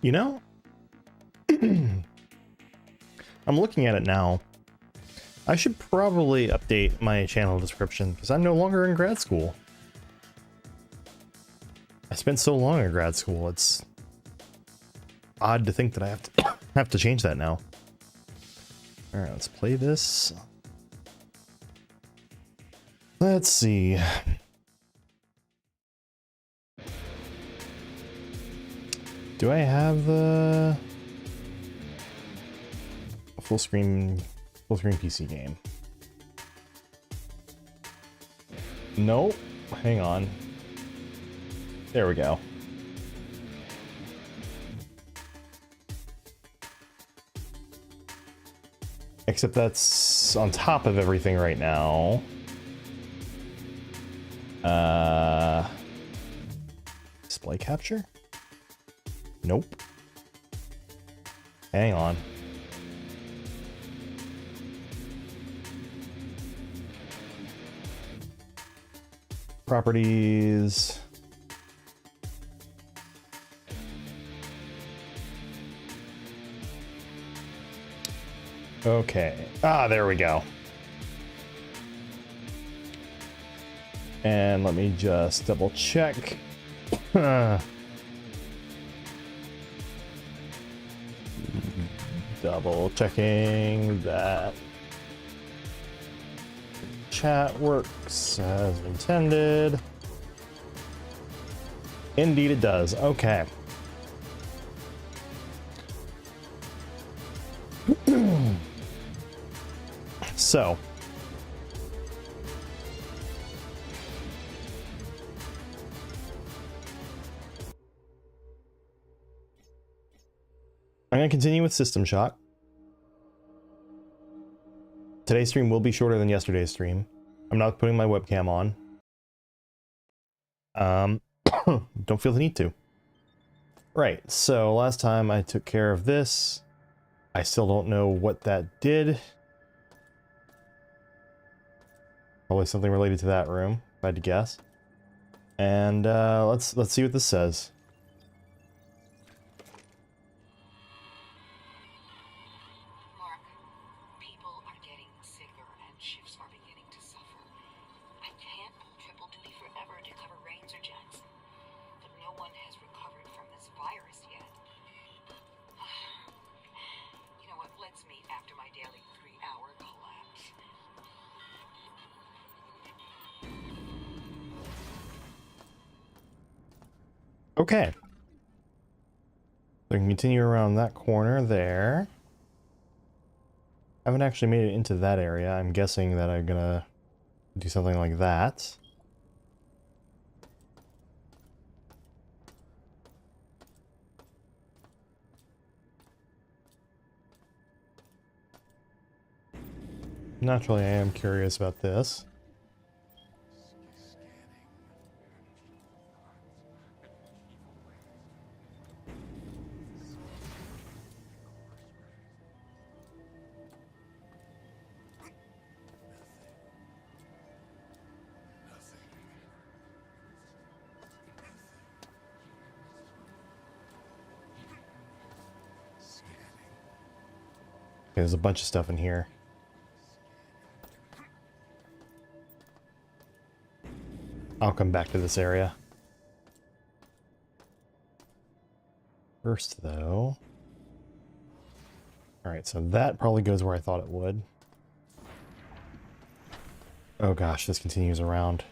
You know, I'm looking at it now. I should probably update my channel description because I'm no longer in grad school. I spent so long in grad school, it's odd to think that I have to change that now. All right, let's play this. Let's see. Do I have a full screen PC game? Nope. Hang on. There we go. Except that's on top of everything right now. Display capture? Nope. Hang on. Properties. Okay. Ah, there we go. And let me just double check. Double checking that chat works as intended. Indeed it does. Okay. So I'm going to continue with System Shock. Today's stream will be shorter than yesterday's stream. I'm not putting my webcam on. Don't feel the need to. Right, so last time I took care of this. I still don't know what that did. Probably something related to that room, if I had to guess. And let's see what this says. Okay. So I can continue around that corner there. I haven't actually made it into that area. I'm guessing that I'm gonna do something like that. Naturally, I am curious about this. Okay, there's a bunch of stuff in here. I'll come back to this area. First, though... Alright, so that probably goes where I thought it would. Oh gosh, this continues around.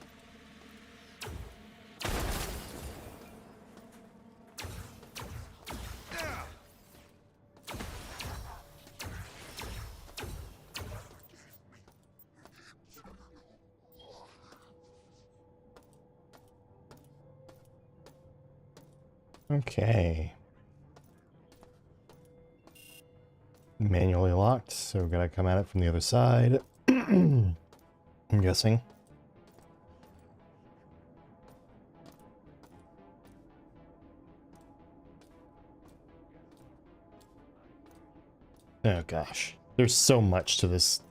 Okay. Manually locked, so we're gonna come at it from the other side. I'm guessing. Oh gosh. There's so much to this.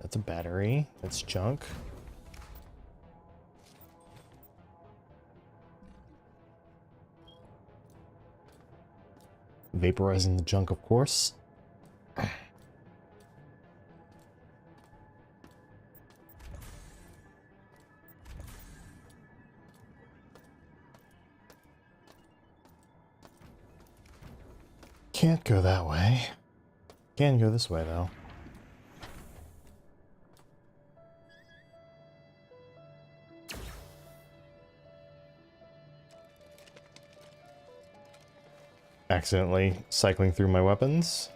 That's a battery. That's junk. Vaporizing the junk, of course. Can't go that way. Can go this way, though. Accidentally cycling through my weapons.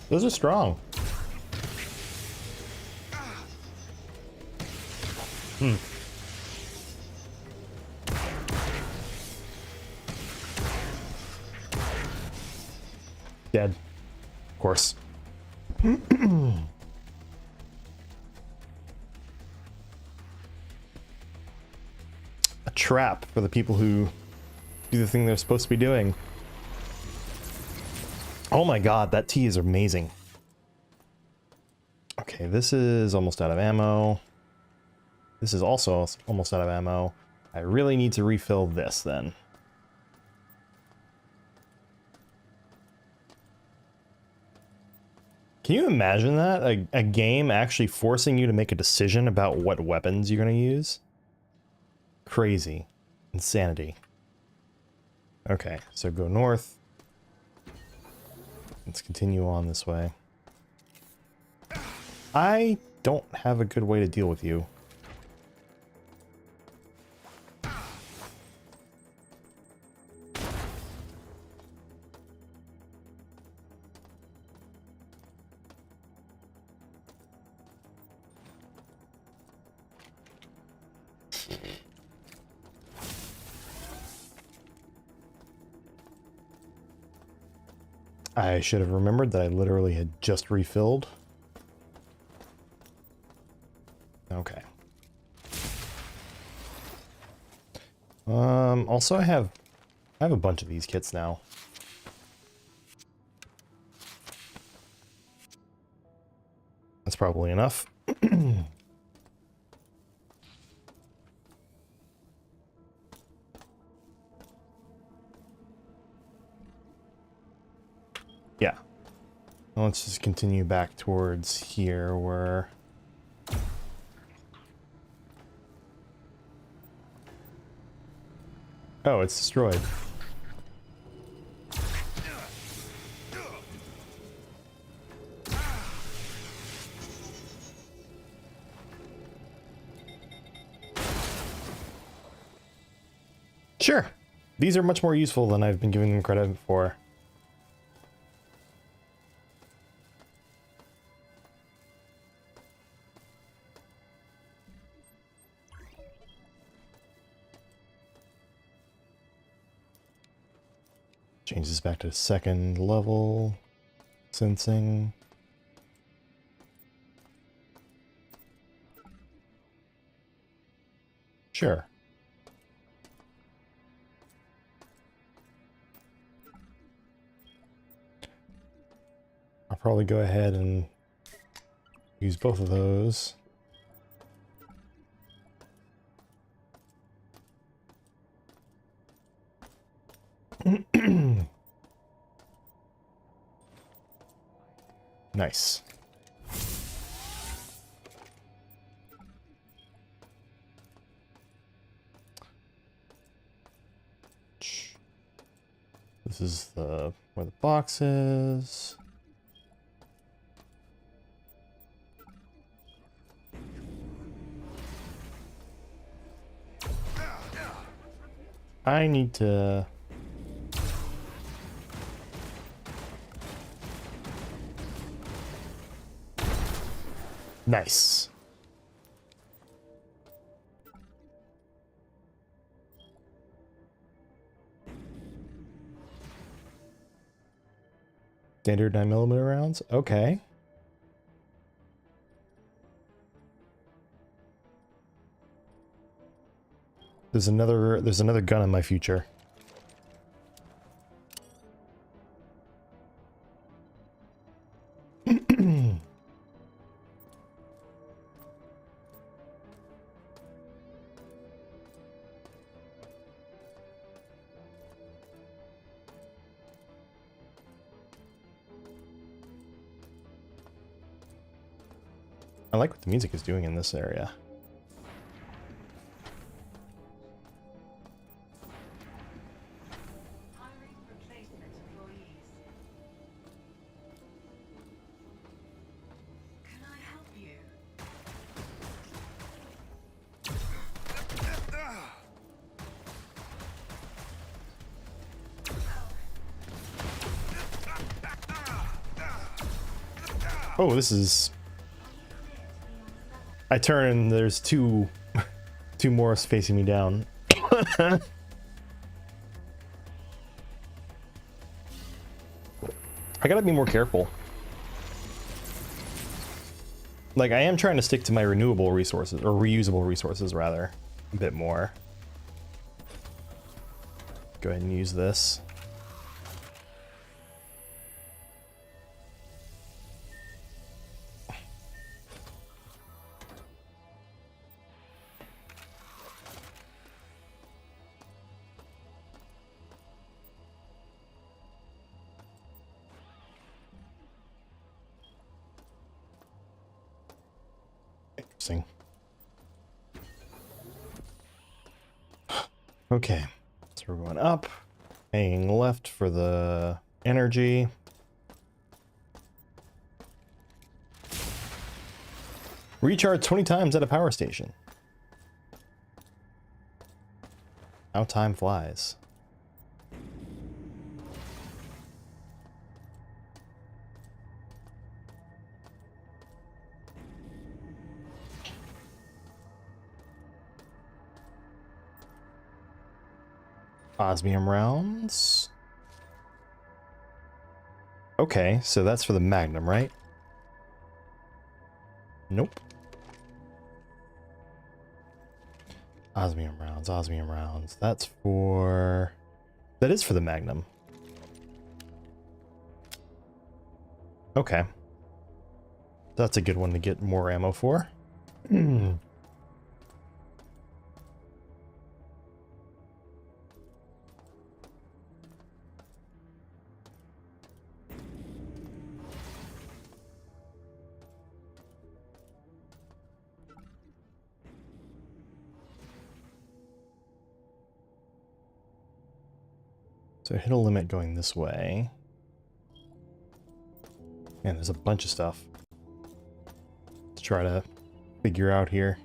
Those are strong. Dead. Of course. A trap for the people who do the thing they're supposed to be doing. Oh my god, that tea is amazing. Okay, this is almost out of ammo. This is also almost out of ammo. I really need to refill this then. Can you imagine that? A game actually forcing you to make a decision about what weapons you're going to use? Crazy. Insanity. Okay, so go north. Let's continue on this way. I don't have a good way to deal with you. I should have remembered that I literally had just refilled. Okay. Also I have a bunch of these kits now. That's probably enough. Yeah. Let's just continue back towards here where... Oh, it's destroyed. Sure. These are much more useful than I've been giving them credit for. Change this back to second level. Sensing. Sure. I'll probably go ahead and use both of those. Nice. This is the where the box is. I need to... Nice. Standard 9mm rounds? Okay. There's another gun in my future. I like what the music is doing in this area. Oh, this is... I turn and there's two Morphs facing me down. I gotta be more careful. Like, I am trying to stick to my renewable resources, or reusable resources, rather, a bit more. Go ahead and use this. Interesting. Okay, so we're going up, hanging left for the energy. Recharge 20 times at a power station. How time flies. Osmium rounds. Okay, so that's for the Magnum, right? Nope. Osmium rounds, osmium rounds. That's for... That is for the Magnum. Okay. That's a good one to get more ammo for. So hit a limit going this way. Man, there's a bunch of stuff to try to figure out here.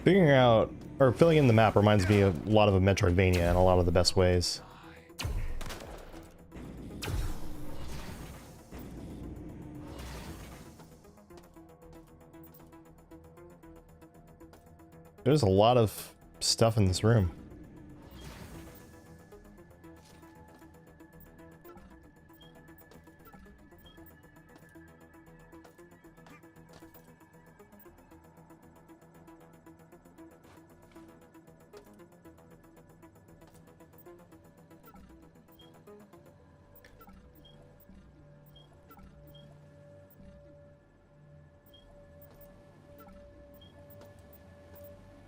Figuring out, or filling in the map reminds me a lot of a Metroidvania in a lot of the best ways. There's a lot of stuff in this room.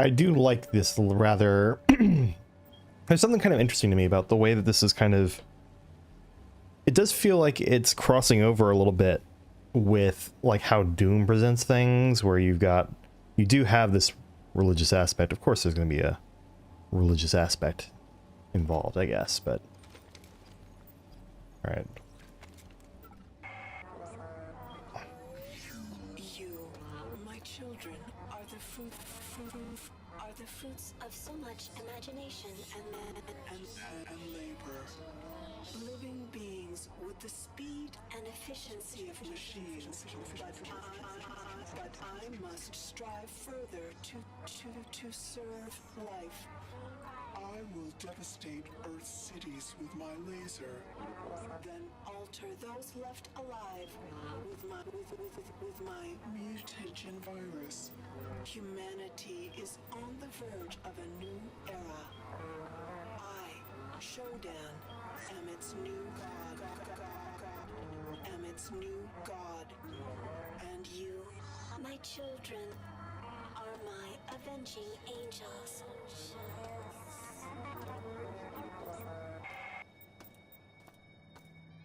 I do like this rather... There's something kind of interesting to me about the way that this is kind of... It does feel like it's crossing over a little bit with like how Doom presents things, where you've got... You do have this religious aspect. Of course there's going to be a religious aspect involved, I guess, but... Alright. Fruits of so much imagination and labor. Living beings with the speed and efficiency of machines. But I must strive further to serve life. I will devastate Earth's cities with my laser. Then alter those left alive with my Mutagen virus. humanity is on the verge of a new era. I, Shodan, am its new god. Am its new god. And you, my children, are my avenging angels.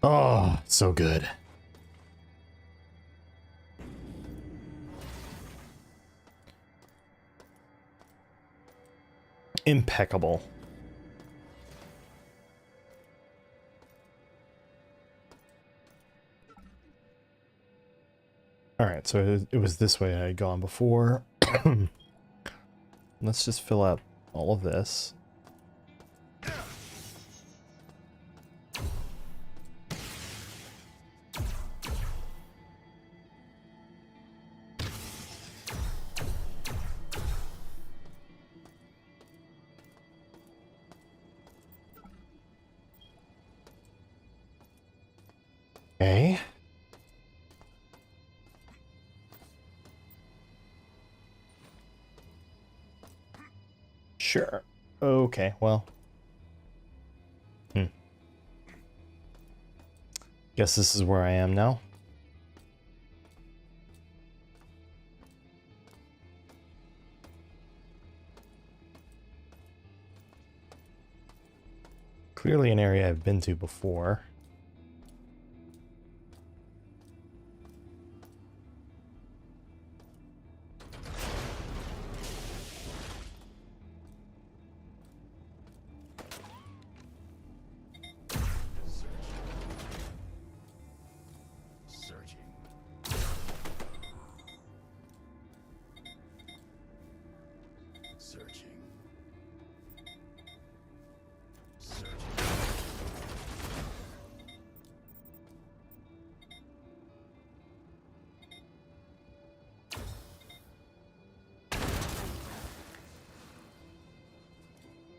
Oh, so good. Impeccable. Alright, so it was this way I had gone before. Let's just fill out all of this. Okay. Sure. Okay, well. Guess this is where I am now. Clearly an area I've been to before.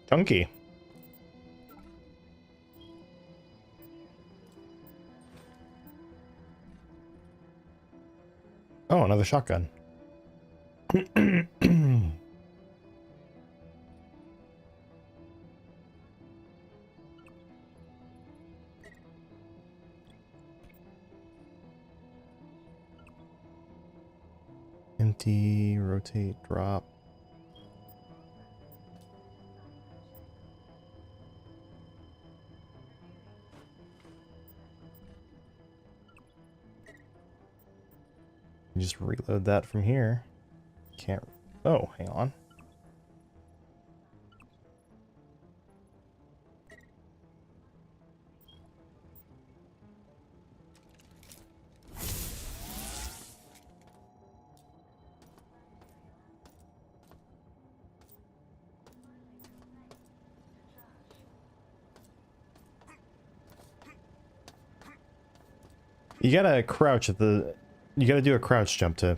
Chunky. Oh, another shotgun. Empty, rotate, drop. You just reload that from here. Can't. Oh, hang on. You gotta crouch at the... You gotta do a crouch jump to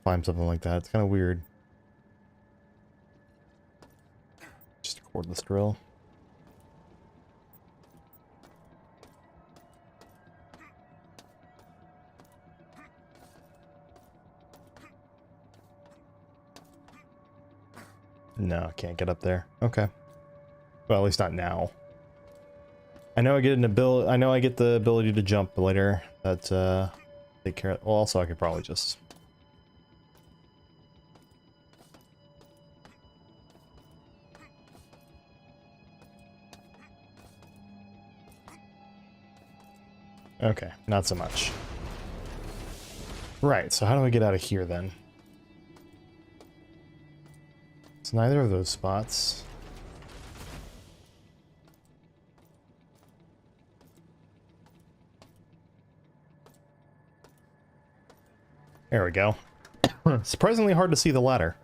climb something like that. It's kind of weird. Just a cordless drill. No, I can't get up there. Okay. Well, at least not now. I know I get an ability. I know I get the ability to jump later. That take care of. Well, also I could probably just. Okay, not so much. Right. So how do I get out of here then? It's neither of those spots. There we go. Surprisingly hard to see the ladder.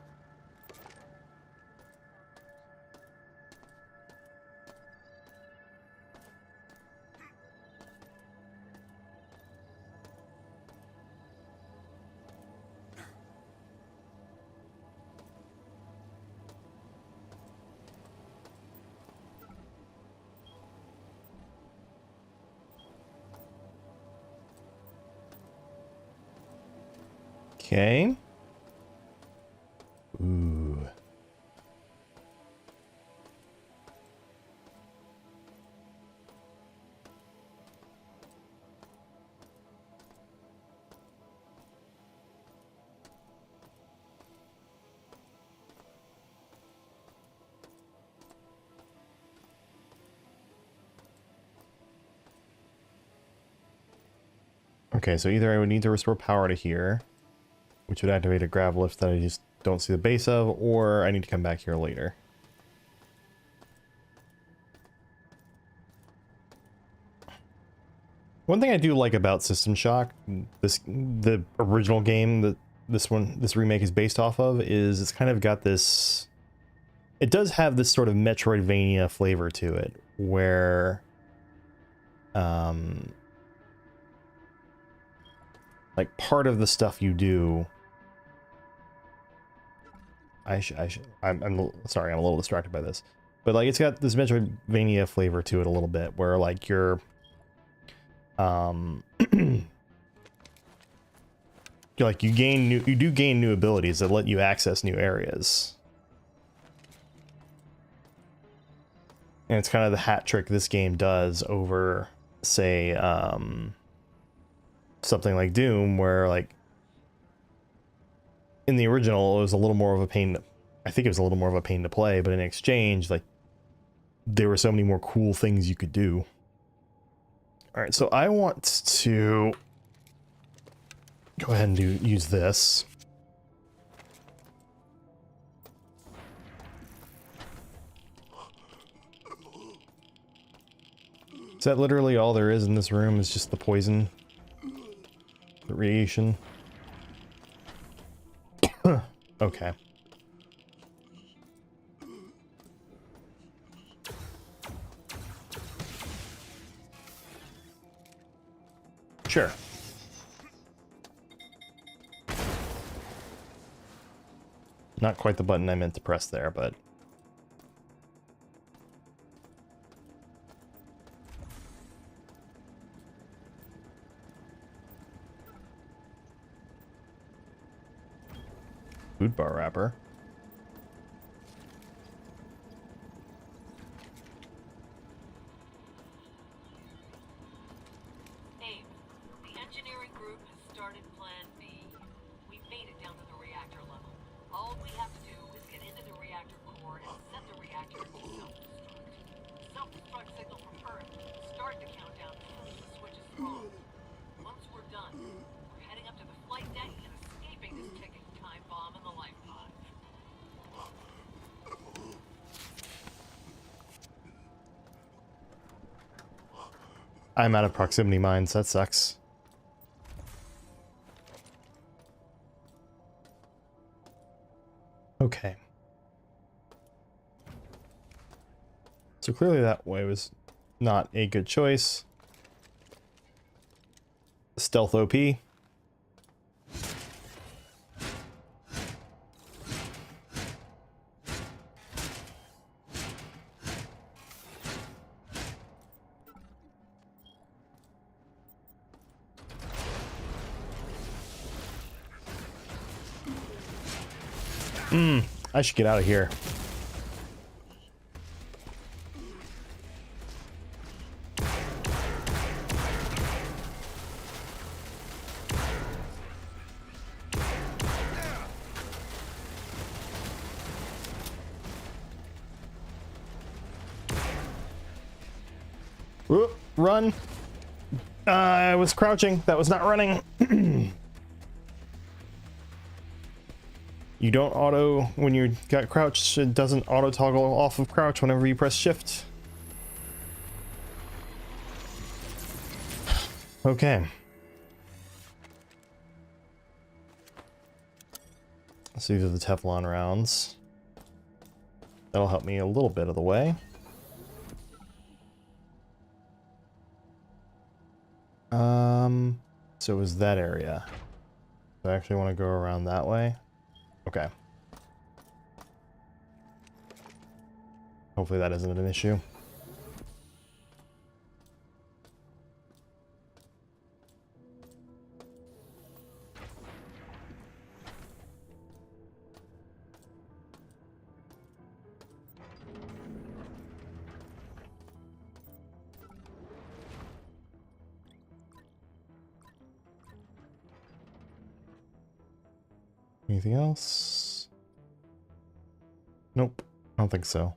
Okay. Ooh. Okay, so either I would need to restore power to here, which would activate a grav lift that I just don't see the base of, or I need to come back here later. One thing I do like about System Shock, the original game that this remake is based off of, is it's kind of got this, it does have this sort of Metroidvania flavor to it, where like part of the stuff you do, I'm sorry, I'm a little distracted by this, but like it's got this Metroidvania flavor to it a little bit, where like you're like you do gain new abilities that let you access new areas. And it's kind of the hat trick this game does over, say, something like Doom, where like in the original it was a little more of a pain. I think it was a little more of a pain to play, but in exchange, like there were so many more cool things you could do. All right, so I want to go ahead and use this. Is that literally all there is in this room? Is just the poison? The radiation? Okay. Sure. Not quite the button I meant to press there, but... Food bar wrapper. Abe, the engineering group has started Plan B. We've made it down to the reactor level. All we have to do is get into the reactor core and set the reactor to self-destruct. Self-destruct signal from Earth will start the countdown as soon as the switch is thrown. Once we're done, we're heading up to the flight deck and escaping this ticking time bomb in the life pod. I'm out of proximity mines, that sucks. Okay. So clearly that way was not a good choice. Stealth OP. I should get out of here. Whoop, run. I was crouching. That was not running. You don't auto, when you got crouched, it doesn't auto toggle off of crouch whenever you press shift. Okay. So these are the Teflon rounds. That'll help me a little bit of the way. So it was that area. So I actually want to go around that way. Okay. Hopefully that isn't an issue. Anything else? Nope. I don't think so.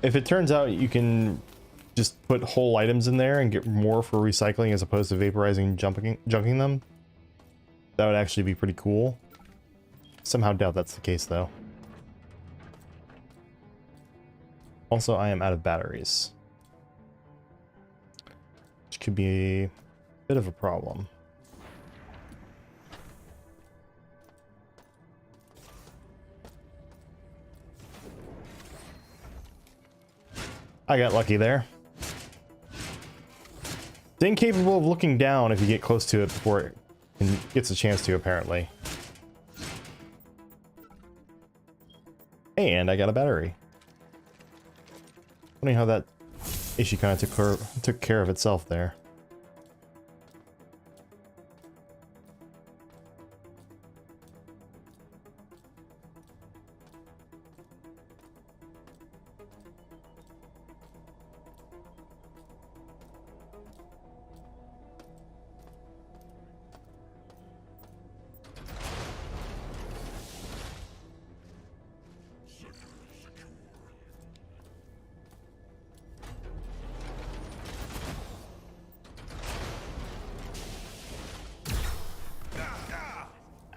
If it turns out you can just put whole items in there and get more for recycling as opposed to vaporizing and junking them, that would actually be pretty cool. Somehow doubt that's the case though. Also, I am out of batteries, which could be a bit of a problem. I got lucky there. It's incapable of looking down if you get close to it before it gets a chance to, apparently. And I got a battery. Funny how that issue kind of took care of itself there.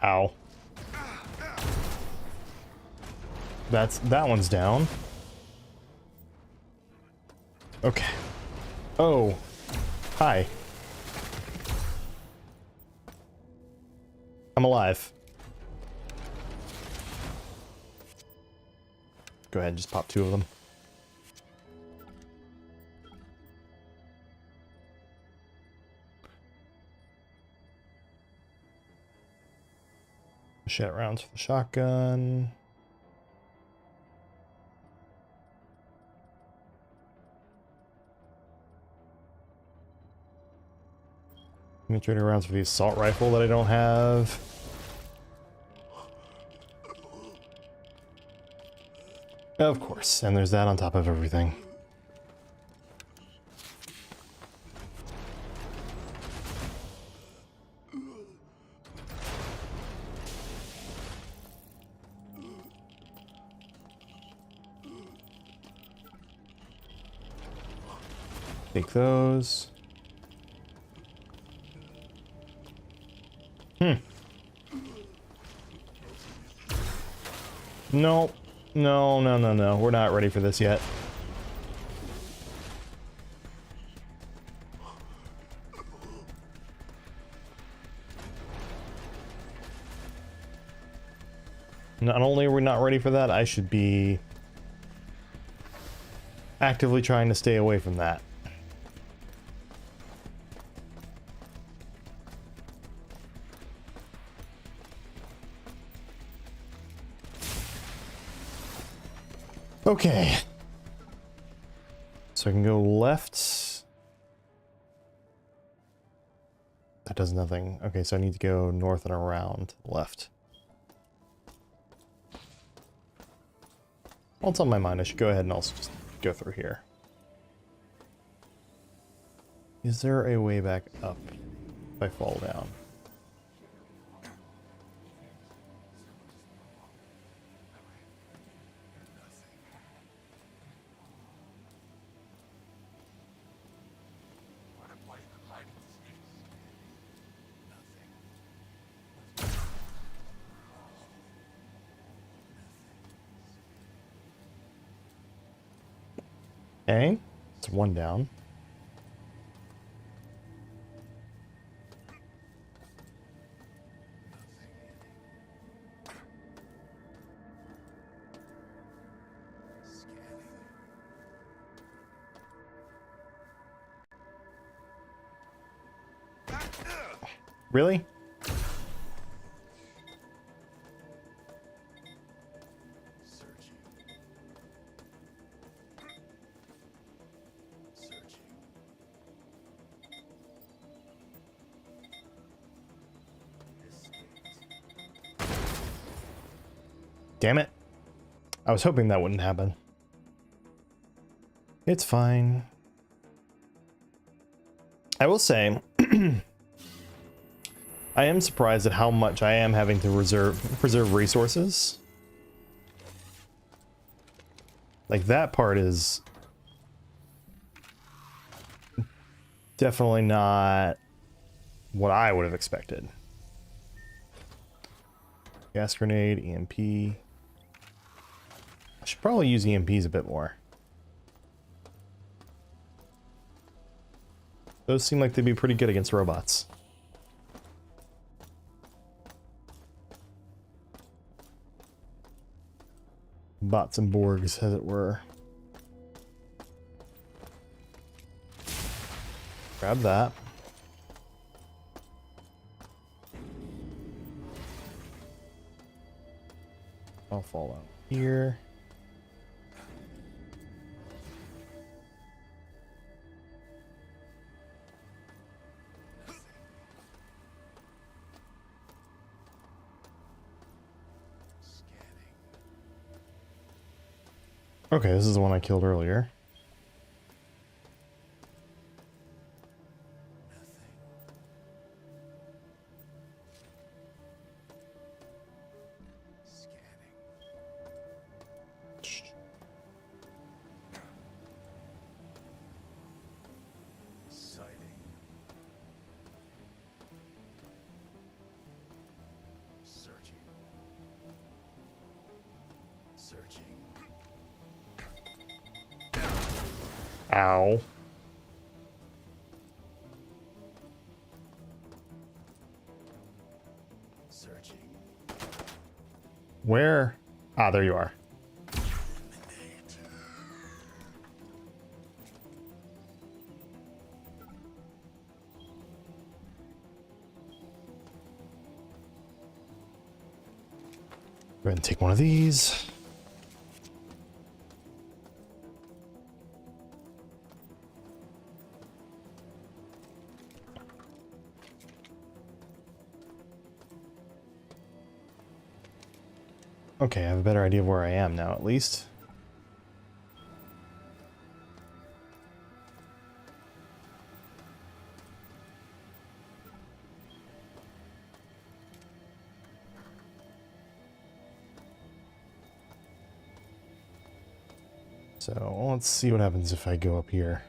Ow. That one's down. Okay. Oh. Hi. I'm alive. Go ahead and just pop 2 of them. Machete rounds for the shotgun. Penetrator rounds for the assault rifle that I don't have. Of course, and there's that on top of everything. Take those. No. No, no, no, no. We're not ready for this yet. Not only are we not ready for that, I should be actively trying to stay away from that. Okay. So I can go left. That does nothing. Okay, so I need to go north and around left. Well, it's on my mind. I should go ahead and also just go through here. Is there a way back up if I fall down? Okay, it's 1 down. Really? Damn it. I was hoping that wouldn't happen. It's fine. I will say, I am surprised at how much I am having to preserve resources. Like, that part is definitely not what I would have expected. Gas grenade, EMP. I should probably use EMPs a bit more. Those seem like they'd be pretty good against robots. Bots and Borgs, as it were. Grab that. I'll fall out here. Okay, this is the one I killed earlier. Ow. Where? Ah, there you are. Go ahead and take one of these. Okay, I have a better idea of where I am now, at least. So, let's see what happens if I go up here.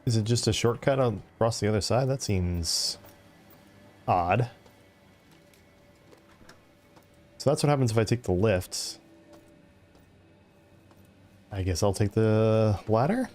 Is it just a shortcut across the other side? That seems odd. So that's what happens if I take the lift. I guess I'll take the ladder?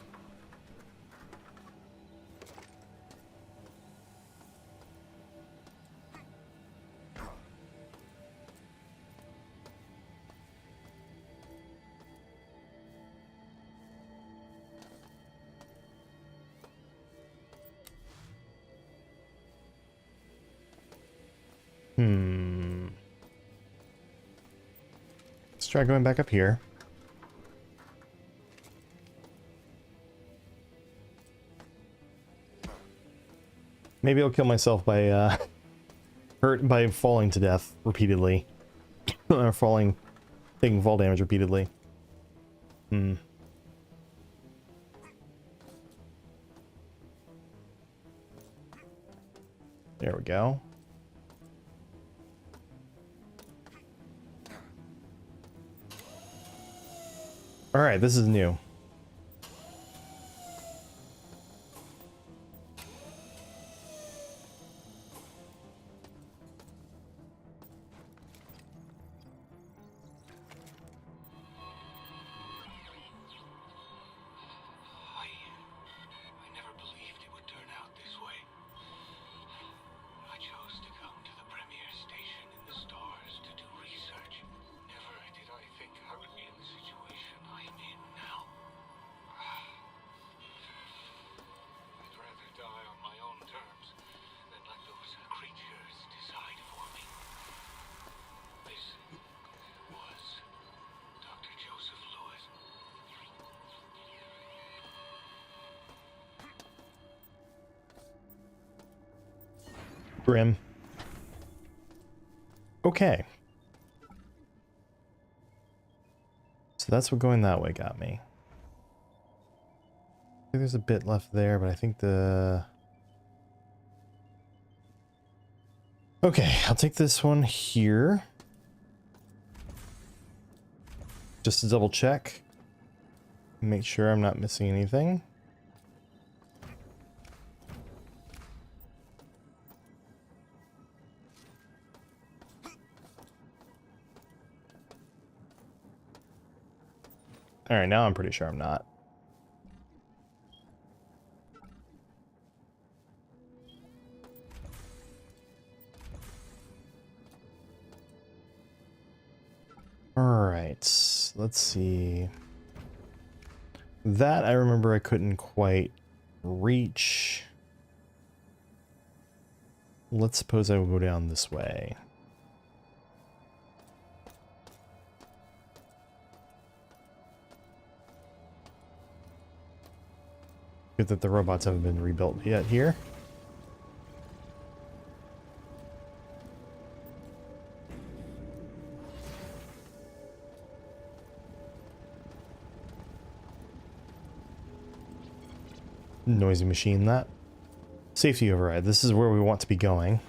Let's try going back up here. Maybe I'll kill myself by by falling to death repeatedly. Or taking fall damage repeatedly. There we go. Alright, this is new. I never believed it would turn out this way. I chose to come to the premier station in the stars to do research. Never did I think I would be in the situation I'm in now. I'd rather die on my own terms than let those creatures decide for me. This was Dr. Joseph Lewis. Grim. Okay. So that's what going that way got me. I think there's a bit left there, but I think the... Okay, I'll take this one here. Just to double check. Make sure I'm not missing anything. Alright, now I'm pretty sure I'm not. Alright, let's see. That I remember I couldn't quite reach. Let's suppose I will go down this way. Good that the robots haven't been rebuilt yet here. Noisy machine, that. Safety override. This is where we want to be going.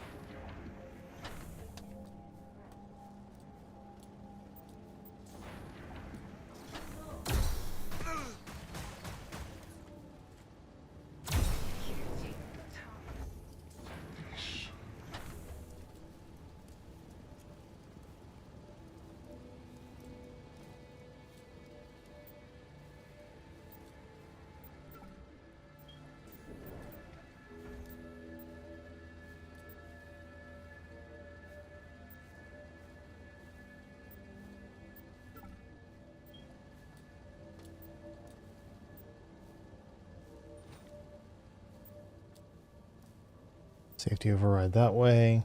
Safety override that way.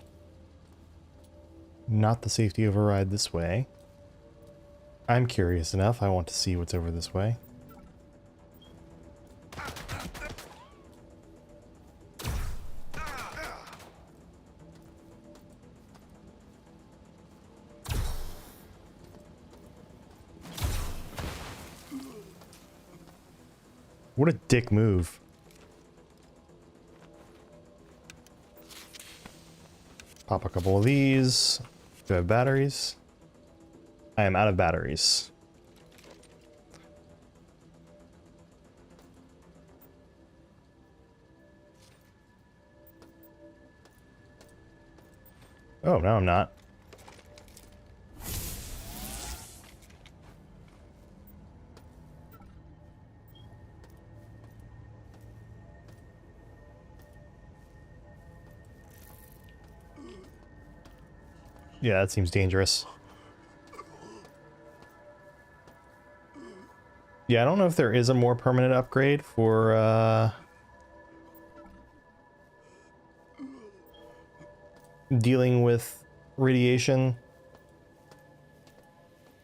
Not the safety override this way. I'm curious enough. I want to see what's over this way. What a dick move. Pop a couple of these. Do I have batteries? I am out of batteries. Oh, no, I'm not. Yeah, that seems dangerous. Yeah, I don't know if there is a more permanent upgrade for, dealing with radiation.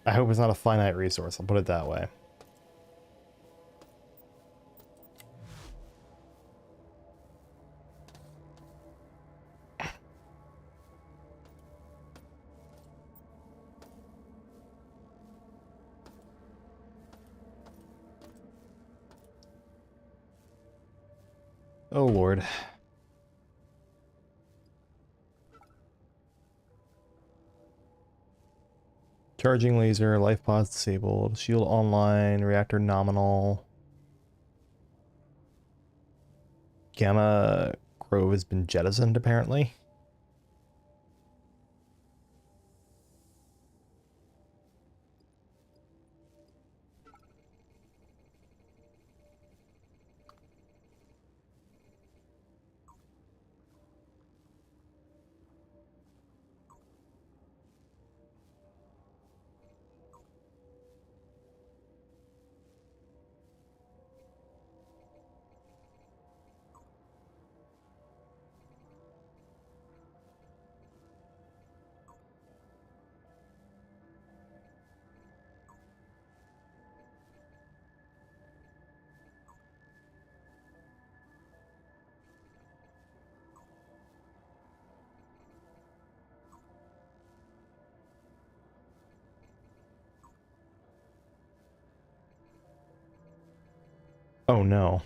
I hope it's not a finite resource, I'll put it that way. Oh lord. Charging laser, life pods disabled, shield online, reactor nominal. Gamma Grove has been jettisoned apparently. Oh no.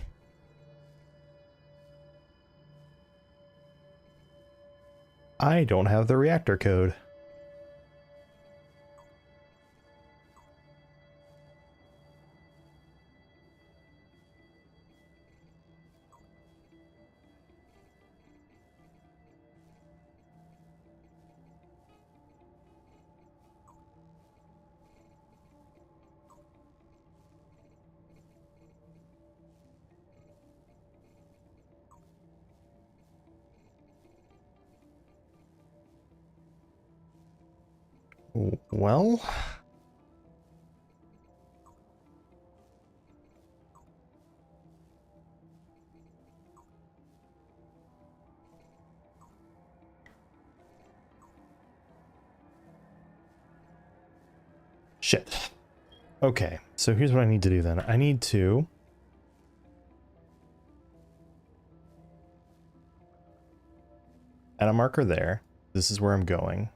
I don't have the reactor code. Well, shit. Okay, so here's what I need to do then. I need to add a marker there. This is where I'm going.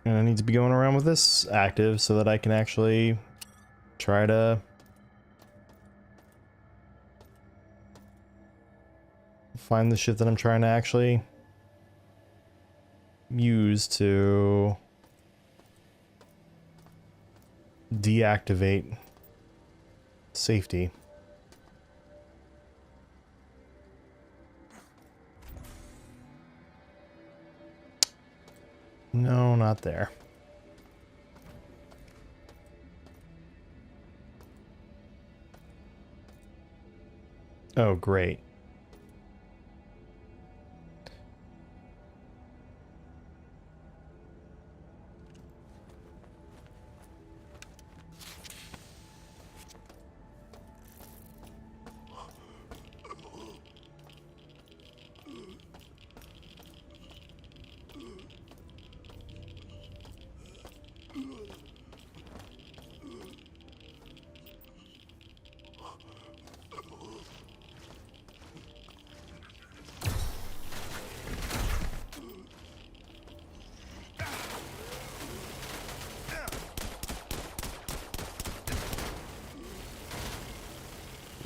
And I need to be going around with this active so that I can actually try to find the shit that I'm trying to actually use to deactivate safety. No, not there. Oh, great.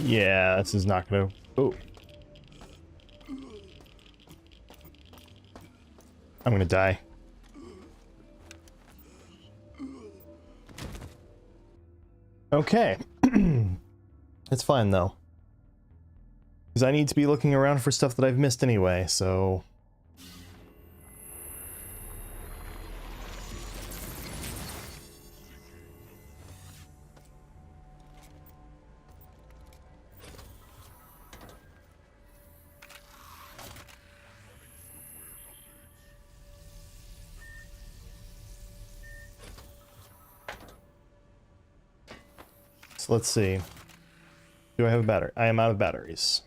Yeah, this is not gonna... Oh. I'm gonna die. Okay. It's fine, though. Because I need to be looking around for stuff that I've missed anyway, so... So let's see. Do I have a battery? I am out of batteries.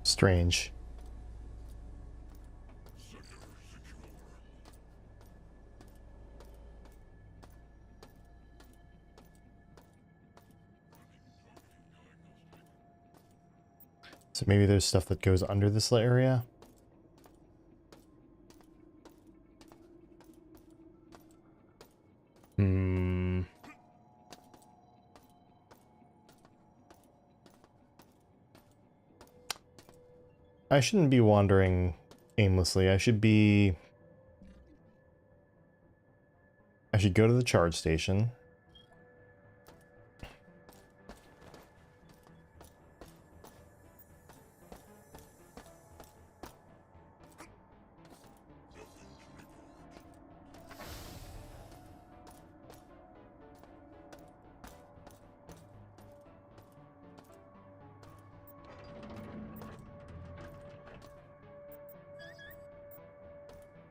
Strange. So maybe there's stuff that goes under this area? I shouldn't be wandering aimlessly. I should go to the charge station.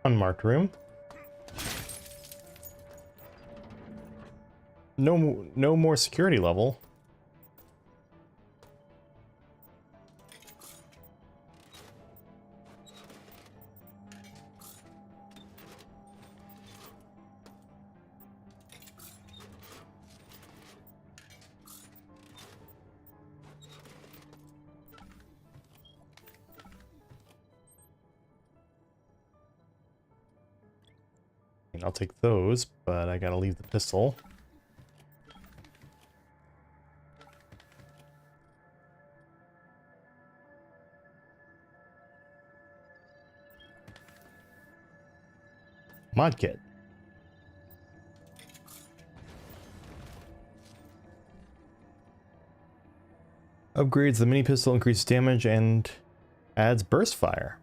Unmarked room. no more security level. I'll take those, but I gotta leave the pistol. Mod kit. Upgrades the mini pistol, increases damage, and adds burst fire.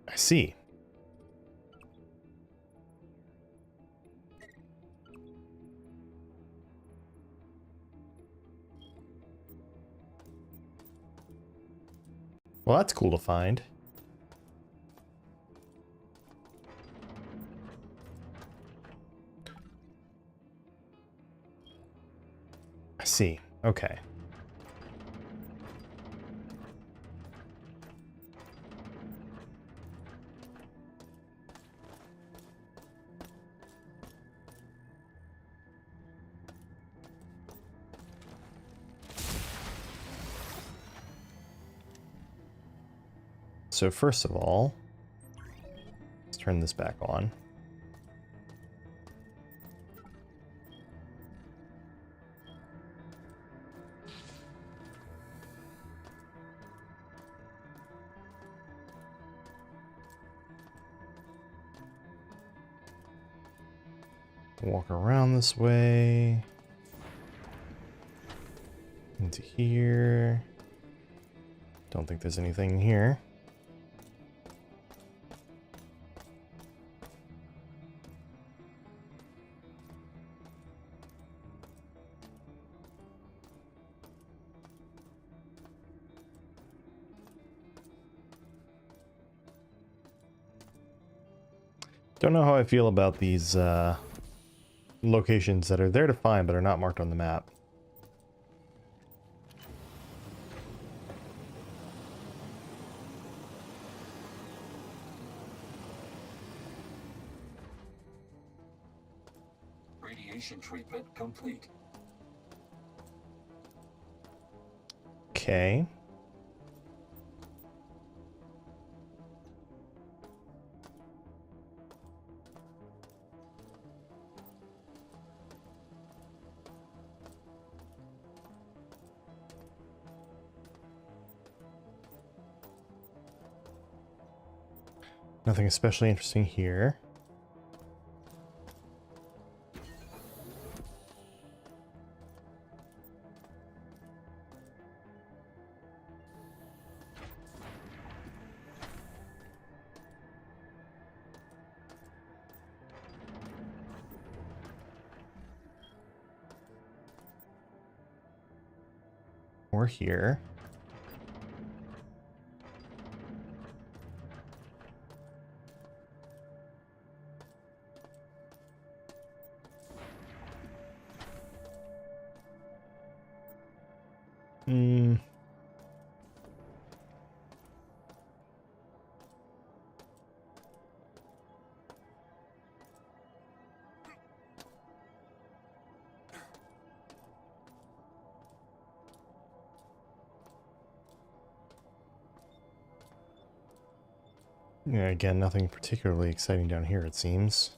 I see. Well, that's cool to find. I see. Okay. So first of all, let's turn this back on. Walk around this way. Into here. Don't think there's anything here. Don't know how I feel about these locations that are there to find but are not marked on the map. Radiation treatment complete. Okay. Nothing especially interesting here. Or here. Hmm. Yeah, again, nothing particularly exciting down here, it seems.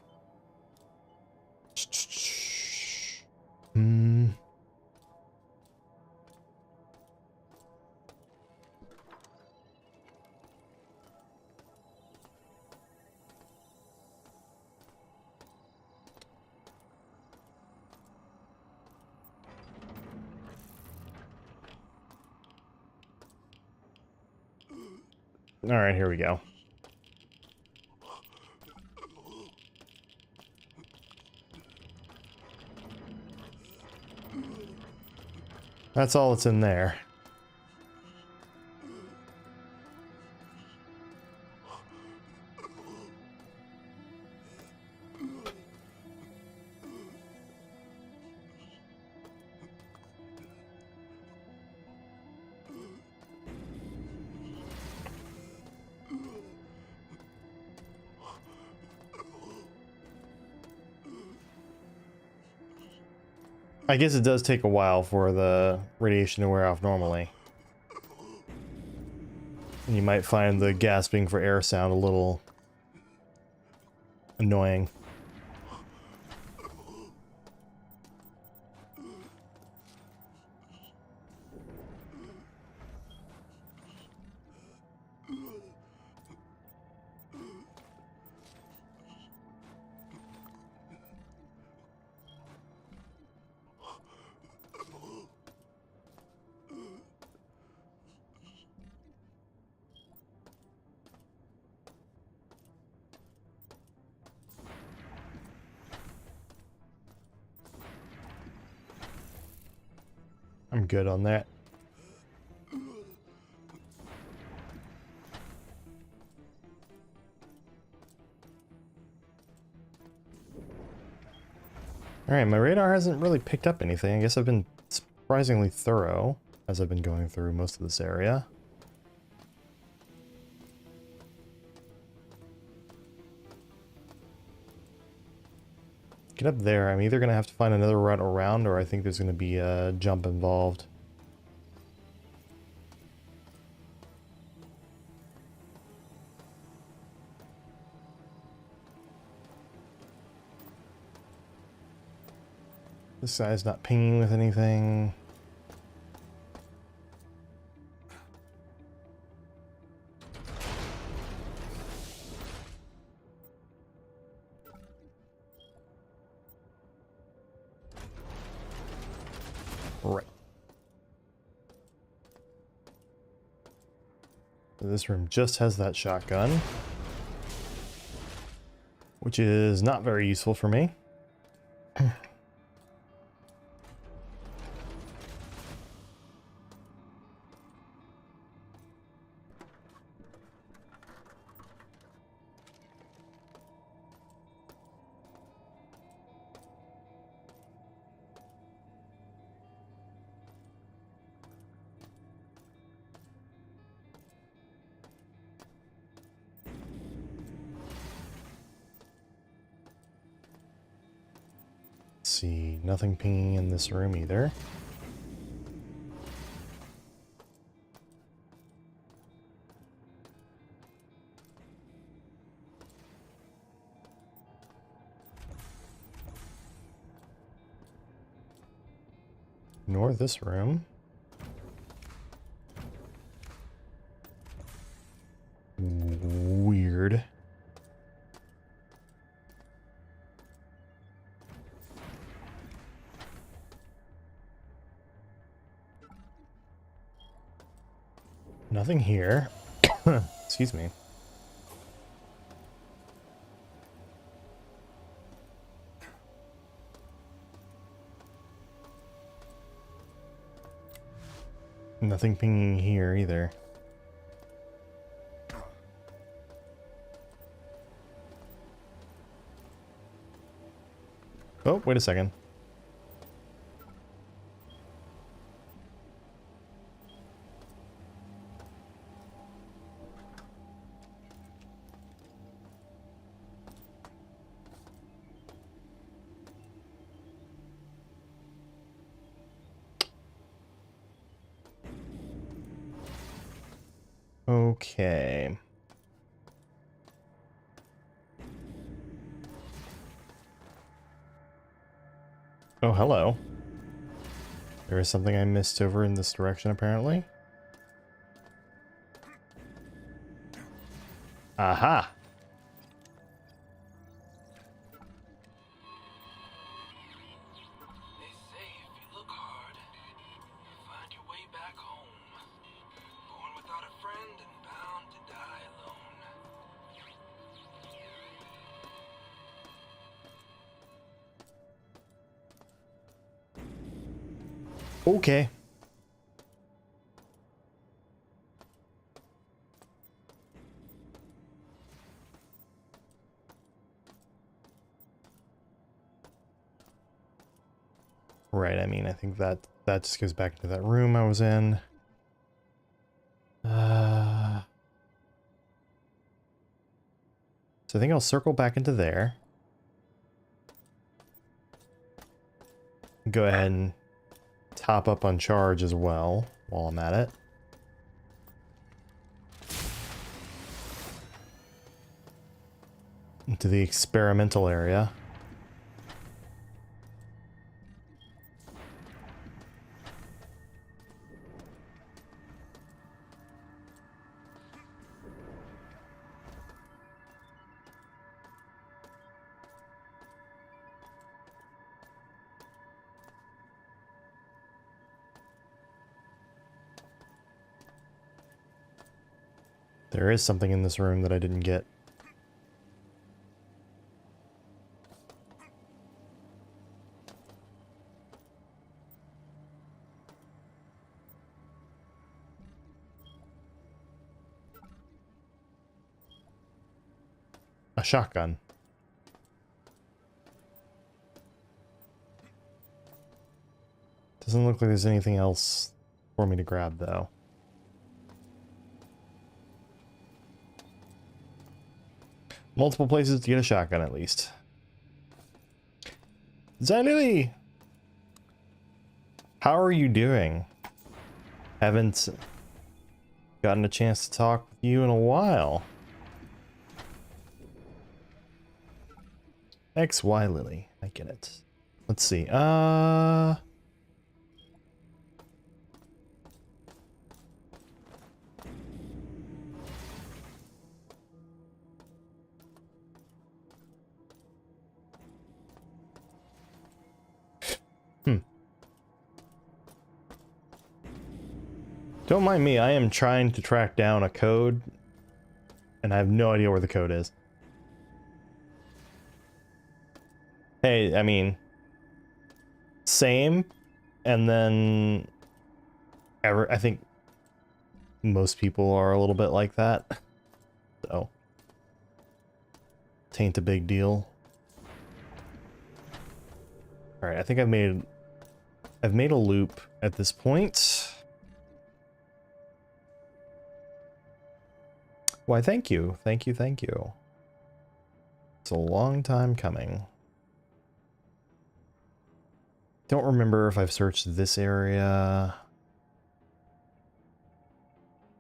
Hmm. All right, here we go. That's all that's in there. I guess it does take a while for the radiation to wear off normally. And you might find the gasping for air sound a little annoying. I'm good on that. Alright, my radar hasn't really picked up anything. I guess I've been surprisingly thorough as I've been going through most of this area. Get up there. I'm either going to have to find another route around, or I think there's going to be a jump involved. This guy's not pinging with anything. Right. So this room just has that shotgun, which is not very useful for me. See, nothing pinging in this room either. Nor this room. Weird. Nothing here. Excuse me. Nothing pinging here either. Oh, wait a second. Okay. Oh, hello. There is something I missed over in this direction, apparently. Aha! They say if you look hard, you'll find your way back home. Born without a friend and bound to die alone. Okay. Right, I mean, I think that just goes back to that room I was in. So I think I'll circle back into there. go ahead and top up on charge as well while I'm at it. Into the experimental area. There is something in this room that I didn't get. A shotgun. Doesn't look like there's anything else for me to grab, though. Multiple places to get a shotgun, at least. Zanili! How are you doing? Haven't gotten a chance to talk with you in a while. XY Lily. I get it. Let's see. Don't mind me, I am trying to track down a code, and I have no idea where the code is. Hey, I mean, same, and then I think most people are a little bit like that, so tain't a big deal. All right, I think I've made a loop at this point. Why, thank you, thank you, thank you. It's a long time coming. Don't remember if I've searched this area.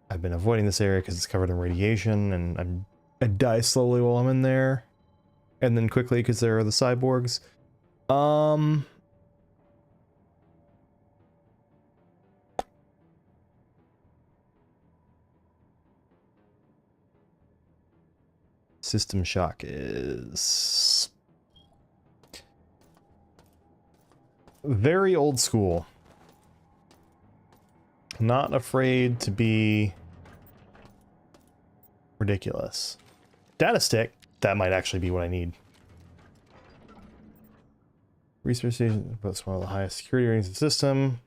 I've been avoiding this area because it's covered in radiation, and I die slowly while I'm in there, and then quickly because there are the cyborgs. System Shock is very old school. Not afraid to be ridiculous. Data stick, that might actually be what I need. Research station, that's one of the highest security ratings in the system.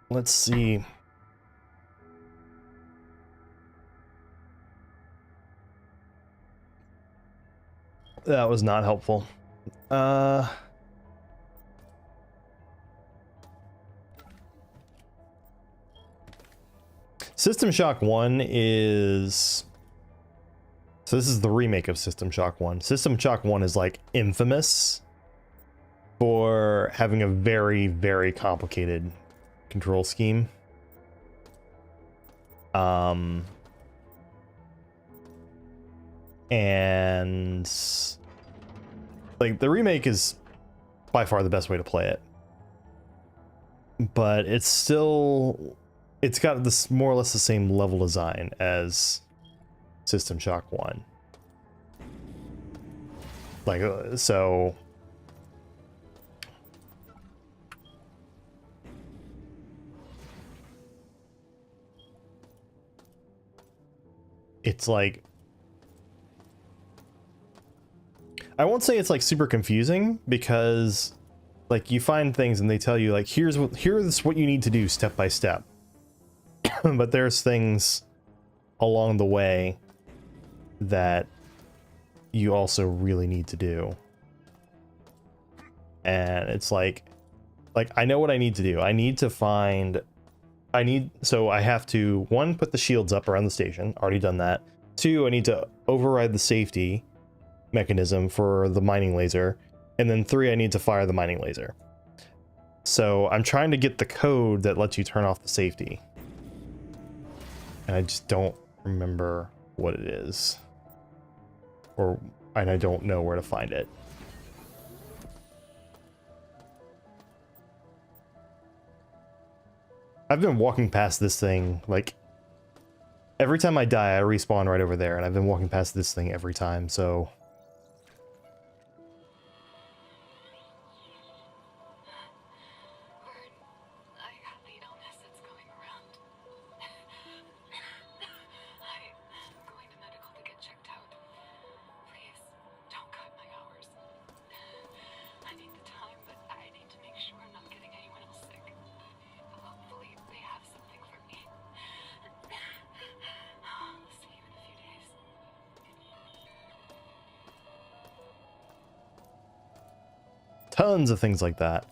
Let's see. That was not helpful. System Shock 1 is... So this is the remake of System Shock 1. System Shock 1 is like infamous for having a very, very complicated control scheme. And like the remake is by far the best way to play it, but it's still, it's got this more or less the same level design as System Shock 1. Like, so it's like, I won't say it's like super confusing, because like you find things and they tell you like, here's what you need to do step by step. But there's things along the way that you also really need to do. And it's like I know what I need to do. I need to find, so I have to, one, put the shields up around the station. Already done that. 2, I need to override the safety mechanism for the mining laser. And then 3, I need to fire the mining laser. So I'm trying to get the code that lets you turn off the safety. And I just don't remember what it is. And I don't know where to find it. I've been walking past this thing, like, every time I die, I respawn right over there, and I've been walking past this thing every time, so... I got the illness that's going around. I'm going to medical to get checked out. Please, don't cut my hours. I need the time, but I need to make sure I'm not getting anyone else sick. Hopefully, they have something for me. I'll see you in a few days. Tons of things like that.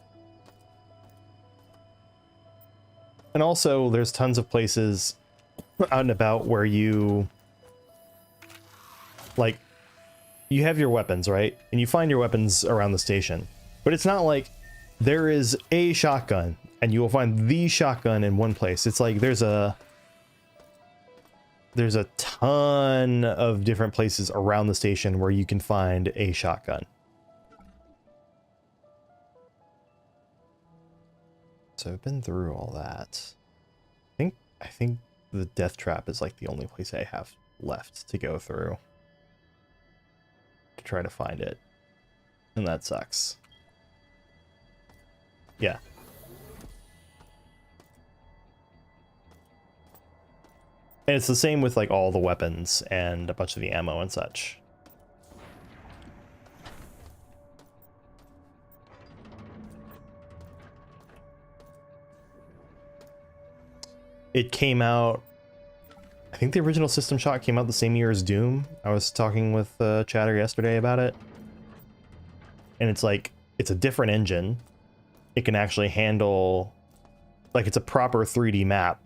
And also, there's tons of places out and about where you... like, you have your weapons, right? And you find your weapons around the station. But it's not like there is a shotgun and you will find the shotgun in one place. It's like there's a ton of different places around the station where you can find a shotgun. So I've been through all that. I think the death trap is like the only place I have left to go through to try to find it. And that sucks. Yeah. And it's the same with like all the weapons and a bunch of the ammo and such. It came out, I think the original System Shock came out the same year as Doom. I was talking with Chatter yesterday about it. And it's like, it's a different engine. It can actually handle, like it's a proper 3D map.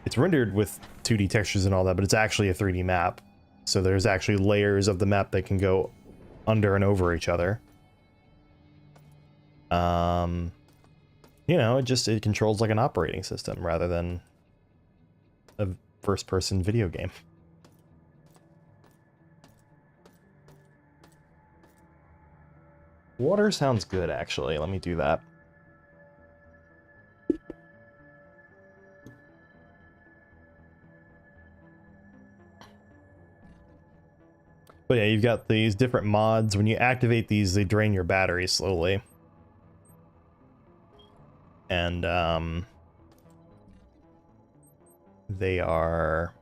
It's rendered with 2D textures and all that, but it's actually a 3D map. So there's actually layers of the map that can go under and over each other. You know, it controls like an operating system rather than a first-person video game. Water sounds good, actually. Let me do that. But yeah, you've got these different mods. When you activate these, they drain your battery slowly. And, they are...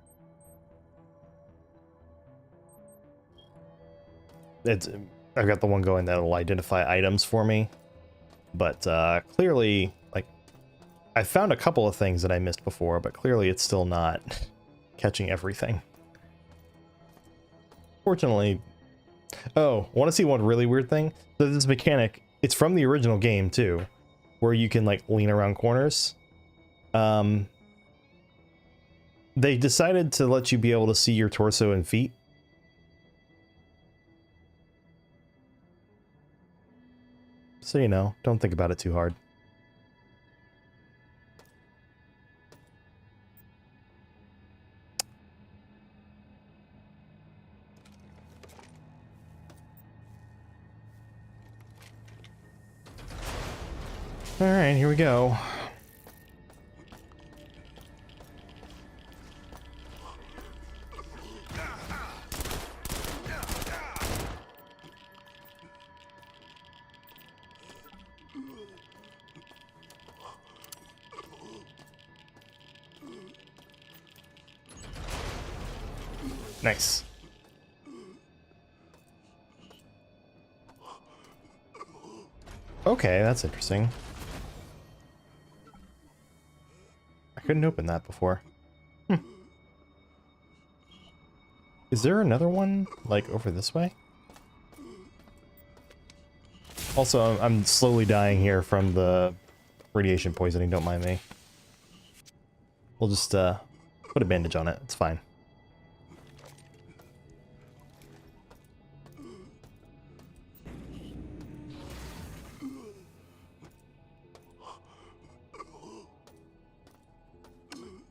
I've got the one going that'll identify items for me. But, clearly, like, I found a couple of things that I missed before, but clearly it's still not catching everything. Fortunately... Oh, want to see one really weird thing? So this mechanic, it's from the original game, too, where you can, like, lean around corners. They decided to let you be able to see your torso and feet. So, you know, don't think about it too hard. All right, here we go. Nice. Okay, that's interesting. I couldn't open that before. Is there another one, like, over this way? Also, I'm slowly dying here from the radiation poisoning, don't mind me. We'll just, put a bandage on it, it's fine.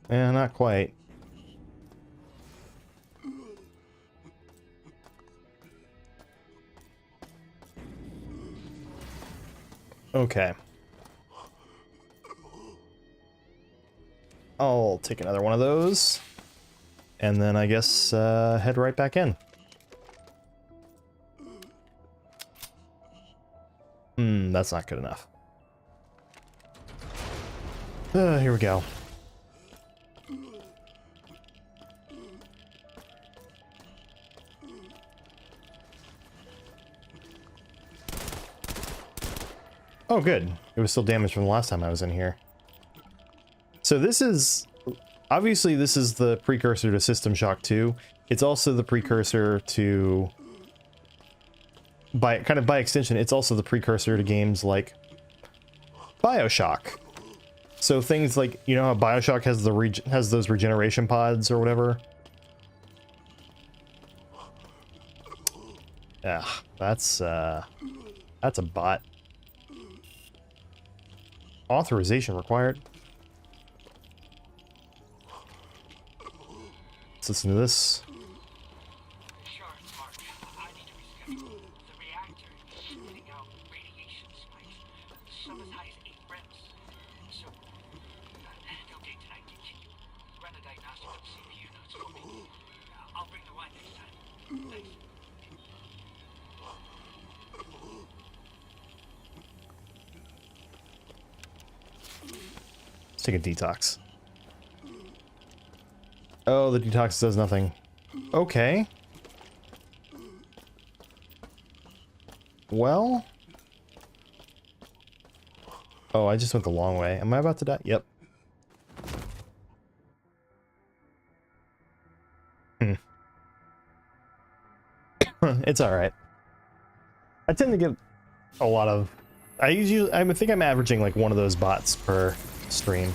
Not quite. Okay. I'll take another one of those. And then I guess head right back in. That's not good enough. Here we go. Oh, good. It was still damaged from the last time I was in here. So this is... Obviously, this is the precursor to System Shock 2. It's also the precursor to... By extension, it's also the precursor to games like BioShock. So things like, you know how BioShock has those regeneration pods or whatever? Yeah, that's a bot. Authorization required. Let's listen to this. Sure, Mark. I need to reschedule. The reactor is spitting out radiation spikes, some as high as 8 rems. So, no date tonight. Can you run a diagnostic of the CPU notes for me? I'll bring the wine next time. Thanks. Let's take a detox. Oh, the detox does nothing. Okay. Well. Oh, I just went the long way. Am I about to die? Yep. It's alright. I tend to get a lot of... I think I'm averaging like one of those bots per stream.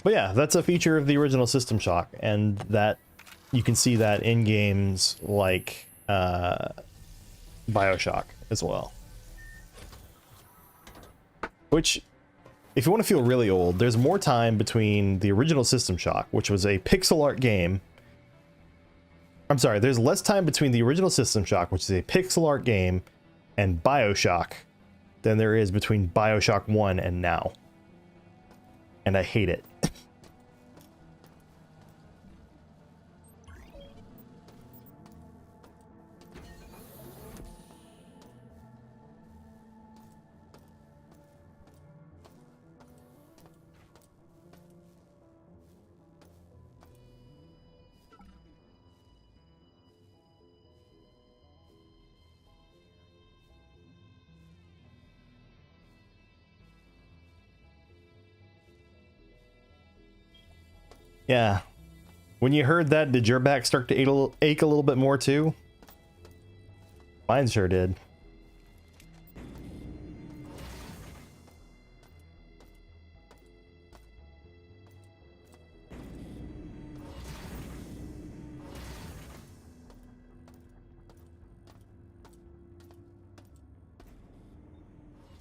But yeah, that's a feature of the original System Shock, and that you can see that in games like BioShock as well. Which, if you want to feel really old, there's more time between the original System Shock, which was a pixel art game. I'm sorry, there's less time between the original System Shock, which is a pixel art game, and BioShock than there is between BioShock 1 and now. And I hate it. Yeah. When you heard that, did your back start to ache a little bit more too? Mine sure did.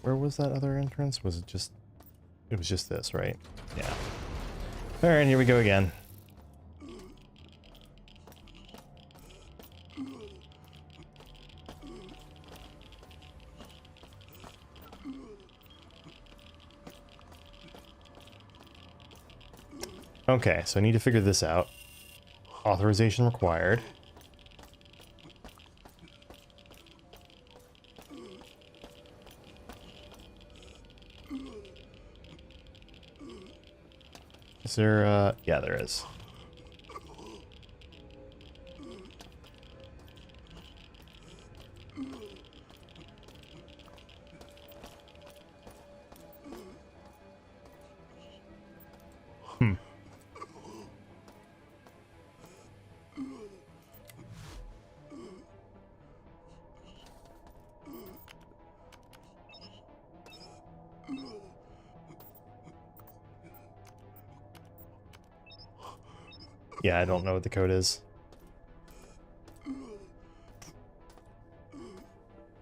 Where was that other entrance? Was it just... It was just this, right? Yeah. Alright, here we go again. Okay, so I need to figure this out. Authorization required. Is there, yeah, there is. Yeah, I don't know what the code is.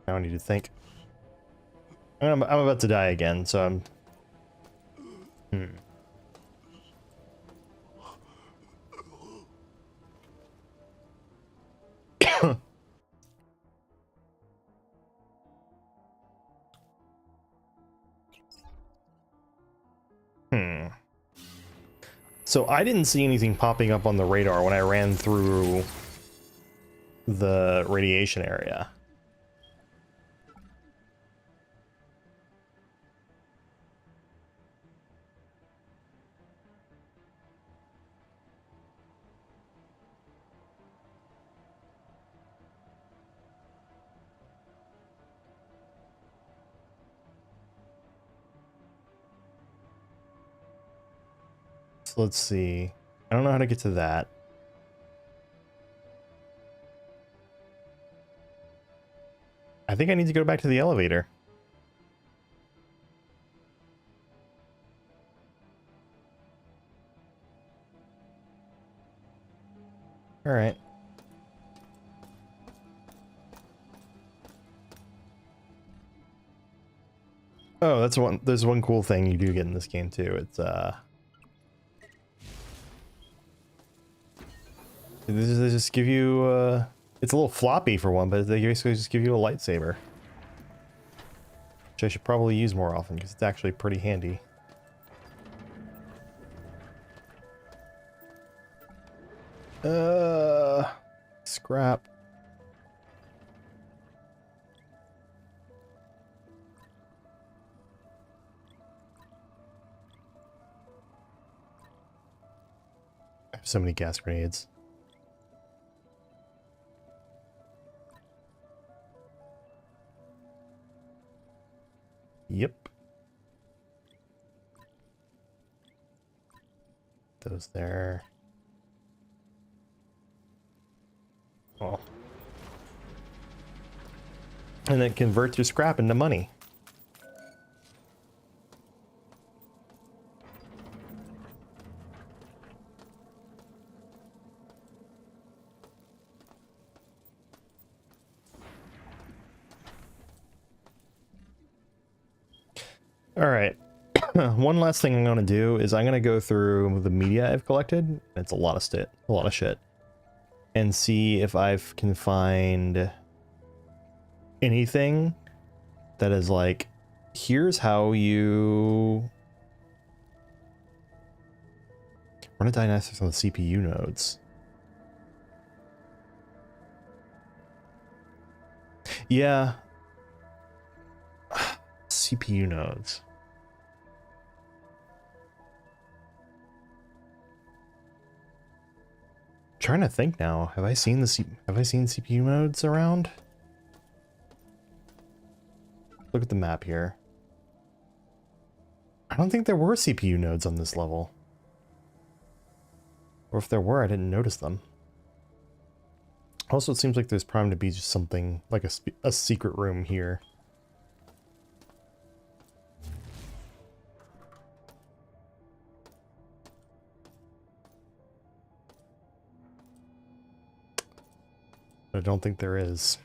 Now I need to think. I'm about to die again, so I'm Hmm. Hmm. So I didn't see anything popping up on the radar when I ran through the radiation area. So let's see. I don't know how to get to that. I think I need to go back to the elevator. All right. Oh, that's one. There's one cool thing you do get in this game too. It's they just give you it's a little floppy for one, but they basically just give you a lightsaber, which I should probably use more often because it's actually pretty handy. Scrap. I have so many gas grenades. Yep. Those there. Oh. And then convert your scrap into money. All right. One last thing I'm going to do is I'm going to go through the media I've collected. It's a lot of shit, and see if I can find anything that is like, here's how you run a diagnostics on the CPU nodes. Yeah. CPU nodes. Trying to think now. Have I seen CPU nodes around? Look at the map here. I don't think there were CPU nodes on this level. Or if there were, I didn't notice them. Also, it seems like there's primed to be just something like a secret room here. But I don't think there is.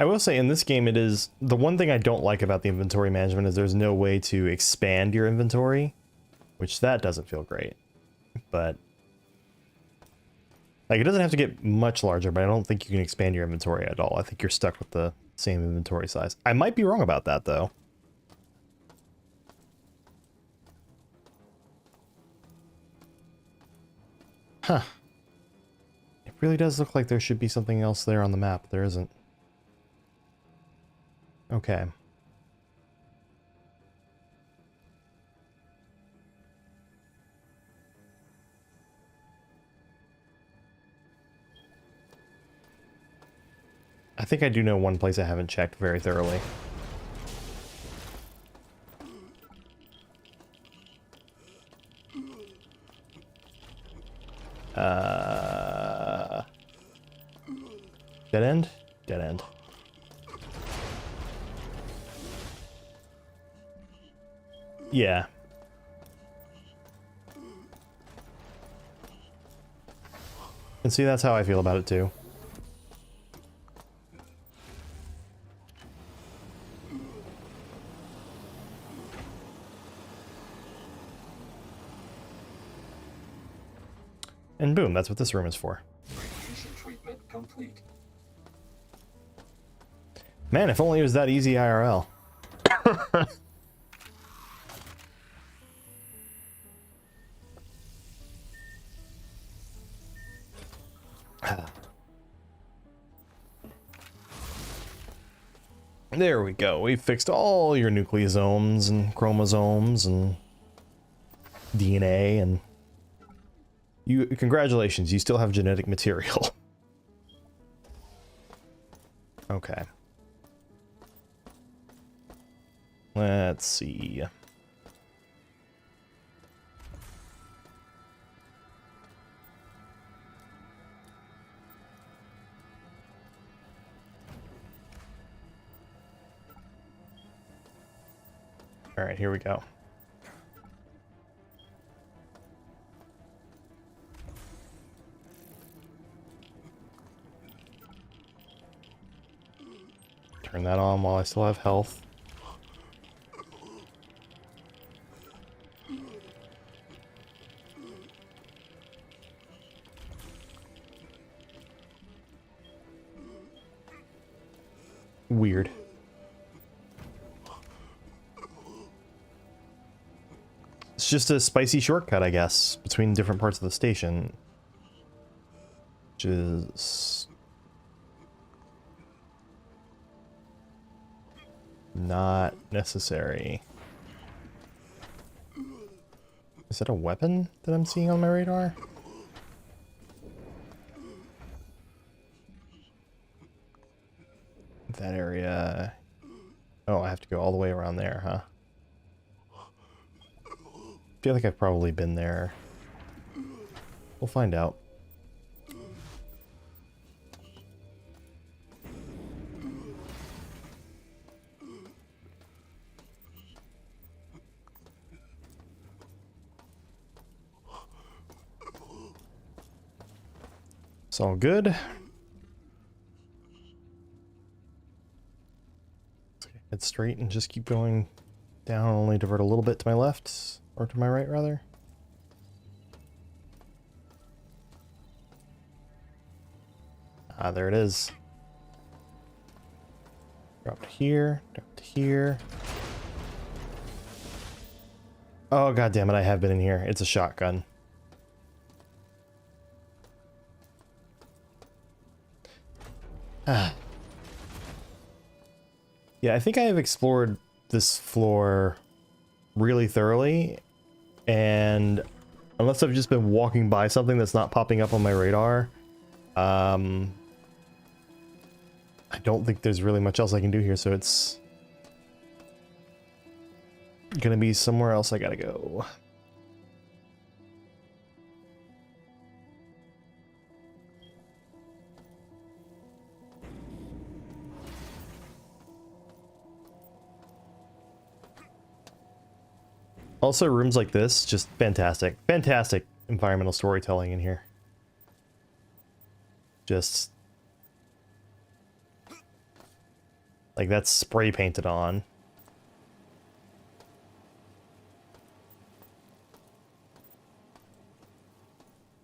I will say in this game, it is the one thing I don't like about the inventory management is there's no way to expand your inventory, which that doesn't feel great. But like, it doesn't have to get much larger, but I don't think you can expand your inventory at all. I think you're stuck with the same inventory size. I might be wrong about that though. Huh. It really does look like there should be something else there on the map. There isn't. Okay. I think I do know one place I haven't checked very thoroughly. Dead end? Dead end. Yeah. And see, that's how I feel about it too. And boom, that's what this room is for. Radiation treatment complete. Man, if only it was that easy IRL. There we go. We fixed all your nucleosomes and chromosomes and DNA, and you, congratulations, you still have genetic material. Okay. Let's see. All right, here we go. Turn that on while I still have health. Weird. It's just a spicy shortcut, I guess, between different parts of the station. Which is not necessary. Is that a weapon that I'm seeing on my radar? That area. Oh, I have to go all the way around there, huh? I feel like I've probably been there. We'll find out. It's all good. Head straight and just keep going down, only divert a little bit to my left, or to my right rather. Ah, there it is. Drop to here, drop to here. Oh, god damn it, I have been in here. It's a shotgun. Ah. Yeah, I think I have explored this floor really thoroughly, and unless I've just been walking by something that's not popping up on my radar, I don't think there's really much else I can do here, so it's gonna be somewhere else I gotta go. Also, rooms like this, just fantastic. Fantastic environmental storytelling in here. Just like that's spray painted on.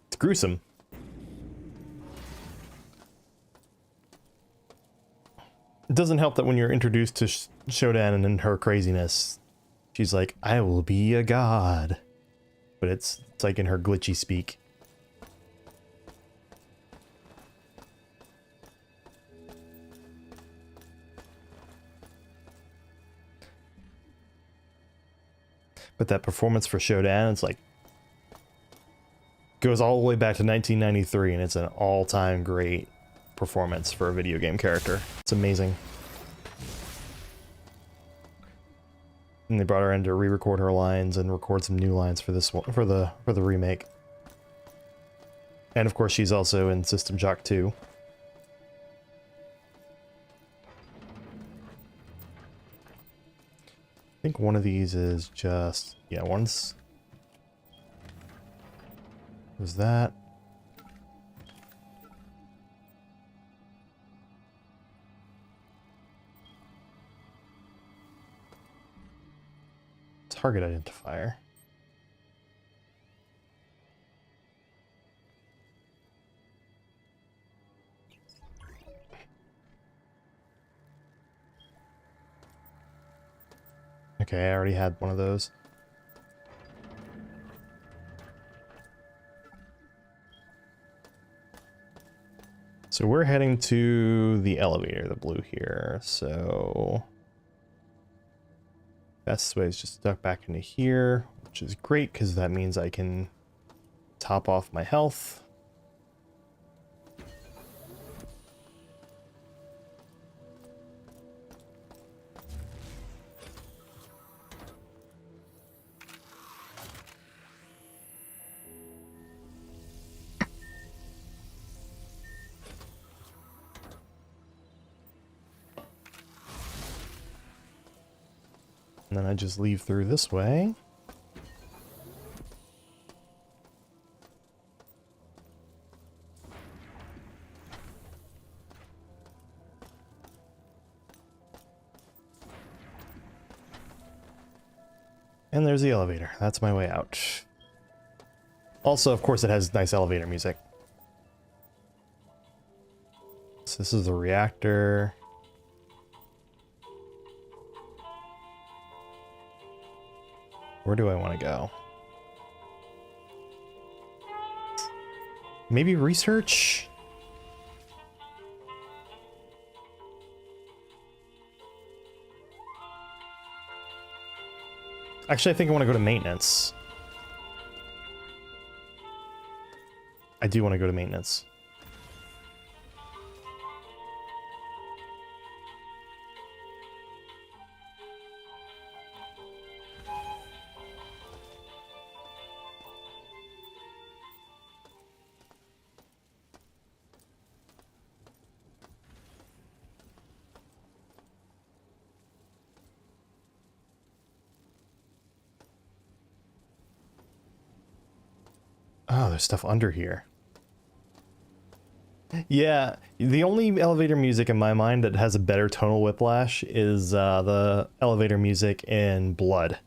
It's gruesome. It doesn't help that when you're introduced to Shodan and her craziness, she's like, I will be a god. But it's like in her glitchy speak. But that performance for Shodan, it's like, goes all the way back to 1993, and it's an all-time great performance for a video game character. It's amazing. And they brought her in to re-record her lines and record some new lines for this one, for the remake. And of course, she's also in System Shock 2. I think one of these is just, yeah, one's was that. Target identifier. Okay, I already had one of those. So we're heading to the elevator, the blue here. So best way is just duck back into here, which is great because that means I can top off my health. And then I just leave through this way. And there's the elevator. That's my way out. Also, of course, it has nice elevator music. So this is the reactor. Where do I want to go? Maybe research? Actually, I think I want to go to maintenance. I do want to go to maintenance. Oh, there's stuff under here. Yeah, the only elevator music in my mind that has a better tonal whiplash is the elevator music in Blood.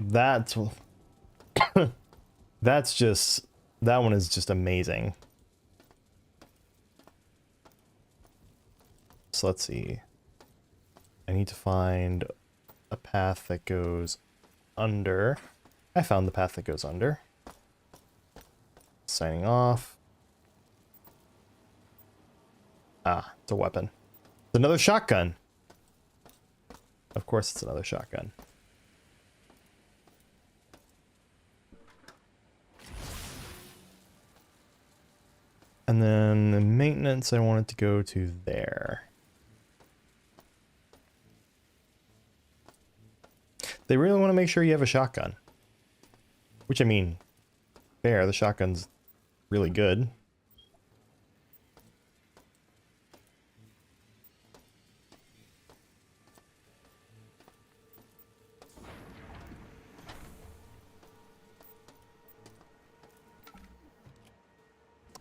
That's that's just, that one is just amazing. So let's see. I need to find a path that goes under. I found the path that goes under. Signing off. Ah, it's a weapon. It's another shotgun. Of course it's another shotgun. And then the maintenance, I wanted to go to there. They really want to make sure you have a shotgun. Which, I mean, fair, the shotgun's really good.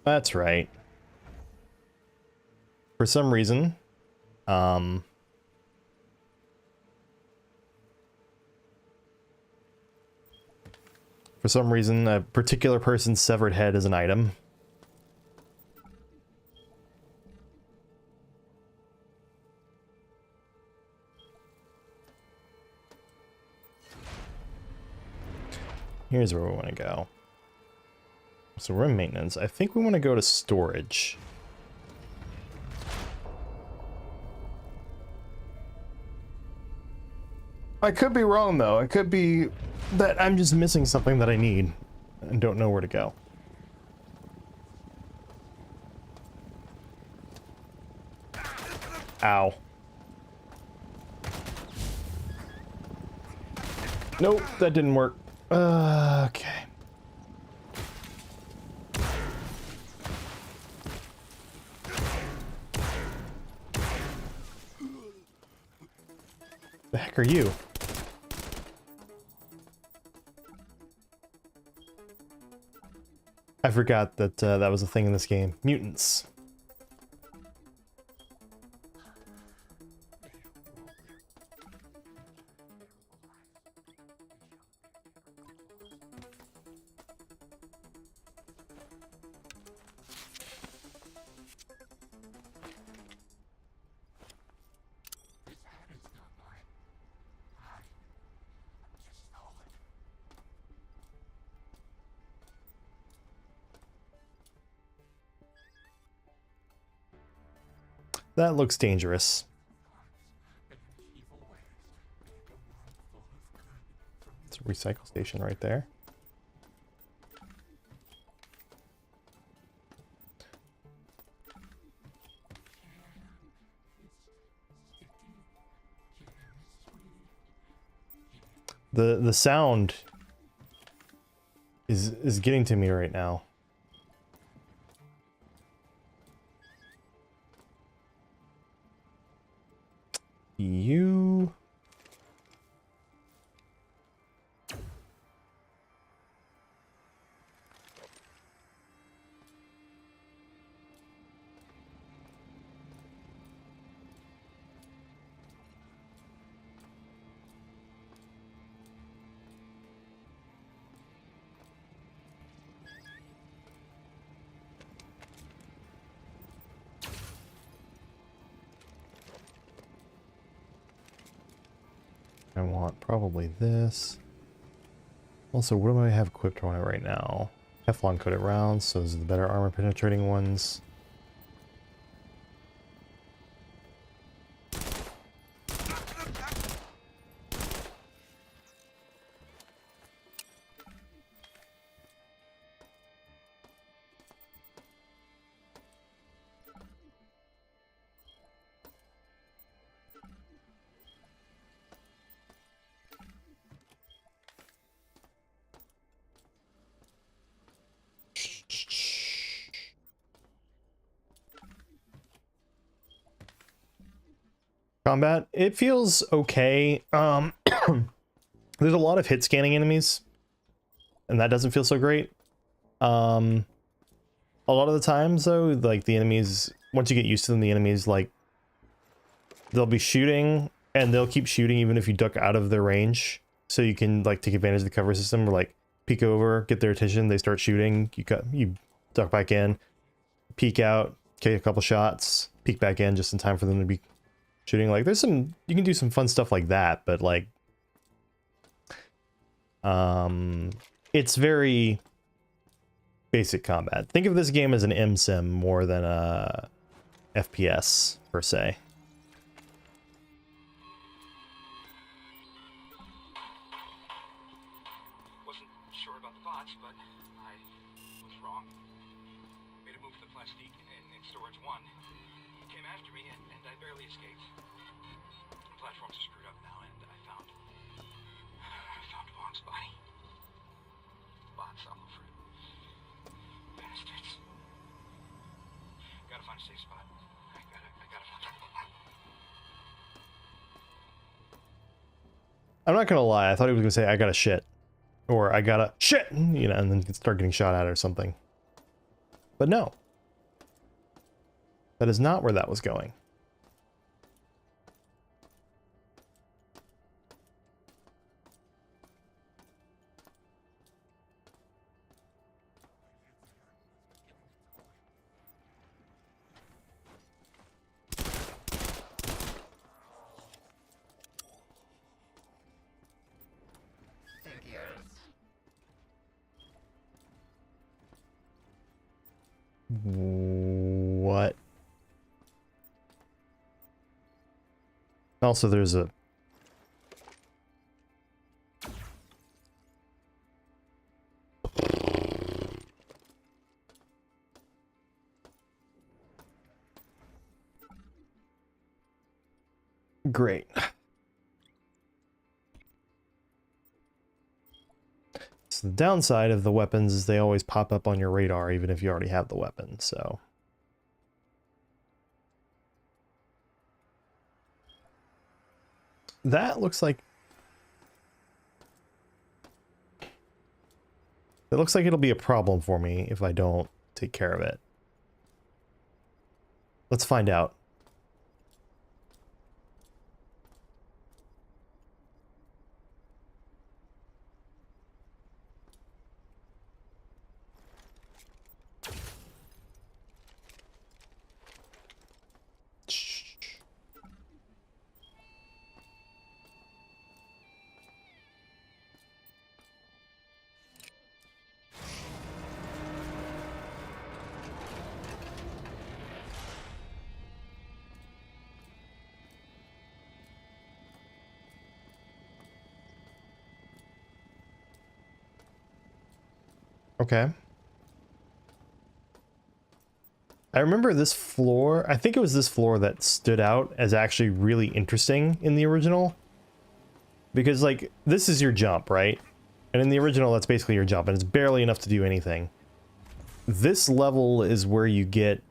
That's right. For some reason, for some reason, a particular person's severed head is an item. Here's where we want to go. So we're in maintenance. I think we want to go to storage. I could be wrong, though. It could be that I'm just missing something that I need and don't know where to go. Ow. Nope, that didn't work. Okay. The heck are you? I forgot that that was a thing in this game. Mutants. That looks dangerous. It's a recycle station right there. The sound is getting to me right now. You... I want probably this. Also, what do I have equipped on it right now? Teflon coated rounds, so those are the better armor penetrating ones. Combat, it feels okay. There's a lot of hit scanning enemies, and that doesn't feel so great. A lot of the times though, like the enemies, once you get used to them, the enemies like they'll be shooting and they'll keep shooting even if you duck out of their range. So you can like take advantage of the cover system or like peek over, get their attention, they start shooting, you duck back in, peek out, take a couple shots, peek back in just in time for them to be shooting. Like there's some, you can do some fun stuff like that, but like it's very basic combat. Think of this game as an M-sim more than a FPS per se. Wasn't sure about the bots, but I was wrong. Made a move to the plastique in storage 1. It came after me and I barely escaped. The platforms are screwed up now and I found Wong's body. Bots all over it. Bastards. Gotta find a safe spot. I gotta find a... I'm not gonna lie, I thought he was gonna say I got a shit. Or I got a shit, you know, and then start getting shot at or something. But no. That is not where that was going. What? Also, there's a... Great. So the downside of the weapons is they always pop up on your radar even if you already have the weapon, so... That looks like... It looks like it'll be a problem for me if I don't take care of it. Let's find out. Okay. I remember this floor, I think it was this floor that stood out as actually really interesting in the original. Because, like, this is your jump, right? And in the original, that's basically your jump, and it's barely enough to do anything. This level is where you get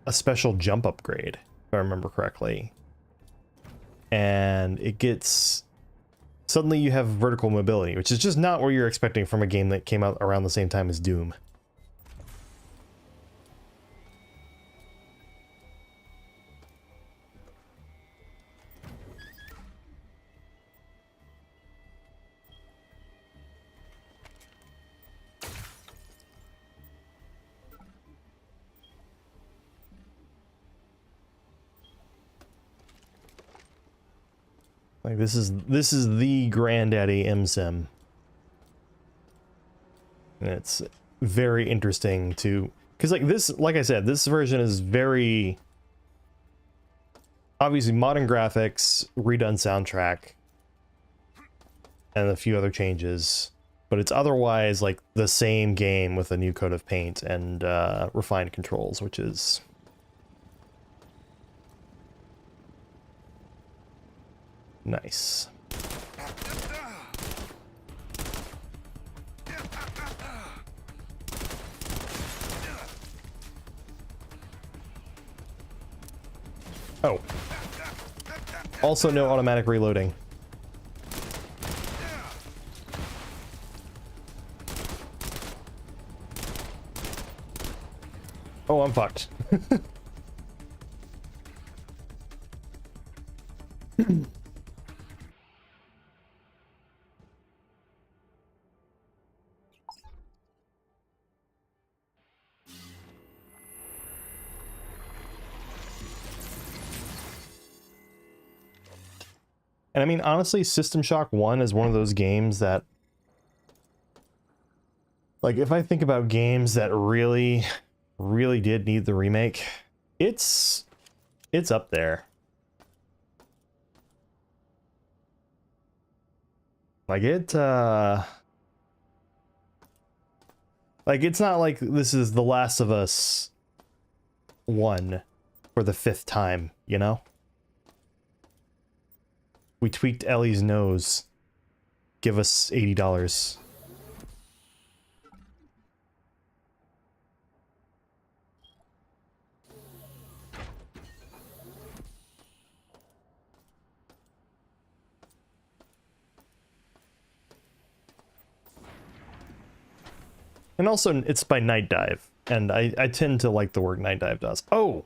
a special jump upgrade, if I remember correctly. And it gets... Suddenly you have vertical mobility, which is just not what you're expecting from a game that came out around the same time as Doom. Like, this is the granddaddy MSIM. And it's very interesting to... Because, like, this, like I said, this version is very... Obviously, modern graphics, redone soundtrack, and a few other changes. But it's otherwise, like, the same game with a new coat of paint and refined controls, which is... nice. Oh. Also no automatic reloading. Oh, I'm fucked. And I mean, honestly, System Shock 1 is one of those games that... Like, if I think about games that really, really did need the remake, it's up there. Like, like, it's not like this is The Last of Us 1 for the 5th time, you know? We tweaked Ellie's nose. Give us $80. And also, it's by Night Dive, and I tend to like the work Night Dive does. Oh!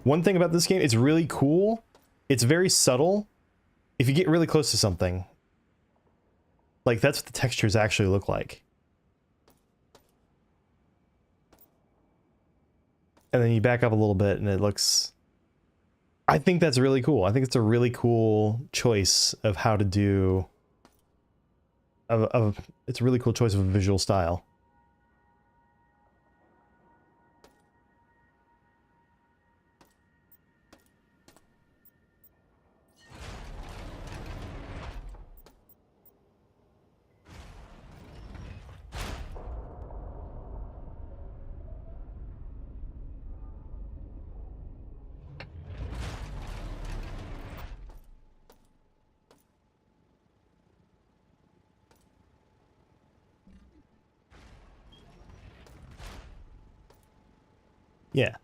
One thing about this game, it's really cool. It's very subtle. If you get really close to something, like, that's what the textures actually look like. And then you back up a little bit, and it looks... I think that's really cool. I think it's a really cool choice of how to do... It's a really cool choice of a visual style. Yeah.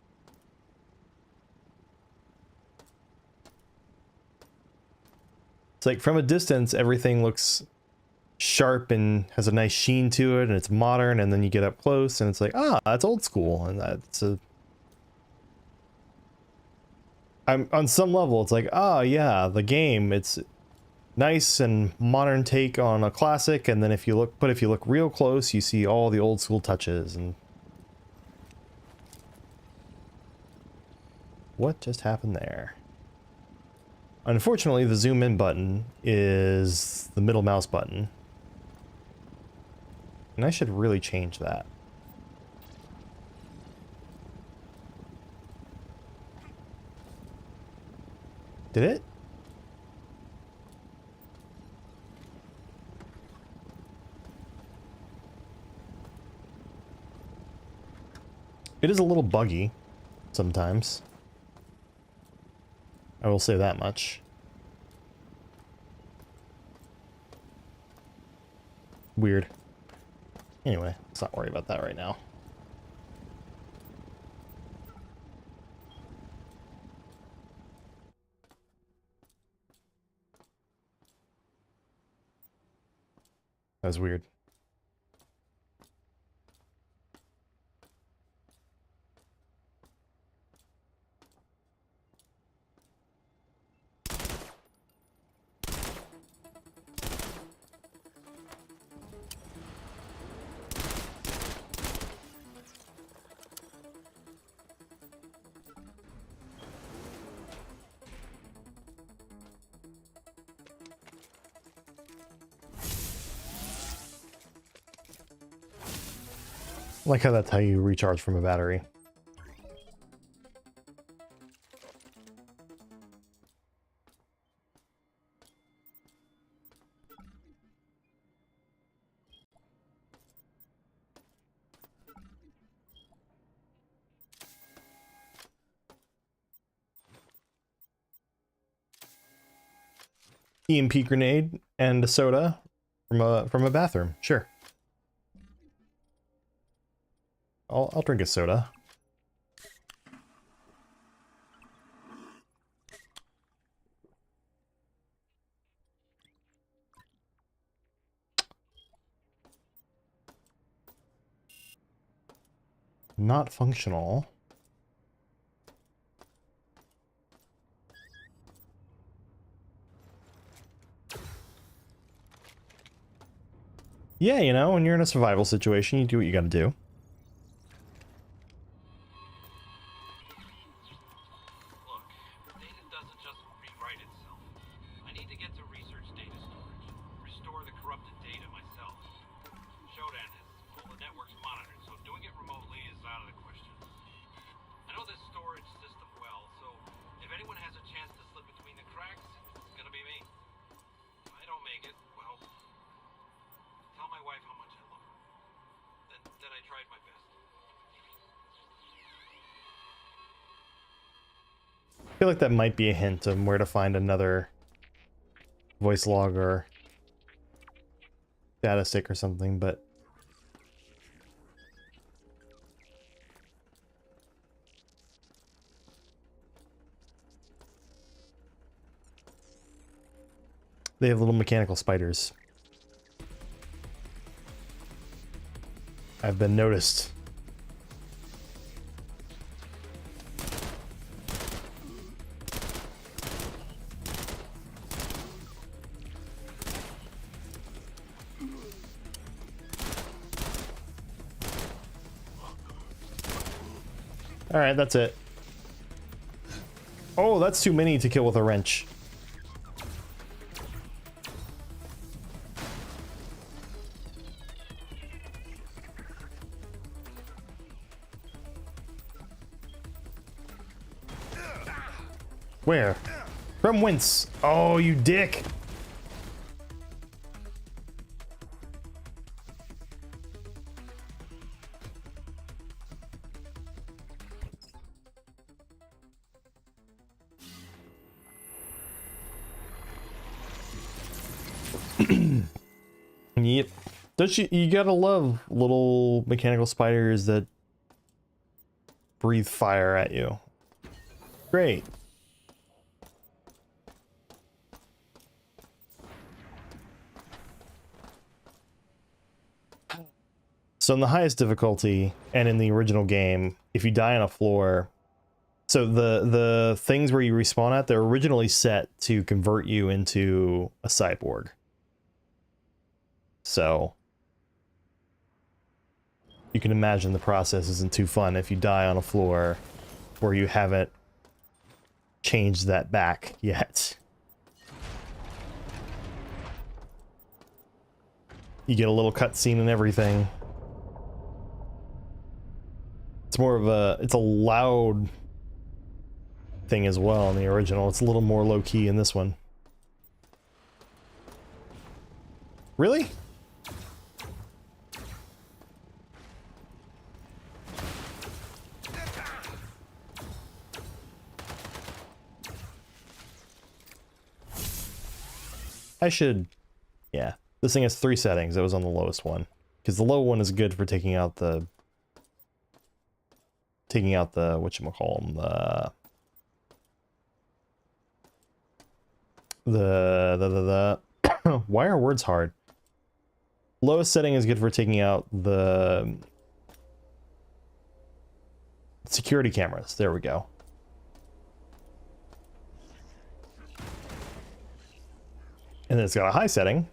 It's like, from a distance, everything looks sharp and has a nice sheen to it, and it's modern, and then you get up close, and it's like, ah, that's old school, and that's a... on some level, it's like, ah, yeah, the game, it's nice and modern take on a classic, and then if you look real close, you see all the old school touches, and... What just happened there? Unfortunately, the zoom in button is the middle mouse button. And I should really change that. Did it? It is a little buggy sometimes. I will say that much. Weird. Anyway, let's not worry about that right now. That was weird. I like how that's how you recharge from a battery. EMP grenade and a soda from a bathroom. Sure. I'll drink a soda. Not functional. Yeah, you know, when you're in a survival situation, you do what you gotta do. Look, data doesn't just rewrite itself. I need to get to research data storage. Restore the corrupted data myself. Shodan has all the networks monitored, so doing it remotely is out of the question. I know this storage system well, so if anyone has a chance to slip between the cracks, it's gonna be me. If I don't make it, well, tell my wife how much I love her. That I tried my best. I feel like that might be a hint of where to find another voice log or data stick or something, but they have little mechanical spiders. I've been noticed. All right, that's it. Oh, that's too many to kill with a wrench. Where? From whence? Oh, you dick! Yep. Don't you gotta love little mechanical spiders that breathe fire at you. Great. So in the highest difficulty and in the original game, if you die on a floor, so the things where you respawn at, they're originally set to convert you into a cyborg. So you can imagine the process isn't too fun if you die on a floor where you haven't changed that back yet. You get a little cutscene and everything. It's more of a, it's a loud thing as well in the original. It's a little more low-key in this one. Really? I should... Yeah. This thing has 3 settings. That was on the lowest one. Because the low one is good for taking out the... whatchamacallem, the why are words hard? Lowest setting is good for taking out the security cameras. There we go. And then it's got a high setting.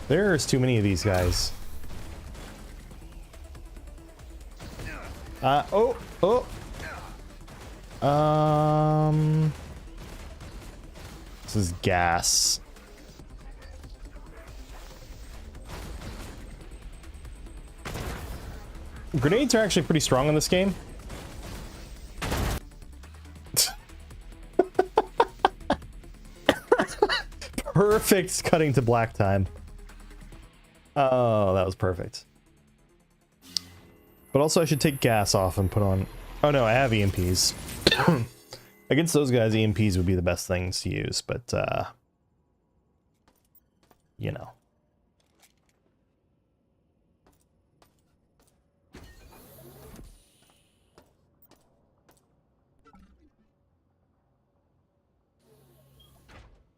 There's too many of these guys. Oh. This is gas. Grenades are actually pretty strong in this game. Perfect cutting to black time. Oh, that was perfect. But also I should take gas off and put on... Oh no, I have EMPs. Against those guys, EMPs would be the best things to use, but, you know.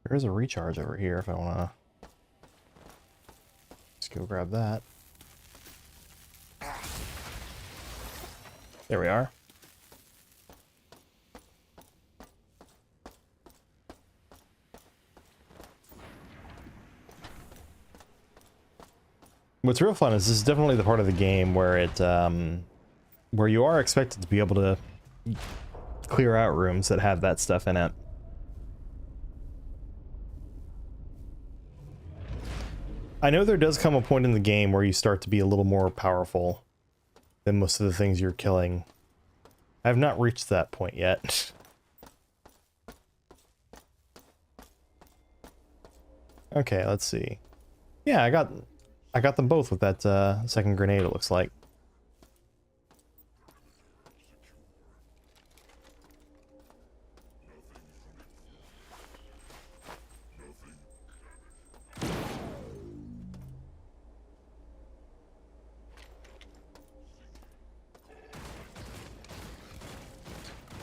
There's a recharge over here if I want to... Let's go grab that. There we are. What's real fun is this is definitely the part of the game where it, where you are expected to be able to clear out rooms that have that stuff in it. I know there does come a point in the game where you start to be a little more powerful than most of the things you're killing. I have not reached that point yet. Okay, let's see. Yeah, I got them both with that second grenade, it looks like.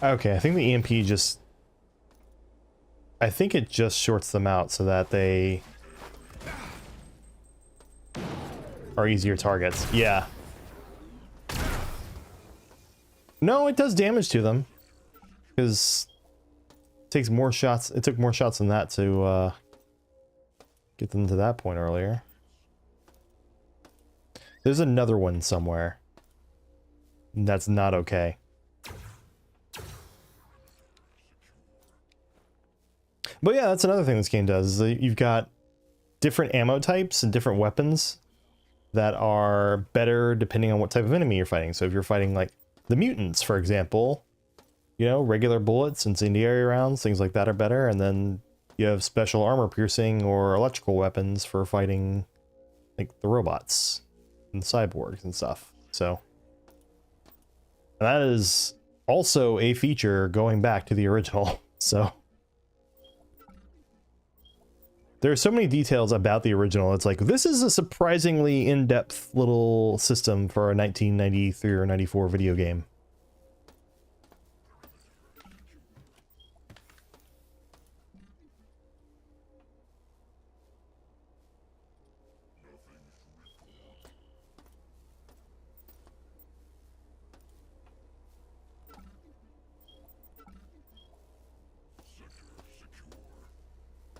Okay, I think the EMP just... I think it just shorts them out so that they are easier targets. Yeah. No, it does damage to them. Because it takes more shots. It took more shots than that to get them to that point earlier. There's another one somewhere. That's not okay. But yeah, that's another thing this game does, is that you've got different ammo types and different weapons that are better depending on what type of enemy you're fighting. So if you're fighting like the mutants, for example, you know, regular bullets, incendiary rounds, things like that are better. And then you have special armor piercing or electrical weapons for fighting like the robots and the cyborgs and stuff. So and that is also a feature going back to the original. So there are so many details about the original. It's like, this is a surprisingly in-depth little system for a 1993 or 94 video game.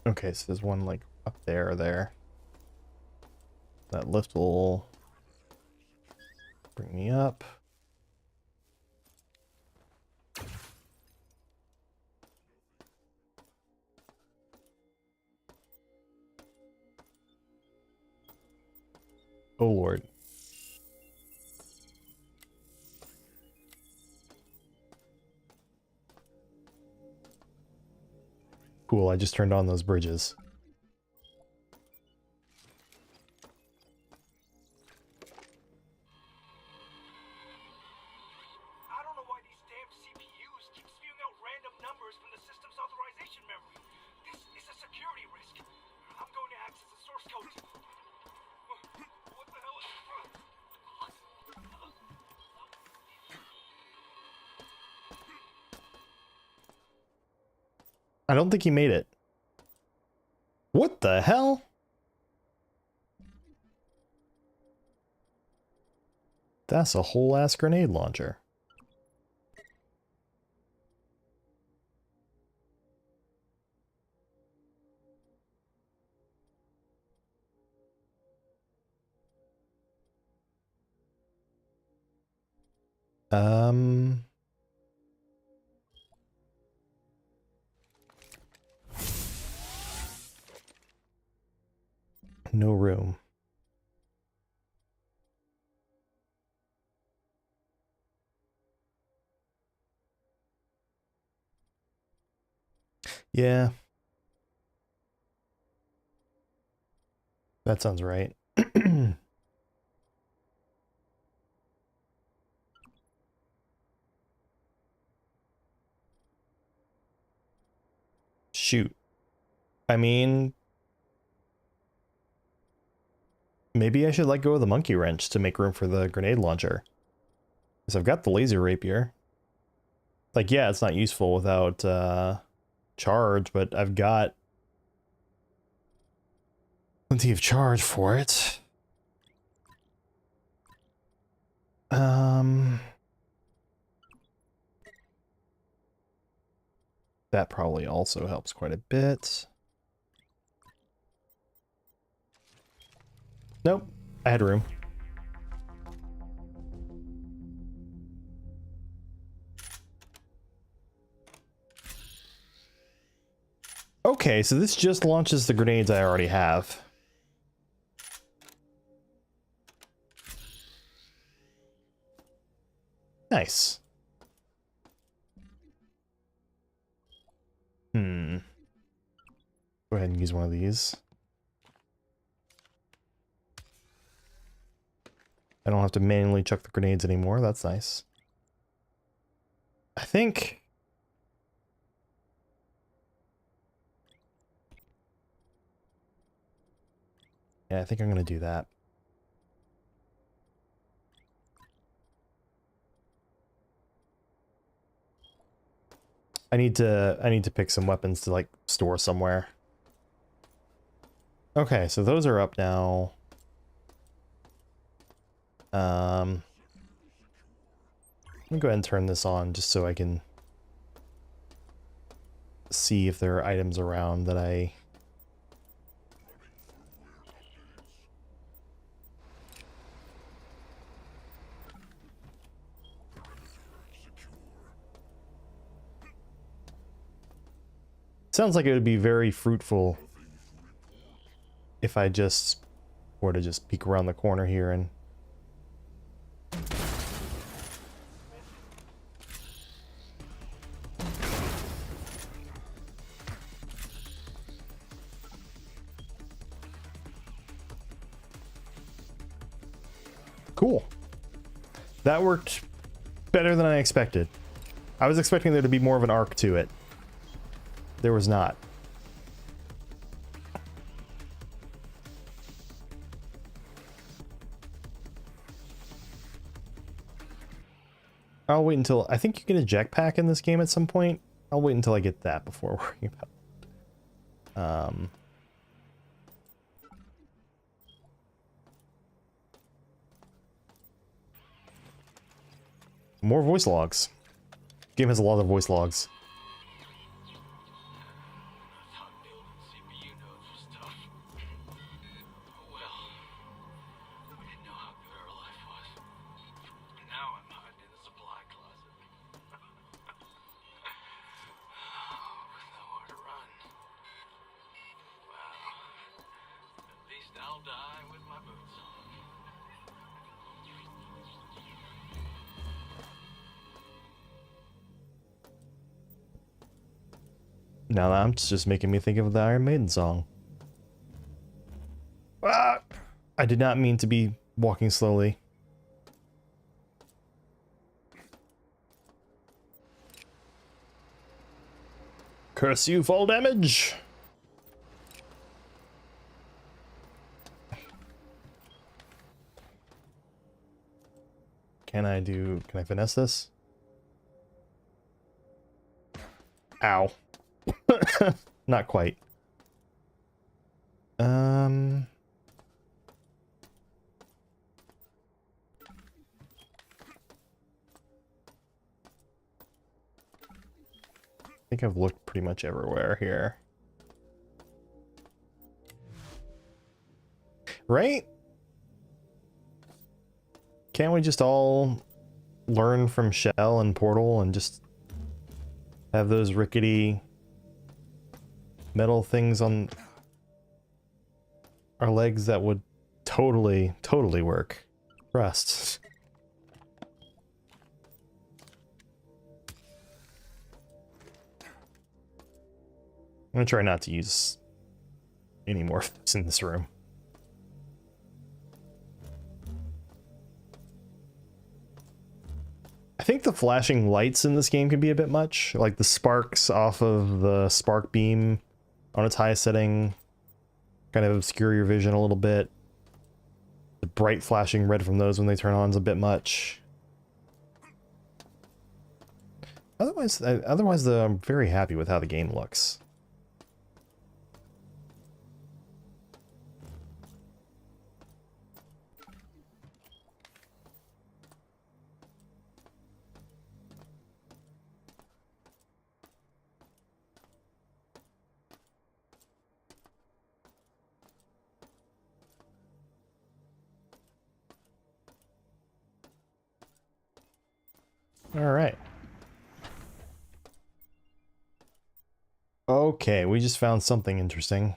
Okay, so there's one like up there or there. That lift will bring me up. Oh Lord. Cool, I just turned on those bridges. I don't think he made it. What the hell? That's a whole ass grenade launcher. Um... No room. Yeah. That sounds right. Shoot. I mean, maybe I should let go of the monkey wrench to make room for the grenade launcher. Because I've got the laser rapier. Like, yeah, it's not useful without charge, but I've got plenty of charge for it. That probably also helps quite a bit. Nope, I had room. Okay, so this just launches the grenades I already have. Nice. Go ahead and use one of these. I don't have to manually chuck the grenades anymore. That's nice. I think... Yeah, I think I'm gonna do that. I need to pick some weapons to like store somewhere. Okay, so those are up now. Let me go ahead and turn this on just so I can see if there are items around that I... Sounds like it would be very fruitful if I just were to just peek around the corner here and... Cool. That worked better than I expected. I was expecting there to be more of an arc to it. There was not. I'll wait until... I think you get a jetpack in this game at some point. I'll wait until I get that before worrying about it. More voice logs. Game has a lot of voice logs. Now that's just making me think of the Iron Maiden song. Ah! I did not mean to be walking slowly. Curse you, fall damage! Can I finesse this? Ow. Not quite. I think I've looked pretty much everywhere here. Right? Can't we just all learn from Shell and Portal and just have those rickety metal things on our legs? That would totally work. Trust. I'm gonna try not to use any more of this in this room. I think the flashing lights in this game can be a bit much. Like the sparks off of the spark beam on its highest setting kind of obscure your vision a little bit. The bright flashing red from those when they turn on is a bit much. Otherwise, though, I'm very happy with how the game looks. All right. Okay, we just found something interesting.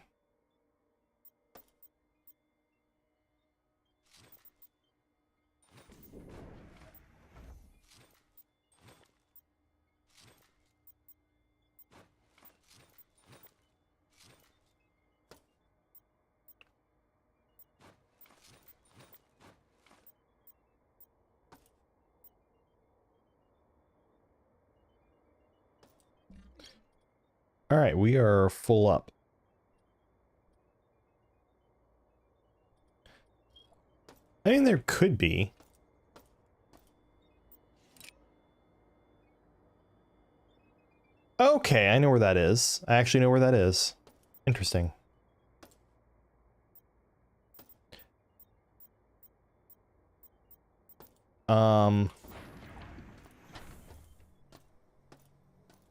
All right, we are full up. I mean, there could be. Okay, I know where that is. I actually know where that is. Interesting.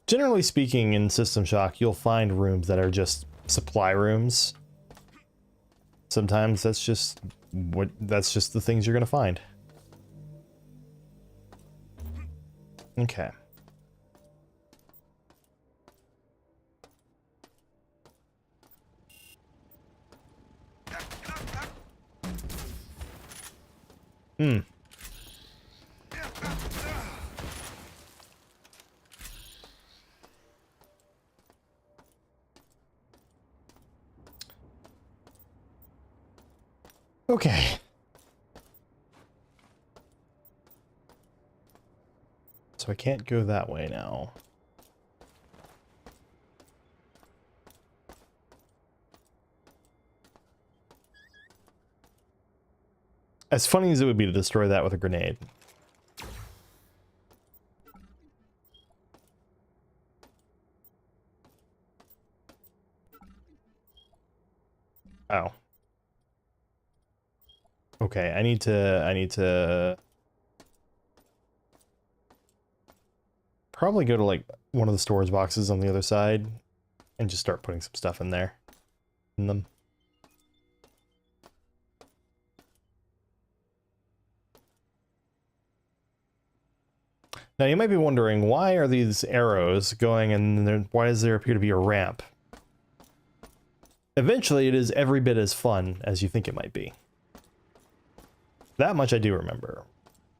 Generally speaking, in System Shock, you'll find rooms that are just supply rooms. Sometimes that's just the things you're gonna find. Okay. Okay. So I can't go that way now. As funny as it would be to destroy that with a grenade. Oh. Okay, I need to probably go to like one of the storage boxes on the other side and just start putting some stuff in there. In them. Now you might be wondering, why are these arrows going and there, why does there appear to be a ramp? Eventually it is every bit as fun as you think it might be. That much I do remember.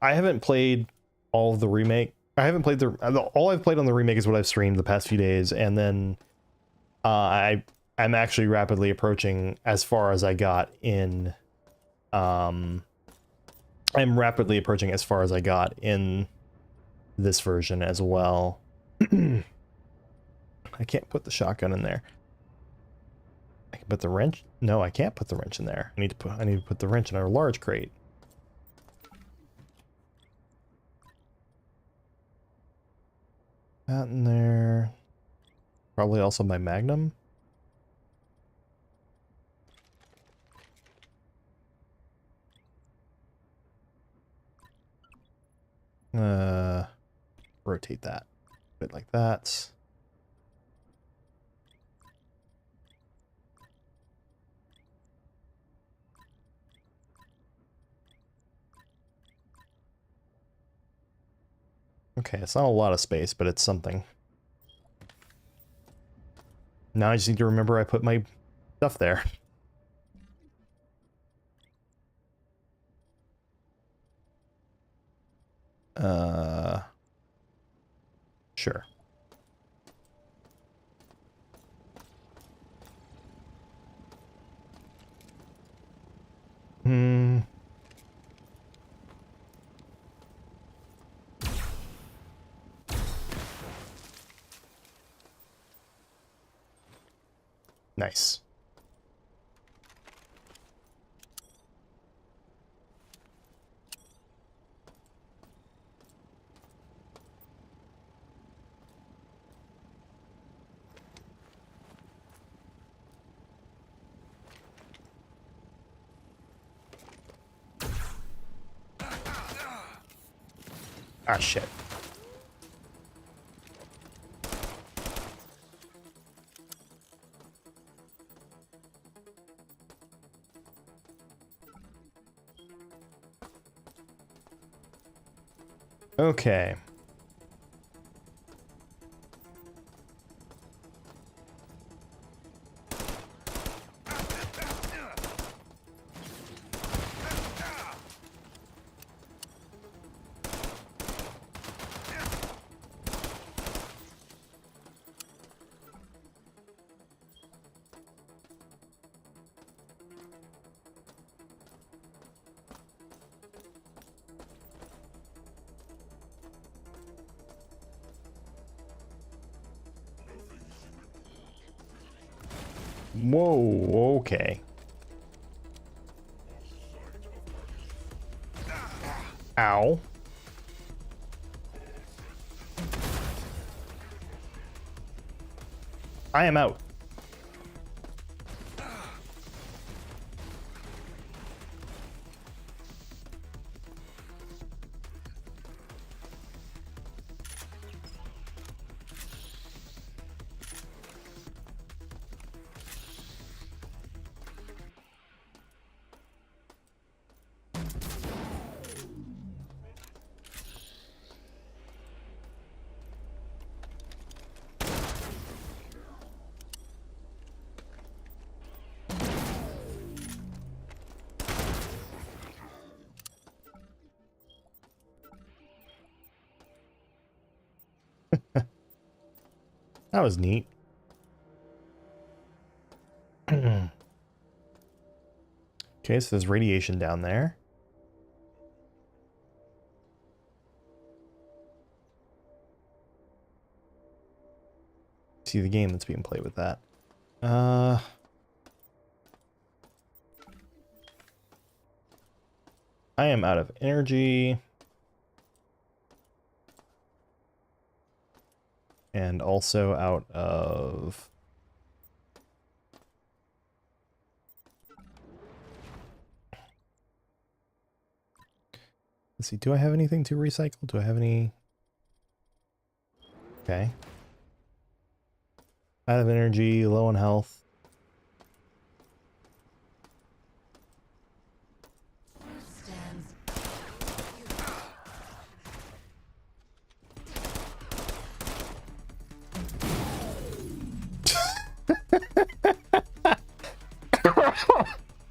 I haven't played all of the remake. I haven't played all I've played on the remake is what I've streamed the past few days, and then I'm actually rapidly approaching as far as I got in I'm rapidly approaching as far as I got in this version as well. I can't put the shotgun in there. I can put the wrench. No, I can't put the wrench in there. I need to put the wrench in our large crate. That in there. Probably also my magnum. Rotate that a bit like that. Okay, it's not a lot of space, but it's something. Now I just need to remember I put my stuff there. Sure. Hmm. Nice. Ah, shit. Okay. Whoa, okay. Ow. I am out. That was neat. Okay, so there's radiation down there. See the game that's being played with that. I am out of energy. And also out of... Let's see, do I have anything to recycle? Do I have any... Okay. Out of energy, low on health.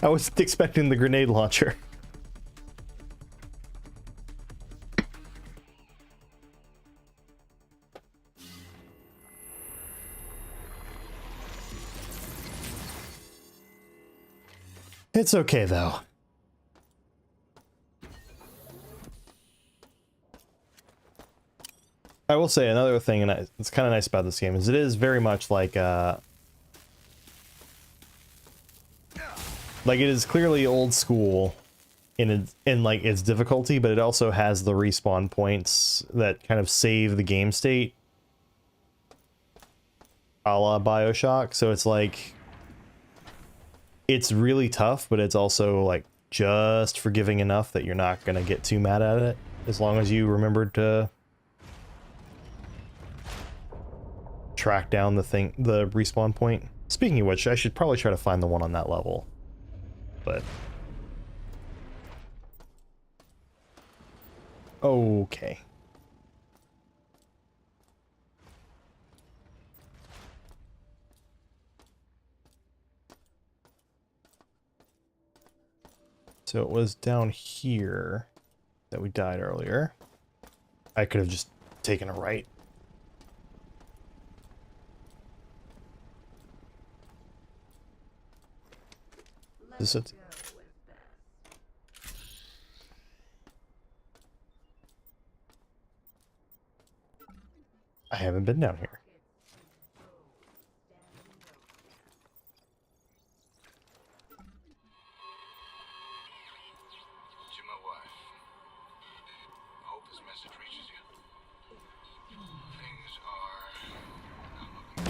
I wasn't expecting the grenade launcher. It's okay, though. I will say another thing, and it's kind of nice about this game, is it is very much like it is clearly old school in like its difficulty, but it also has the respawn points that kind of save the game state. a la BioShock. So it's like, it's really tough, but it's also like just forgiving enough that you're not gonna get too mad at it, as long as you remember to track down the respawn point. Speaking of which, I should probably try to find the one on that level. But okay. So it was down here that we died earlier. I could have just taken a right. Is it? I haven't been down here. To my wife. Hope this message reaches you. Things are not looking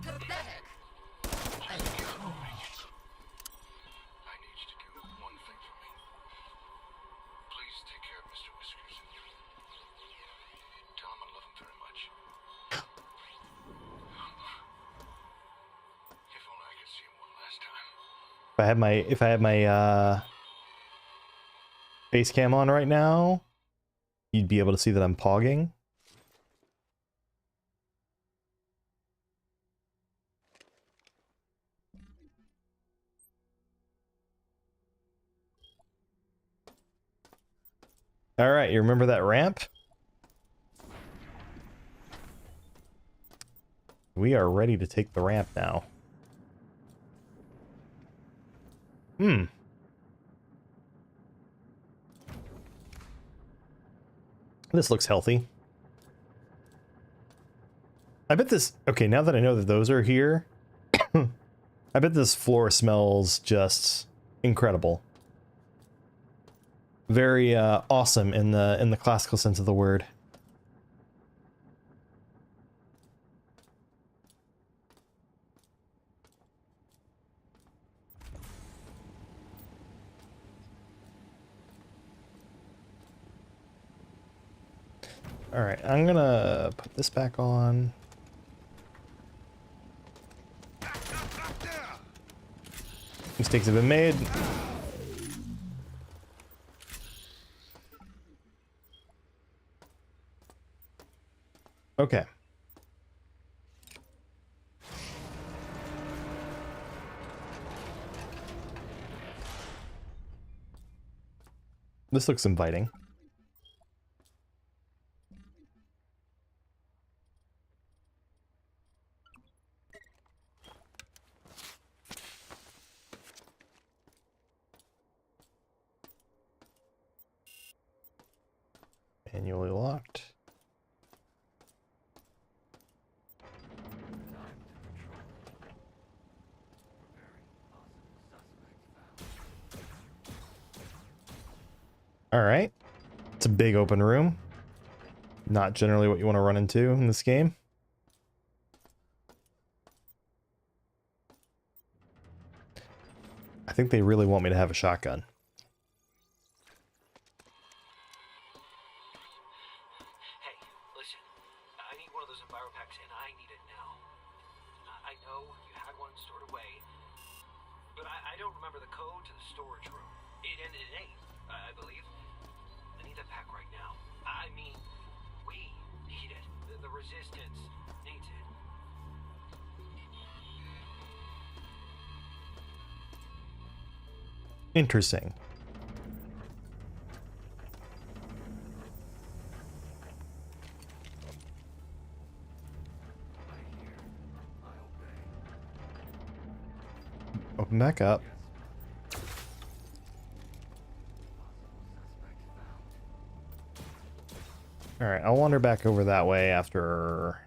Pathetic. just beyond making. I need you to do one thing for me. Please take care of Mr. Whiskers. Tell him I love him very much. If only I could see him one last time. If I had my face cam on right now, you'd be able to see that I'm pogging. All right, you remember that ramp? We are ready to take the ramp now. This looks healthy. I bet this... Okay, now that I know that those are here, I bet this floor smells just incredible. Very awesome in the classical sense of the word. All right, I'm gonna put this back on. Mistakes have been made. Okay. This looks inviting. Manually locked. All right. It's a big open room. Not generally what you want to run into in this game. I think they really want me to have a shotgun. Hey, listen. I need one of those enviro packs, and I need it now. I know you had one stored away, but I don't remember the code to the storage room. It ended in 8, I believe. I need that pack right now. I mean, we need it. The resistance needs it. Interesting. Open back up. All right, I'll wander back over that way after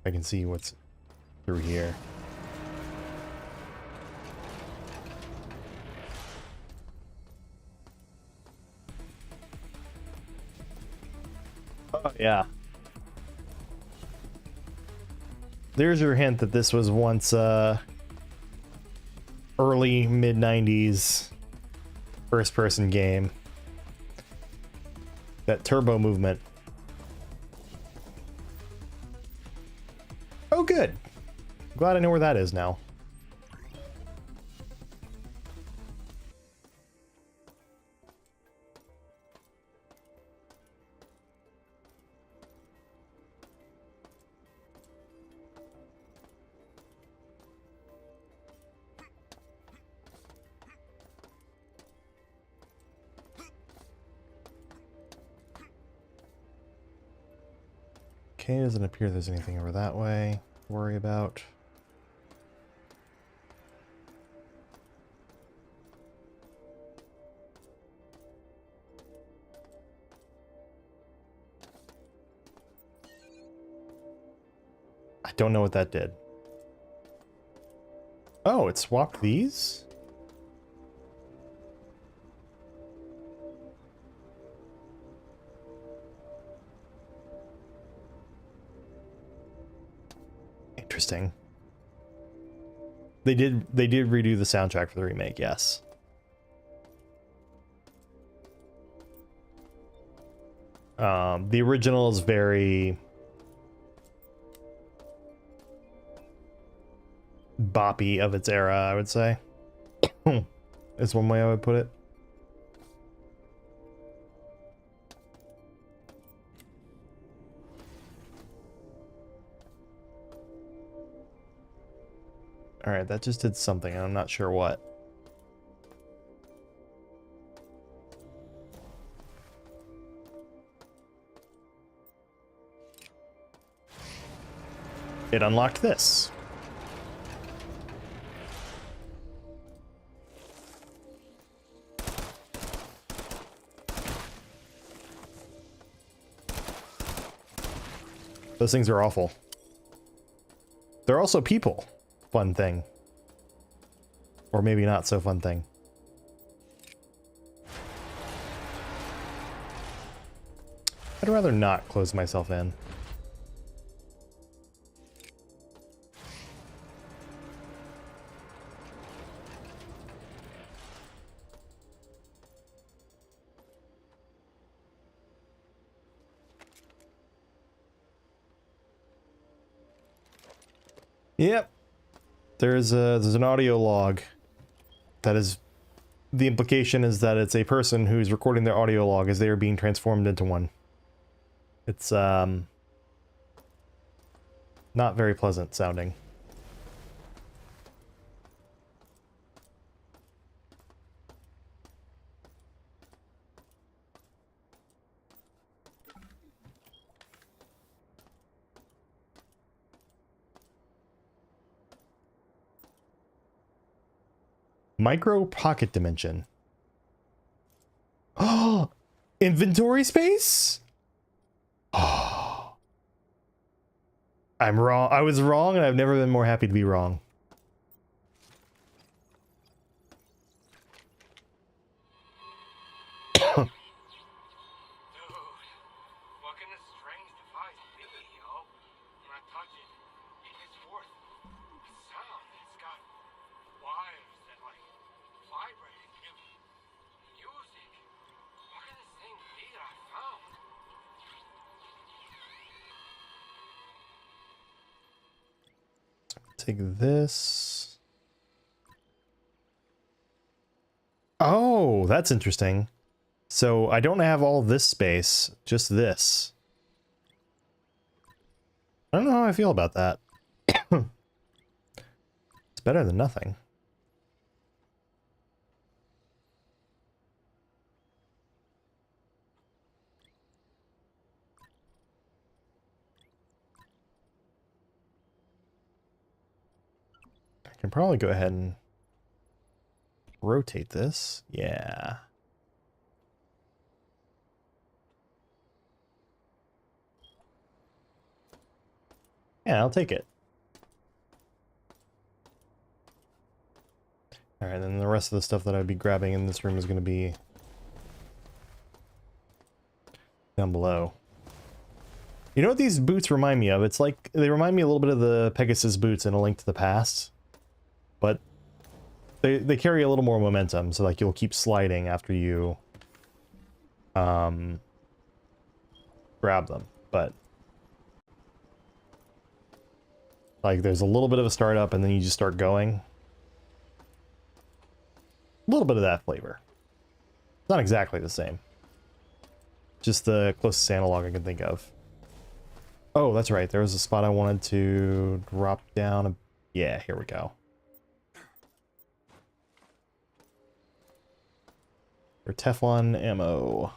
I can see what's through here. Oh, yeah. there's your hint that this was once early mid-90s first-person game. That turbo movement. Oh, good. Glad I know where that is now. Okay, doesn't appear there's anything over that way to worry about. I don't know what that did. Oh, it swapped these? Interesting. They did redo the soundtrack for the remake, yes. The original is very boppy of its era, I would say. Is one way I would put it. Alright, that just did something, and I'm not sure what. It unlocked this. Those things are awful. They're also people. Fun thing. Or maybe not so fun thing. I'd rather not close myself in. Yep. There's an audio log. That is, the implication is that it's a person who's recording their audio log as they are being transformed into one. It's not very pleasant sounding. Micro pocket dimension. Oh, inventory space? Oh. I'm wrong. I was wrong, and I've never been more happy to be wrong. What kind of strange device be, yo? When I touch it, it's worth a sound. It's got wires that like vibrate and give music. What kind of thing be that I found? Take this. Oh, that's interesting. So I don't have all this space, just this. I don't know how I feel about that. It's better than nothing. I can probably go ahead and rotate this. Yeah. Yeah, I'll take it. Alright, then the rest of the stuff that I'd be grabbing in this room is going to be down below. You know what these boots remind me of? It's like, they remind me a little bit of the Pegasus boots in A Link to the Past. But they carry a little more momentum, so like you'll keep sliding after you grab them. But like there's a little bit of a startup and then you just start going. A little bit of that flavor. Not exactly the same. Just the closest analog I can think of. Oh, that's right. There was a spot I wanted to drop down. Yeah, here we go. For Teflon ammo.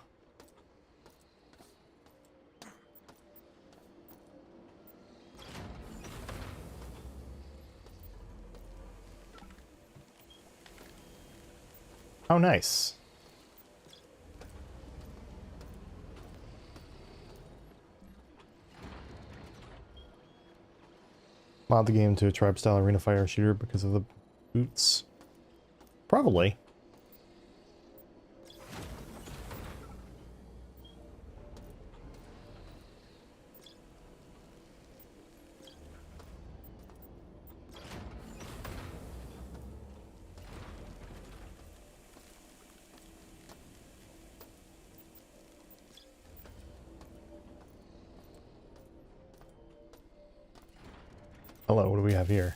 How nice. Mod the game to a tribe-style arena fire shooter because of the boots. Probably. Hello, what do we have here?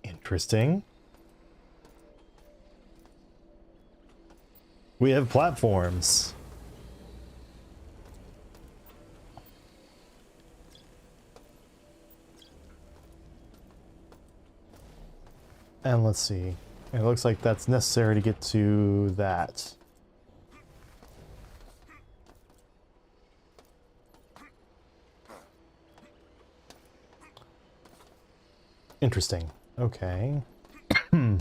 Interesting. We have platforms. And let's see. It looks like that's necessary to get to that. Interesting. Okay. Whew.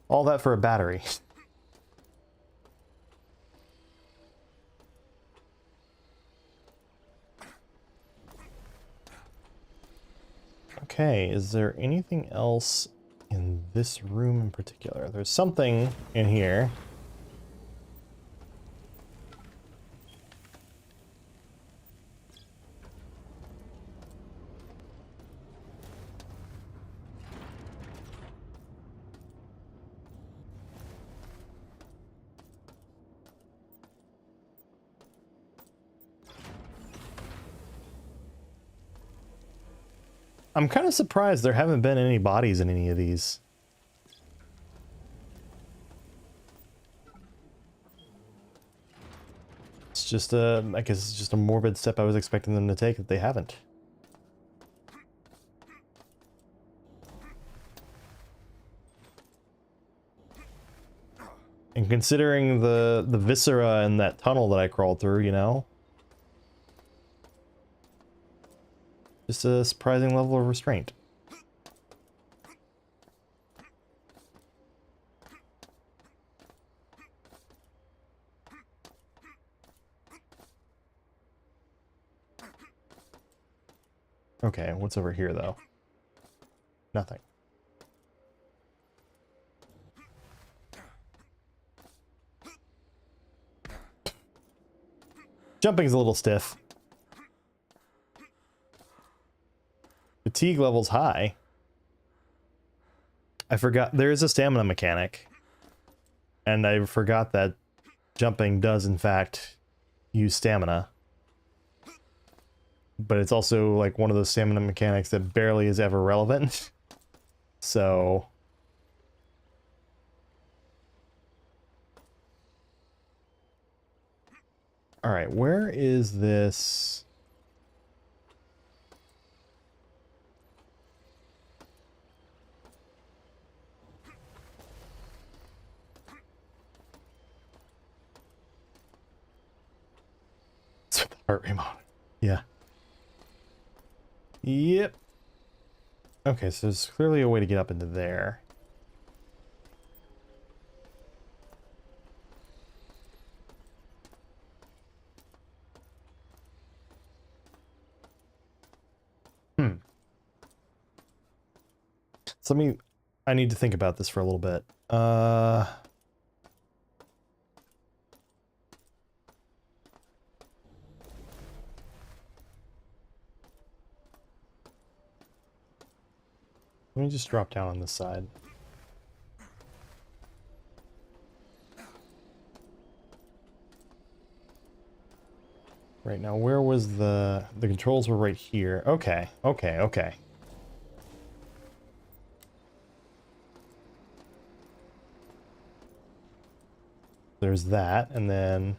All that for a battery. Okay, is there anything else in this room in particular? There's something in here. I'm kind of surprised there haven't been any bodies in any of these. It's just a, I guess it's just a morbid step I was expecting them to take that they haven't. And considering the viscera in that tunnel that I crawled through, you know? Just a surprising level of restraint. Okay, what's over here though? Nothing. Jumping's a little stiff. Fatigue level's high. I forgot there is a stamina mechanic. And I forgot that jumping does in fact use stamina. But it's also like one of those stamina mechanics that barely is ever relevant. So all right, where is this? It's with the heart rate monitor. Yeah. Yep. Okay, so there's clearly a way to get up into there. let me... I need to think about this for a little bit. Let me just drop down on this side. Right now, where was the controls were right here. Okay, okay, okay. There's that, and then...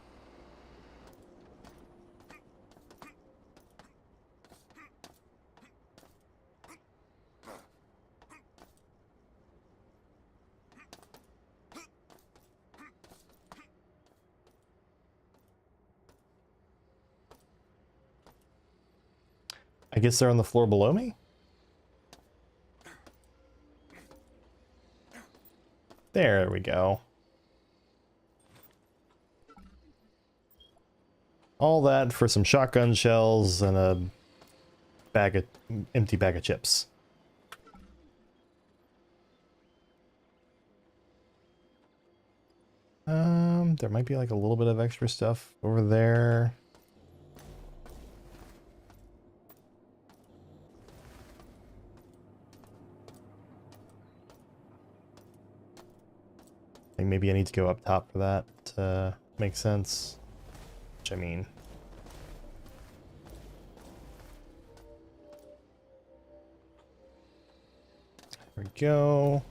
I guess they're on the floor below me? There we go. All that for some shotgun shells and a empty bag of chips. There might be like a little bit of extra stuff over there. I think maybe I need to go up top for that to make sense. Which I mean... There we go.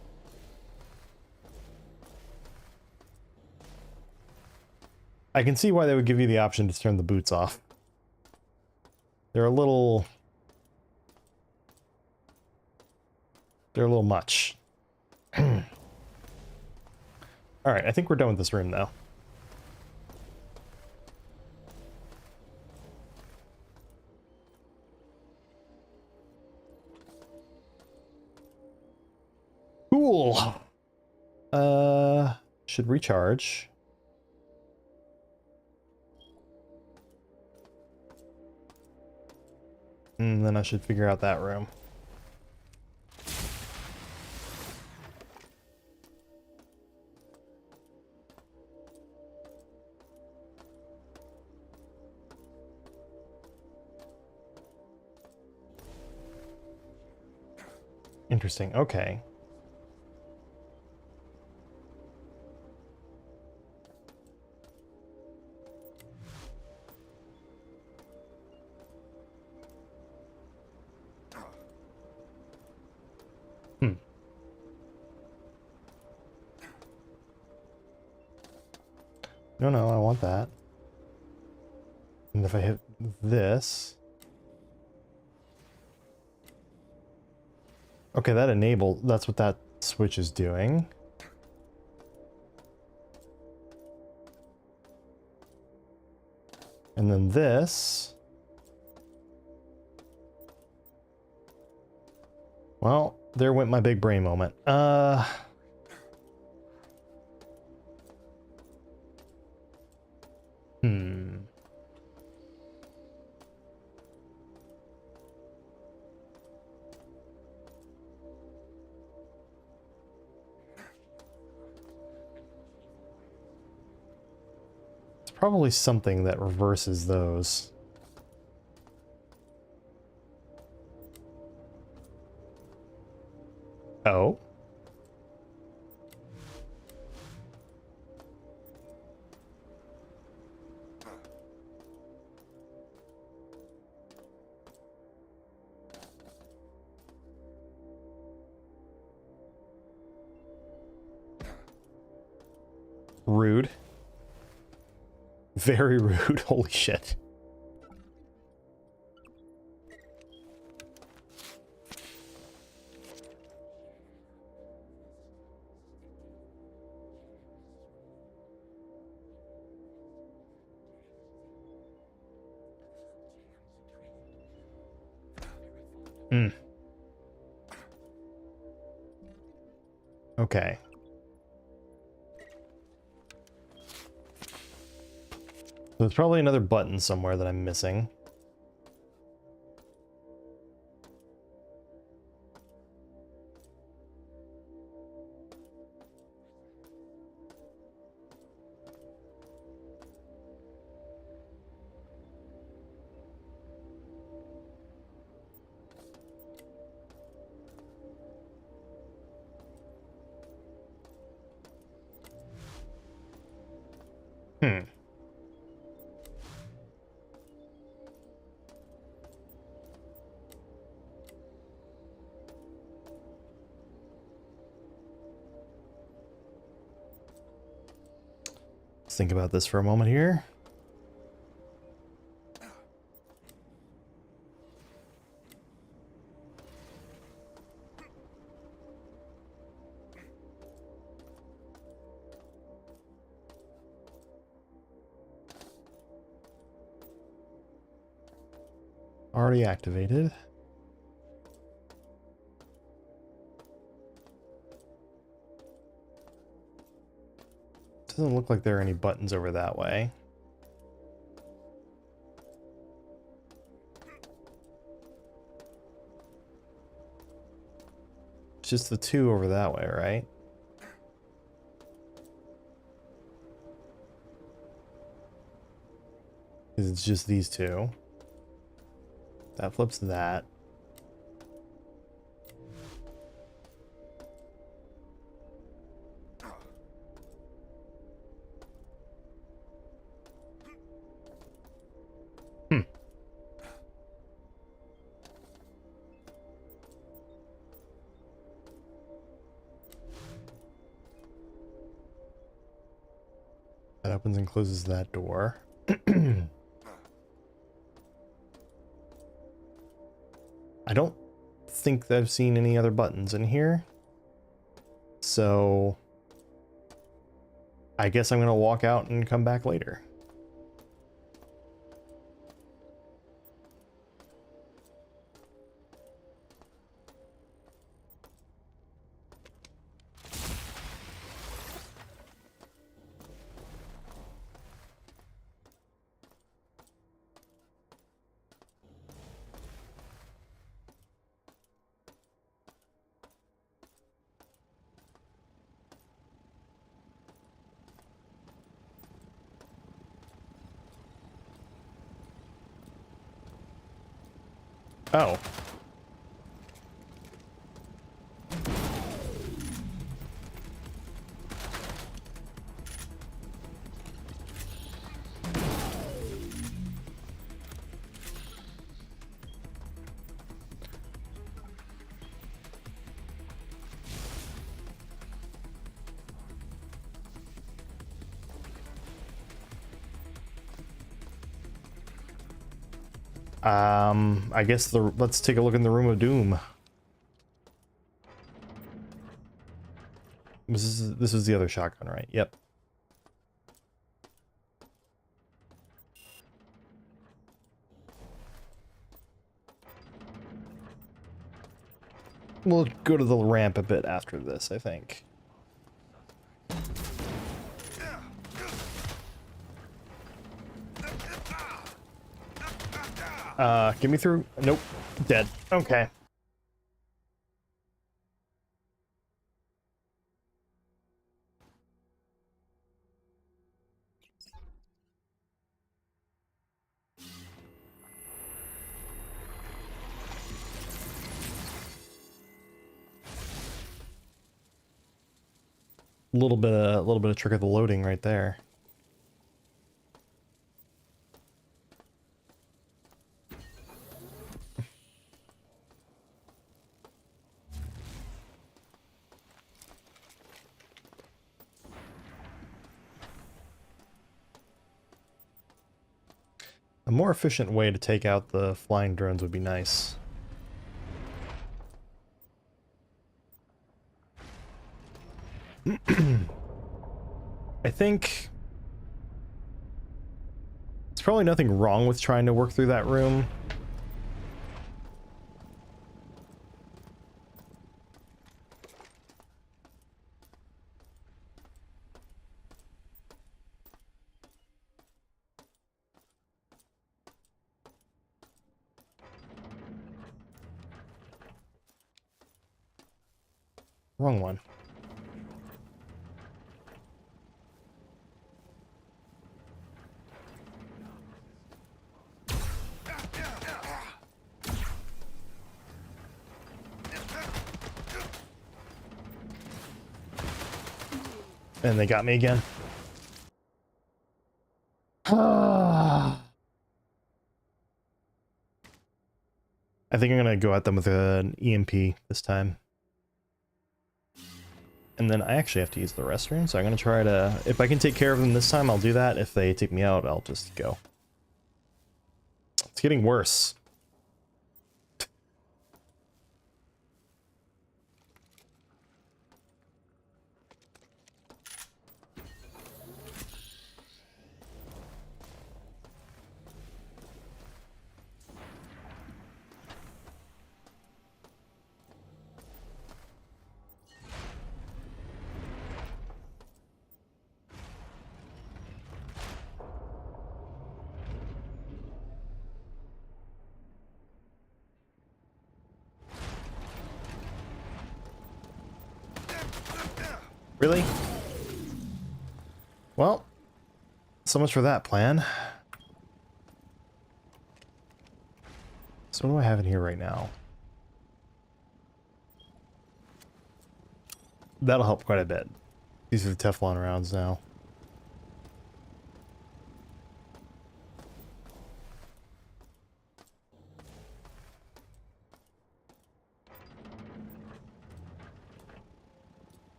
I can see why they would give you the option to turn the boots off. They're a little much. Alright, I think we're done with this room now. Cool. Should recharge. And then I should figure out that room. Interesting. Okay. No, I want that. And if I hit this... Okay, that enabled... That's what that switch is doing. And then this... Well, there went my big brain moment. It's probably something that reverses those. Oh. Rude. Very rude. Holy shit. Okay. There's probably another button somewhere that I'm missing. Let's think about this for a moment here. Already activated. Doesn't look like there are any buttons over that way. It's just the two over that way, right? It's just these two. That flips that. That opens and closes that door. I don't think that I've seen any other buttons in here. So I guess I'm gonna walk out and come back later. Oh. I guess let's take a look in the Room of Doom. This is the other shotgun, right? Yep. We'll go to the ramp a bit after this, I think. Get me through. Nope. Dead. Okay. A little bit of trick of the loading right there. A more efficient way to take out the flying drones would be nice. I think there's probably nothing wrong with trying to work through that room. Wrong one. And they got me again. I think I'm gonna go at them with an EMP this time. And then I actually have to use the restroom, so I'm going to try to... If I can take care of them this time, I'll do that. If they take me out, I'll just go. It's getting worse. Really? Well, so much for that plan. So what do I have in here right now? That'll help quite a bit. These are the Teflon rounds now.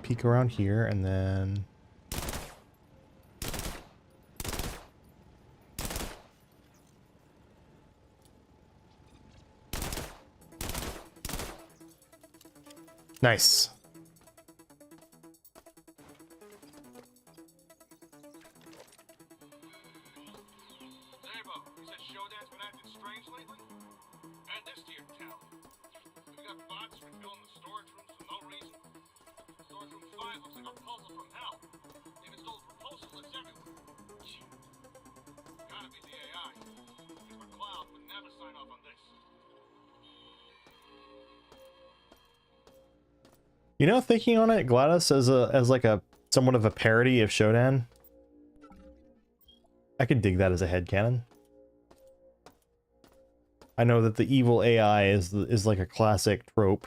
Peek around here and then... Nice. Zabo, he says Shodan's been acting strange lately? Add this to your tally. We got bots refilling the storage rooms for no reason. Storage room 5 looks like a puzzle from hell. They've installed proposal lists everywhere. Gotta be the AI. Because my cloud would never sign off on this. You know, thinking on it, GLaDOS as like a somewhat of a parody of Shodan. I could dig that as a headcanon. I know that the evil AI is like a classic trope.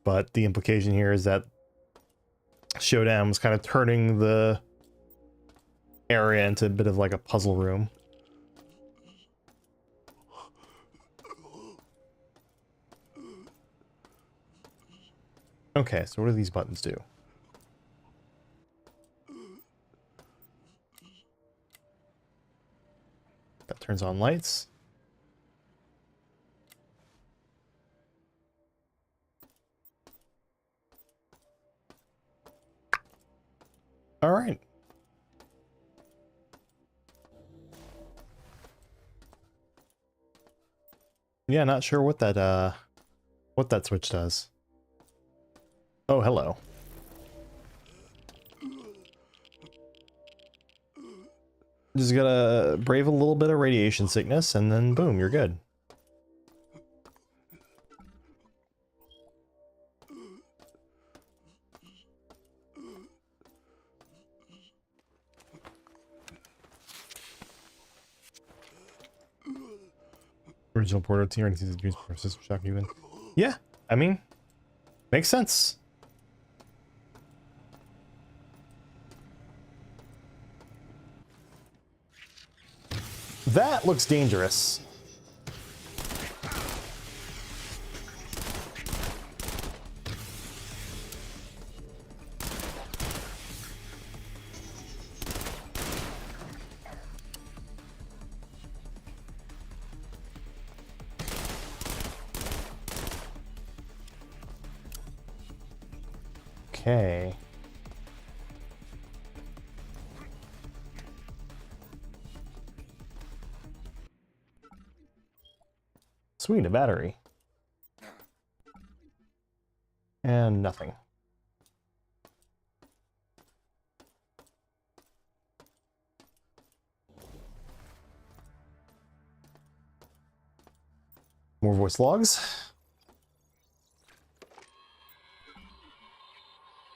But the implication here is that Shodan was kind of turning the area into a bit of like a puzzle room. Okay, so what do these buttons do? That turns on lights. All right. Yeah, not sure what that switch does. Oh, hello. Just gotta brave a little bit of radiation sickness and then boom, you're good. Original Porto T or dreams for system shock even. Yeah, I mean, makes sense. That looks dangerous. Okay. Sweet, a battery. And nothing. More voice logs.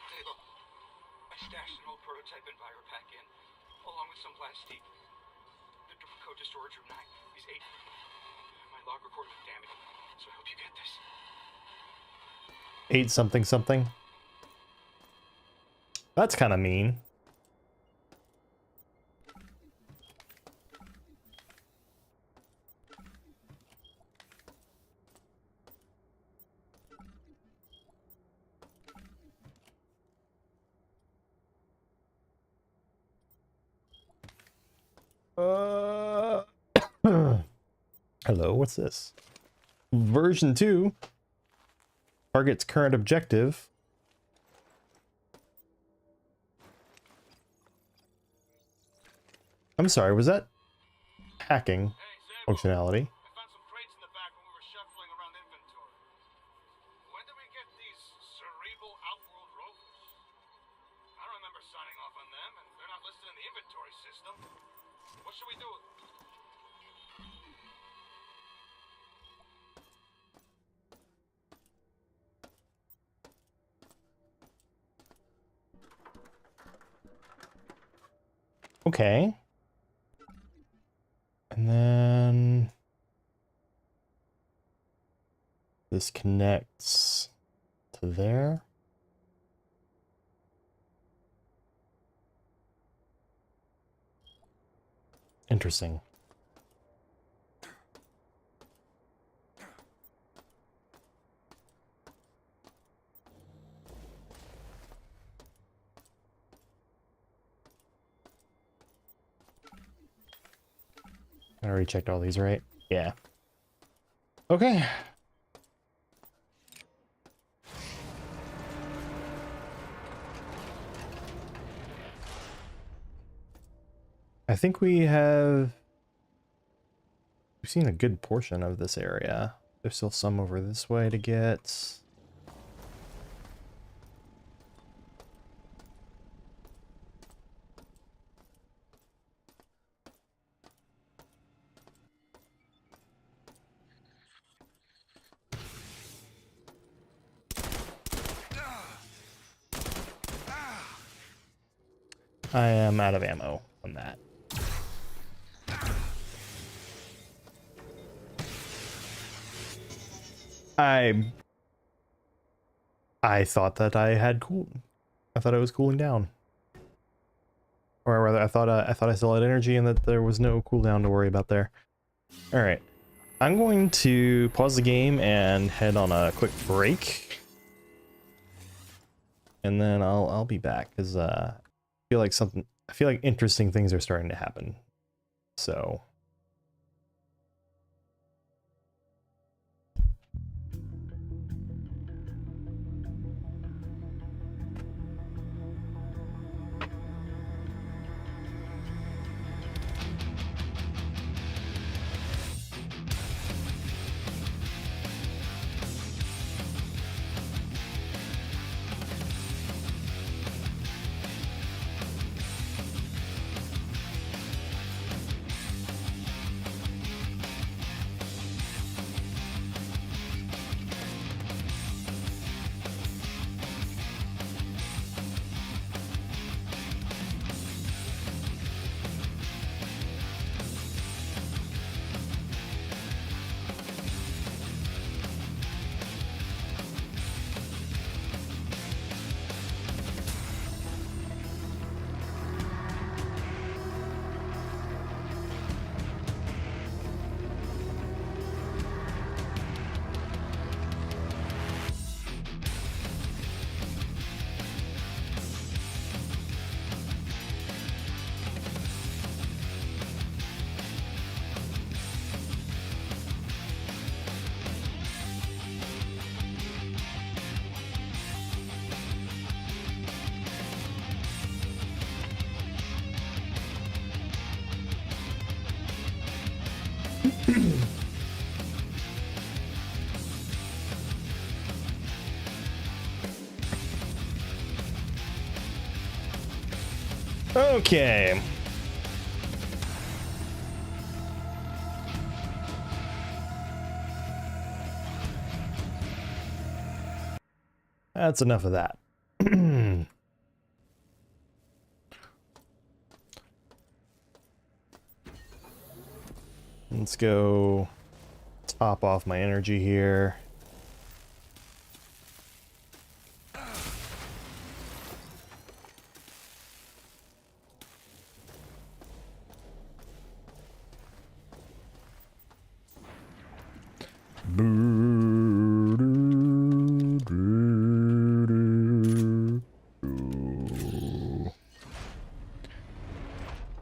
Table. I stashed an old prototype EnviroPack in, along with some plastique. The code to storage room 9 is 8. My log recorder was damaged, so I hope you get this. 8 something something. That's kind of mean. Uh, hello, what's this? Version 2. Target's current objective. I'm sorry, was that hacking functionality? I found some crates in the back when we were shuffling around inventory. When did we get these cerebral outworld rovers? I don't remember signing off on them, and they're not listed in the inventory system. What should we do with them? Okay. And then this connects to there. Interesting. I already checked all these, right? Yeah. Okay. I think we've seen a good portion of this area. There's still some over this way to get. I am out of ammo on that. I thought that I had I thought I was cooling down. Or rather, I thought I still had energy and that there was no cooldown to worry about there. All right, I'm going to pause the game and head on a quick break, and then I'll be back because I feel like interesting things are starting to happen. So. Okay. That's enough of that. Let's go top off my energy here.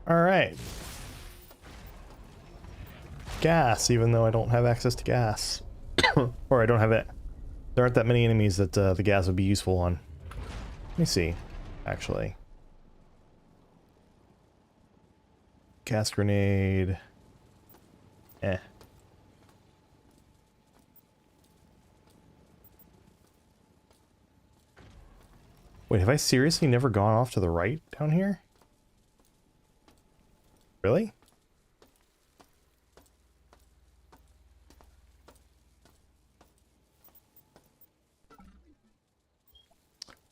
All right. gas, even though I don't have access to gas. Or I don't have it. There aren't that many enemies that the gas would be useful on. Let me see, actually. Gas grenade. Eh. Wait, have I seriously never gone off to the right down here? Really?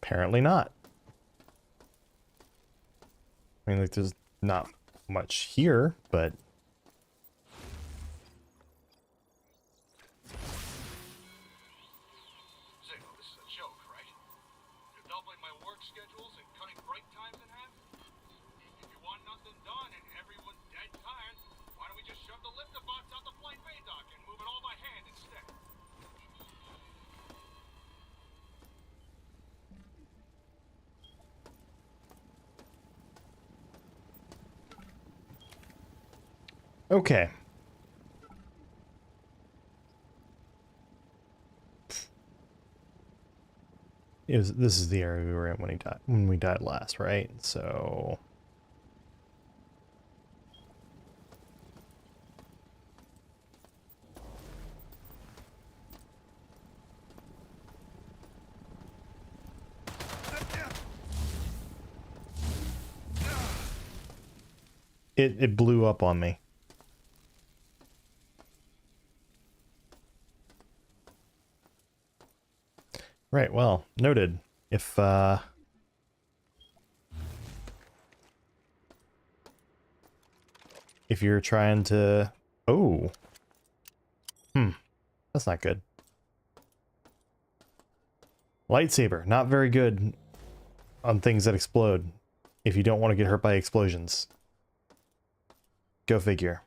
Apparently not. I mean, like, there's not much here, but... Zeno, this is a joke, right? You're doubling my work schedules and cutting break times in half? If you want nothing done and everyone's dead tired, why don't we just shove the lifter box out the flight bay dock and move it all by hand instead? Okay. This is the area we were in when we died last, right? So... It blew up on me. Right, well, noted. If you're trying to... Oh. That's not good. Lightsaber, not very good on things that explode if you don't want to get hurt by explosions. Go figure.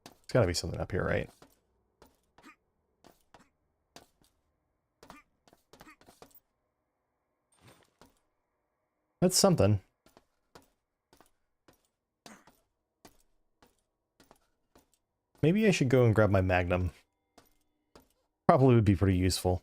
There's gotta be something up here, right? That's something. Maybe I should go and grab my magnum. Probably would be pretty useful.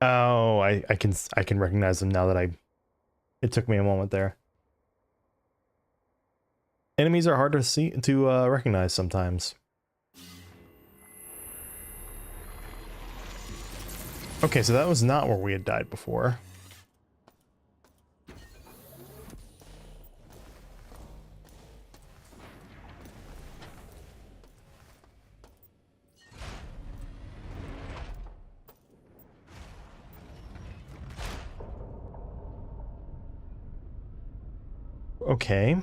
Oh, I can recognize them now that it took me a moment there. Enemies are hard to recognize sometimes. Okay, so that was not where we had died before. Okay.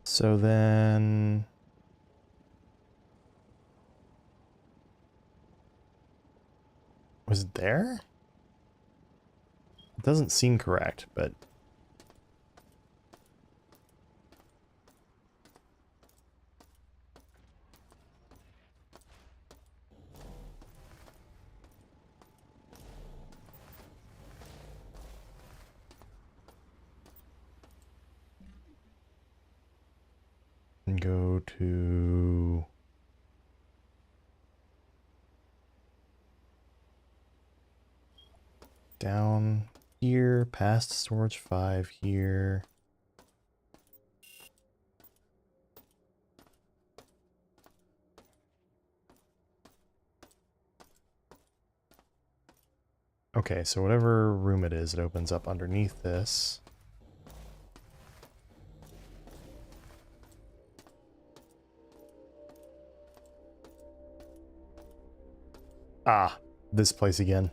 So then... Was it there? It doesn't seem correct, but... And go to... Down here, past storage 5 here. Okay, so whatever room it is, it opens up underneath this. Ah, this place again.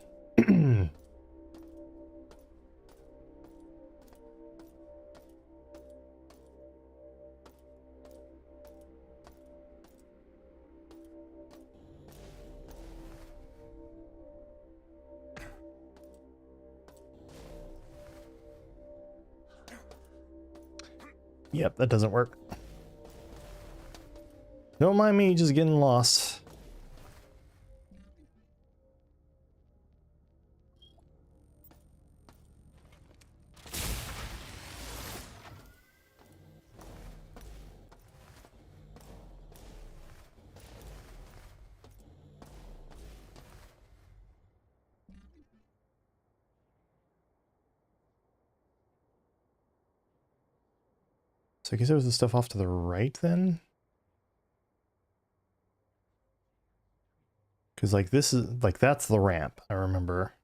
Yep, that doesn't work. Don't mind me just getting lost. So I guess there was the stuff off to the right then? Because like this is, like that's the ramp, I remember.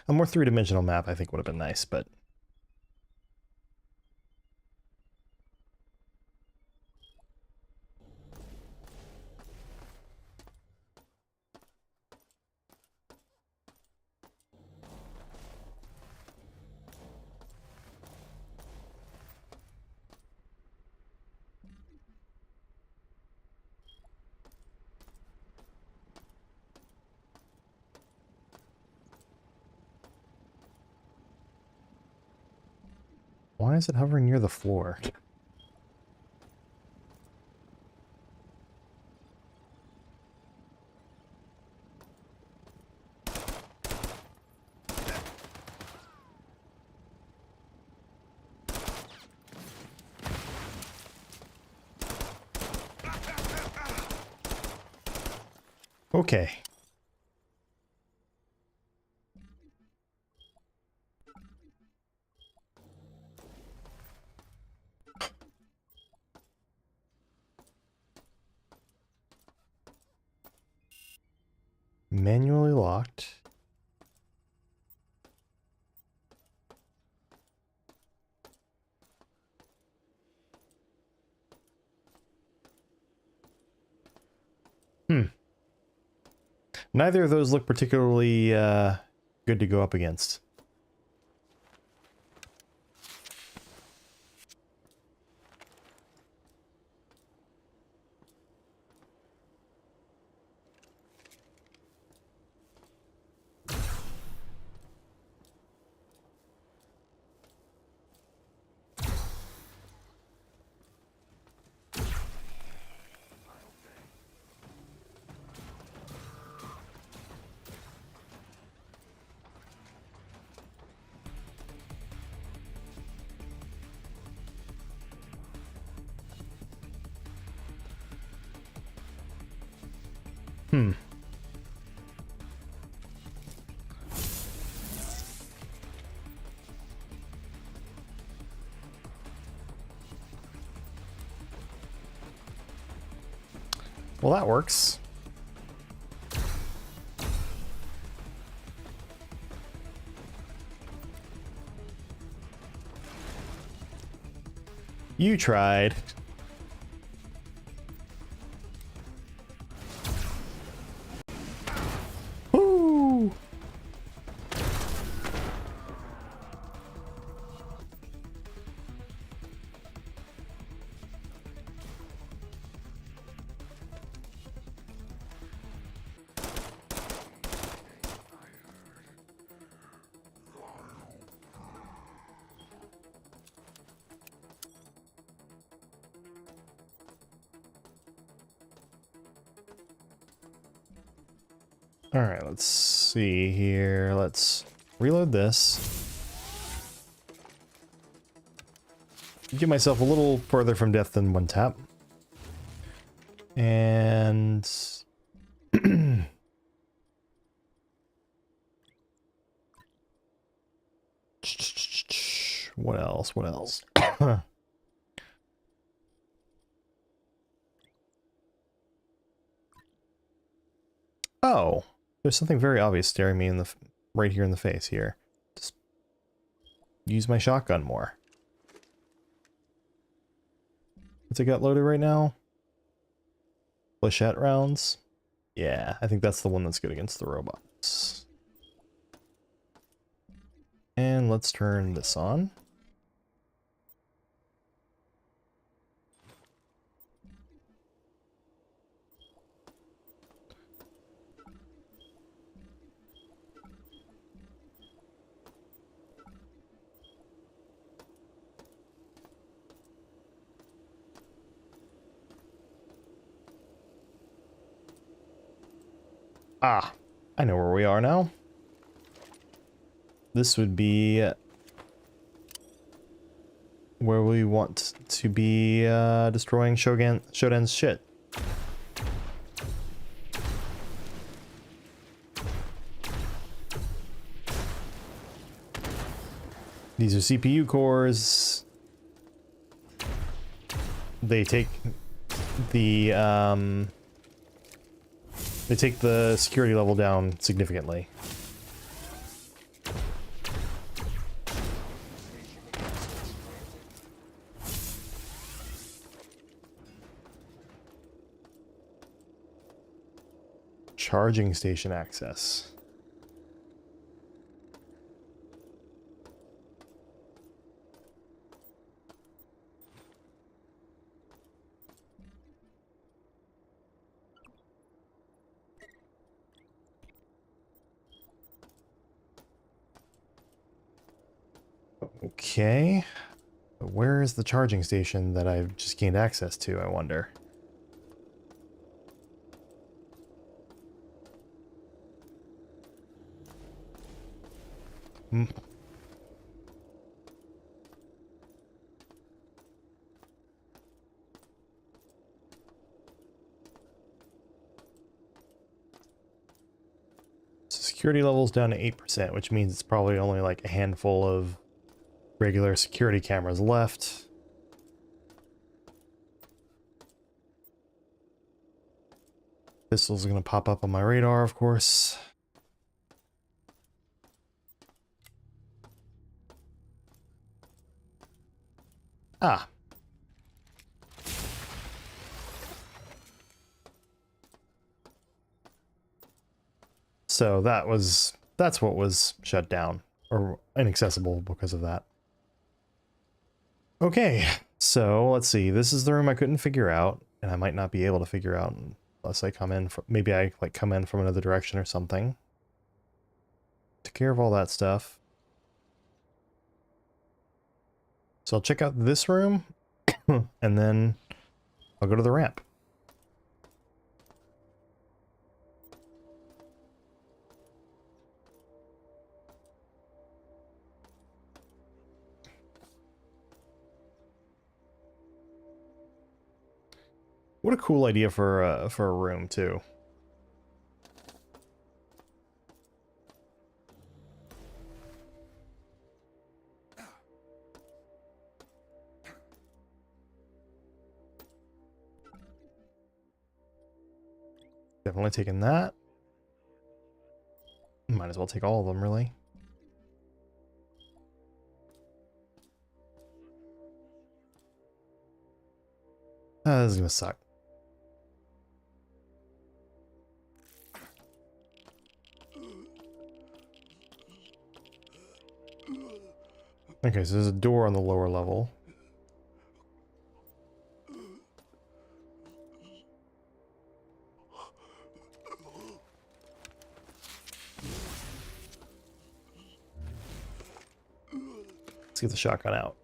A more three-dimensional map I think would have been nice, but... Why is it hovering near the floor? Okay. Manually locked. Neither of those look particularly good to go up against. Well, that works. You tried. Woo! All right, let's see here. Let's reload this. Give myself a little further from death than one tap. And... what else? What else? Oh, there's something very obvious staring me in the right here in the face here. Just use my shotgun more. What's it got loaded right now? Flechette rounds? Yeah, I think that's the one that's good against the robots. And let's turn this on. Ah, I know where we are now. This would be where we want to be destroying Shodan's shit. These are CPU cores. They take the security level down significantly. Charging station access. Okay. Where is the charging station that I've just gained access to, I wonder? Hmm. So security level's down to 8%, which means it's probably only like a handful of regular security cameras left. Pistol's gonna pop up on my radar, of course. Ah. So that's what was shut down, or inaccessible because of that. Okay, so let's see. This is the room I couldn't figure out, and I might not be able to figure out unless I come in from, maybe I like come in from another direction or something. Took care of all that stuff. So I'll check out this room, and then I'll go to the ramp. What a cool idea for a room too. Definitely taking that. Might as well take all of them, really. This is gonna suck. Okay, so there's a door on the lower level. Let's get the shotgun out.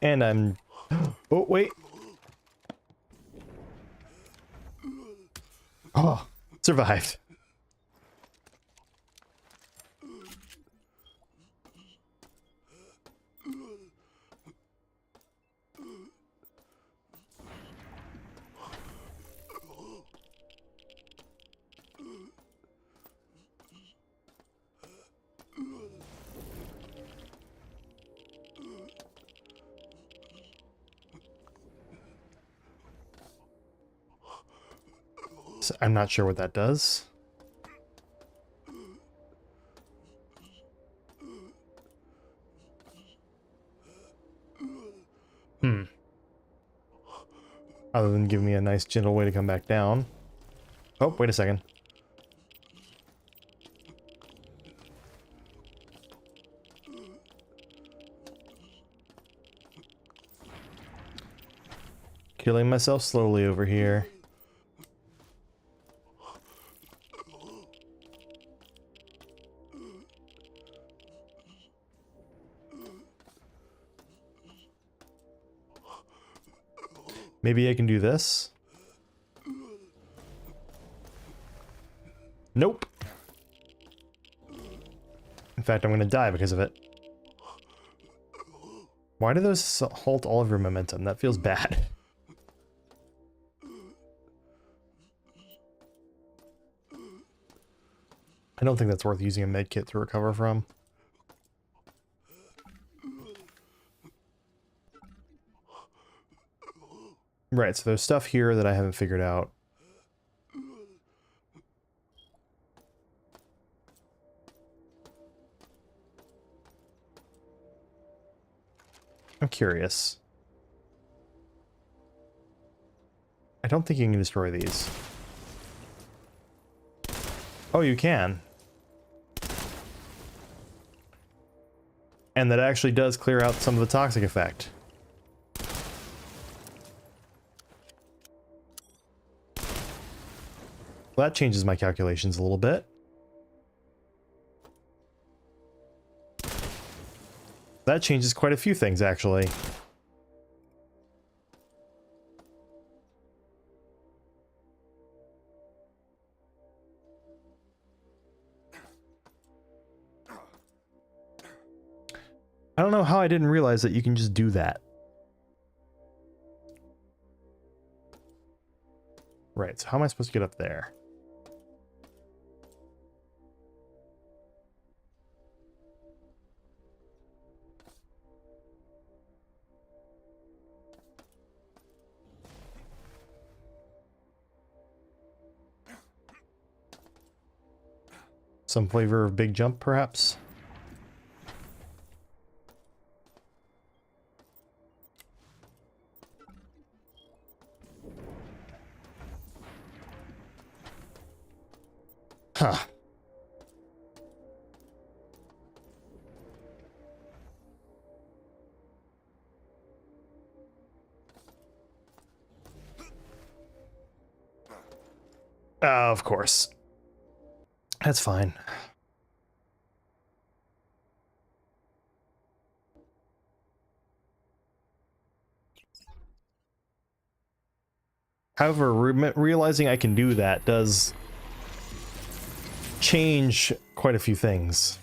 And I'm... Oh, wait. Oh, survived. So I'm not sure what that does. Other than giving me a nice gentle way to come back down. Oh, wait a second. Killing myself slowly over here. Maybe I can do this. Nope. In fact, I'm gonna die because of it. Why do those halt all of your momentum? That feels bad. I don't think that's worth using a med kit to recover from. Right, so there's stuff here that I haven't figured out. I'm curious. I don't think you can destroy these. Oh, you can. And that actually does clear out some of the toxic effect. Well, that changes my calculations a little bit. That changes quite a few things, actually. I don't know how I didn't realize that you can just do that. Right, so how am I supposed to get up there? Some flavor of big jump, perhaps? Huh. Of course. That's fine. However, realizing I can do that does change quite a few things.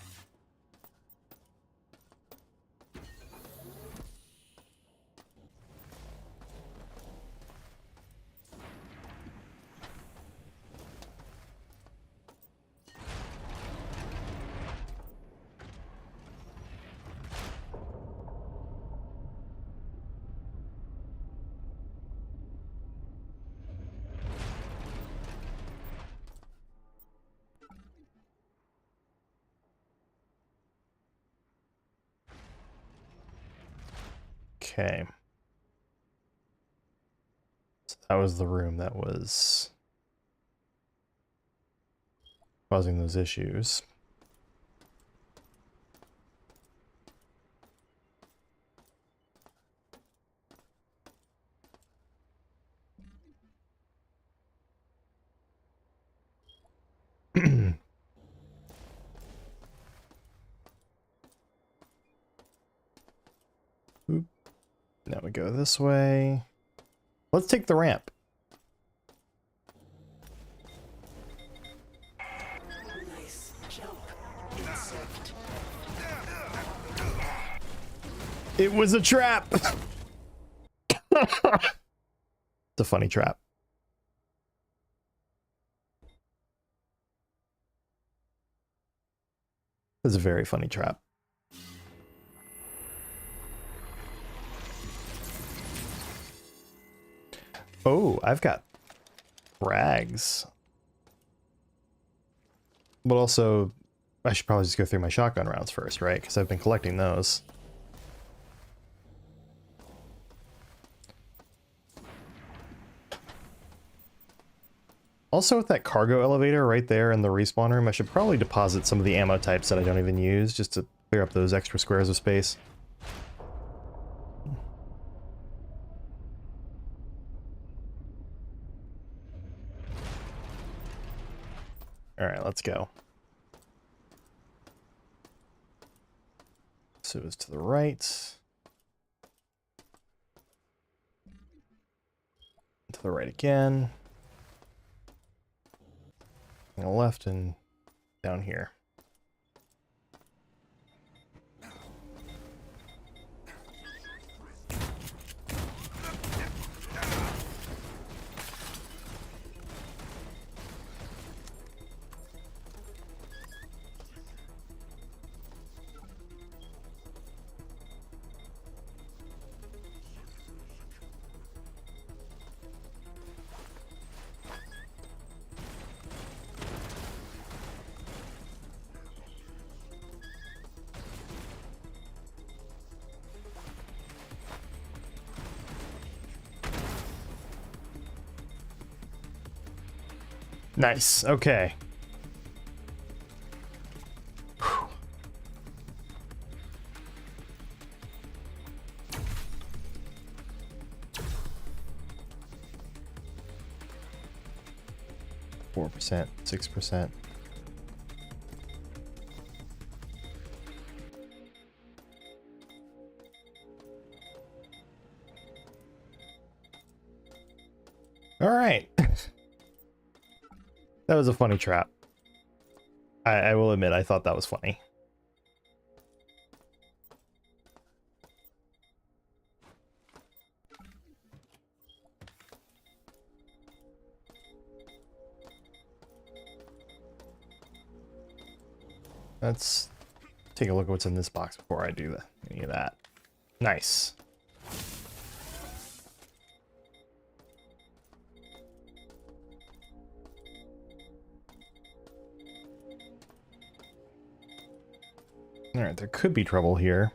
Okay. So that was the room that was causing those issues. Oop. Now we go this way. Let's take the ramp. Nice jump, insect. It was a trap! It's a funny trap. It's a very funny trap. Oh, I've got frags. But also, I should probably just go through my shotgun rounds first, right? Because I've been collecting those. Also, with that cargo elevator right there in the respawn room, I should probably deposit some of the ammo types that I don't even use, just to clear up those extra squares of space. Alright, let's go. So it's to the right. To the right again. On the left and down here. Nice, okay. 4%, 6%. All right. That was a funny trap. I will admit, I thought that was funny. Let's take a look at what's in this box before I do any of that. Nice. All right, there could be trouble here.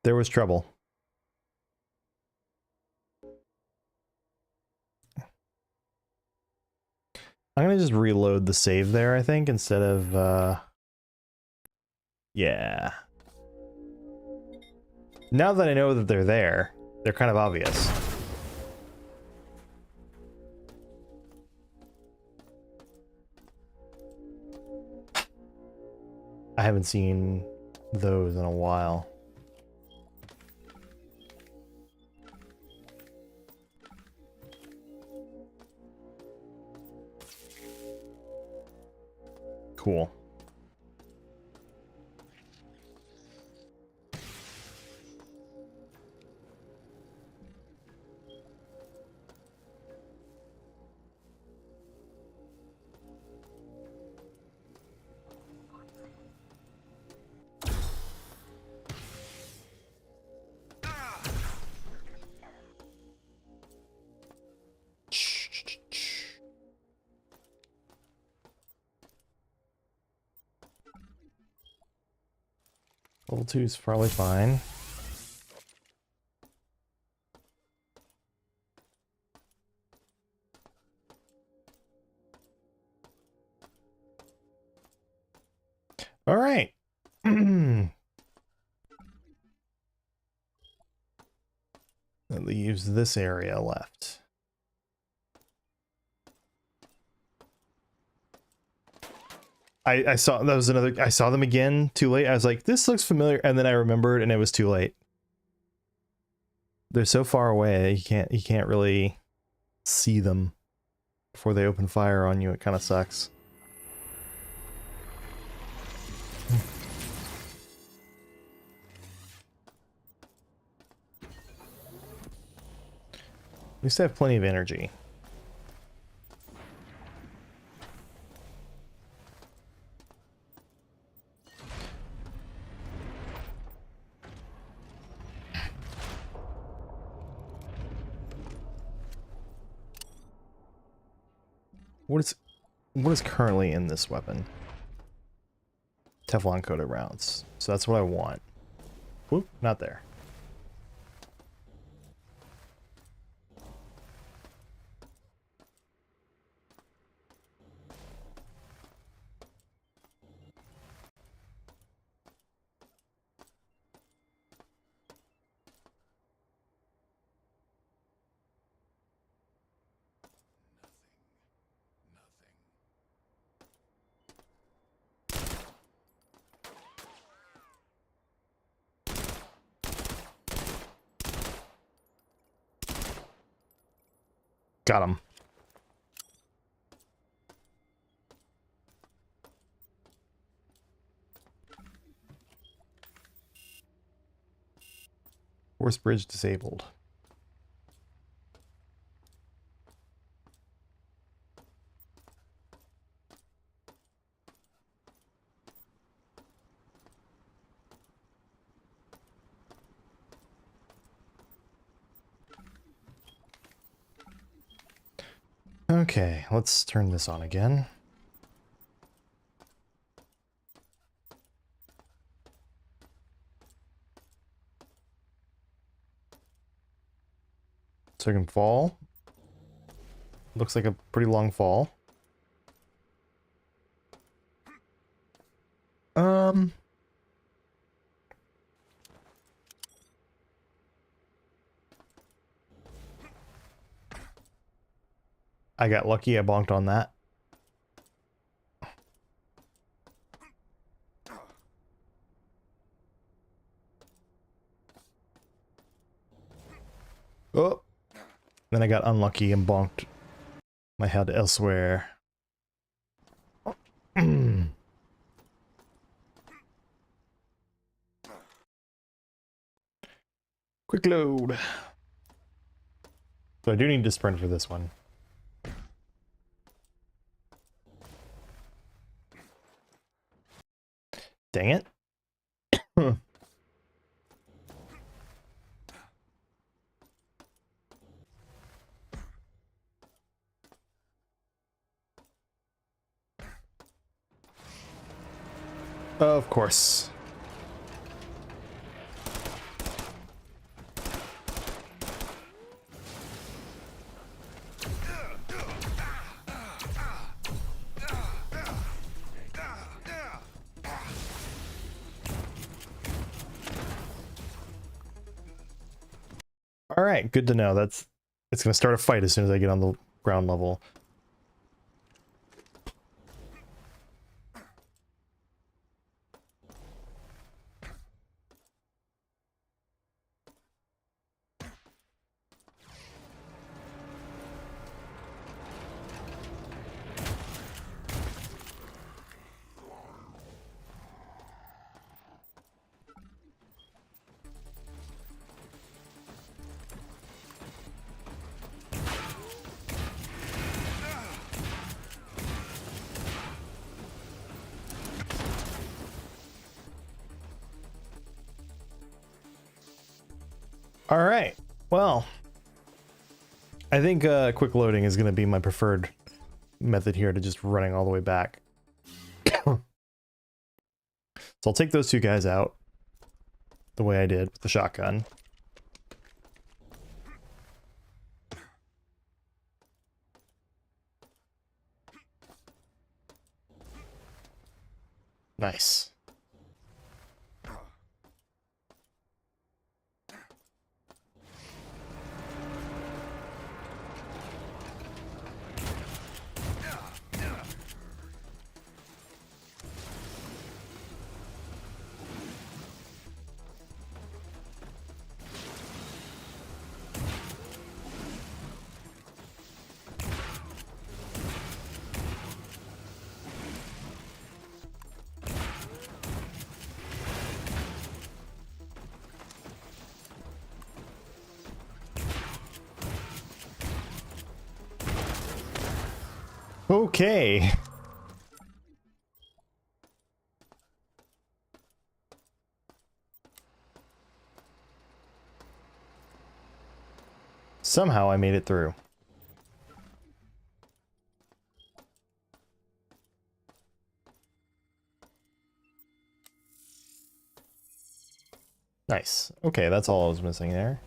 There was trouble. I'm gonna just reload the save there, I think, instead of, yeah. Now that I know that they're there, they're kind of obvious. I haven't seen those in a while. Cool. Level 2 is probably fine. All right. That leaves this area left. I saw that was another. I saw them again too late. I was like, this looks familiar, and then I remembered, and it was too late. They're so far away, you can't really see them before they open fire on you. It kind of sucks. At least I have plenty of energy. What is currently in this weapon? Teflon coated rounds. So that's what I want. Whoop, not there. Got him. Force bridge disabled. Okay, let's turn this on again. So I can fall. Looks like a pretty long fall. I got lucky, I bonked on that. Oh! Then I got unlucky and bonked my head elsewhere. Quick load. So I do need to sprint for this one. Dang it. Of course. All right, good to know. It's going to start a fight as soon as I get on the ground level. All right, well, I think quick loading is going to be my preferred method here to just running all the way back. So I'll take those two guys out the way I did with the shotgun. Nice. Okay. Somehow I made it through. Nice. Okay, that's all I was missing there.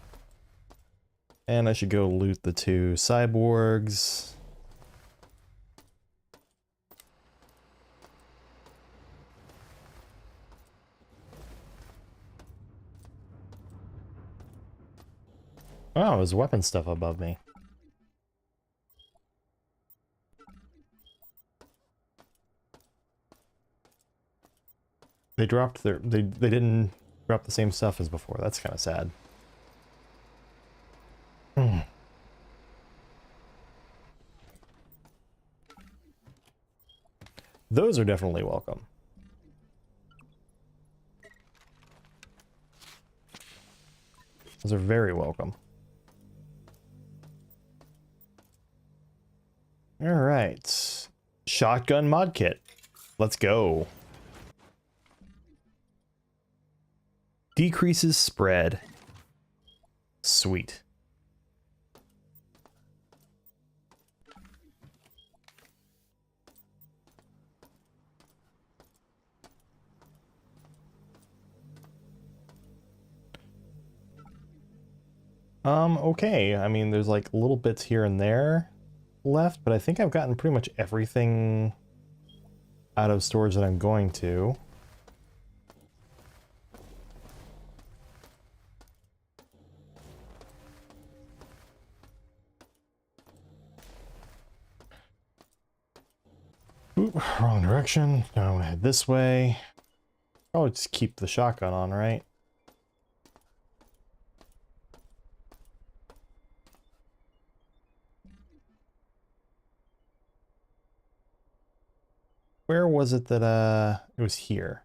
And I should go loot the 2 cyborgs. Oh, there's weapon stuff above me. They dropped their... They didn't drop the same stuff as before. That's kind of sad. Hmm. Those are definitely welcome. Those are very welcome. Alright. Shotgun mod kit. Let's go. Decreases spread. Sweet. Okay. I mean, there's like little bits here and there left, but I think I've gotten pretty much everything out of storage that I'm going to. Oop, wrong direction. Now I want to head this way. Probably just keep the shotgun on, right? Where was it that, it was here.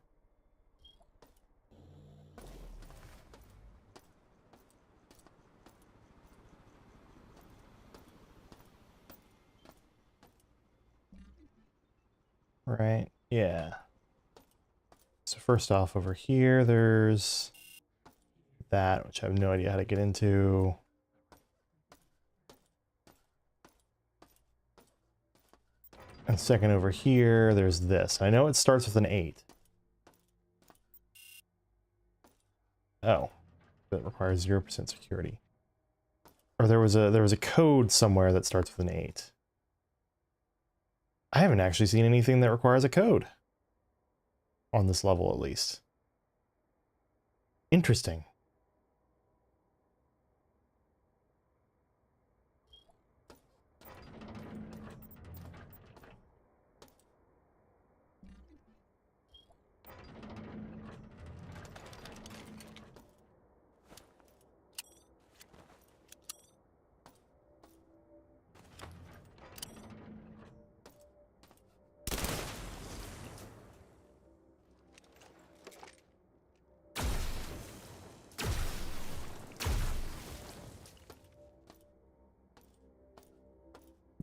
Right, yeah. So first off, over here, there's that, which I have no idea how to get into. And second over here, there's this. I know it starts with an 8. Oh, that requires 0% security. Or there was a code somewhere that starts with an 8. I haven't actually seen anything that requires a code. On this level, at least. Interesting.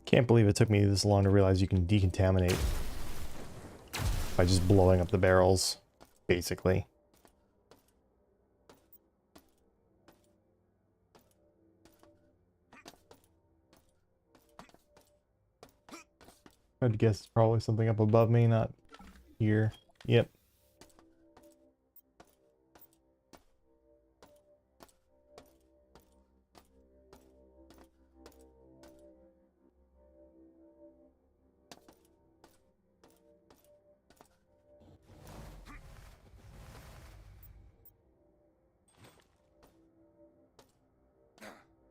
Can't believe it took me this long to realize you can decontaminate by just blowing up the barrels, basically. I'd guess it's probably something up above me, not here. Yep.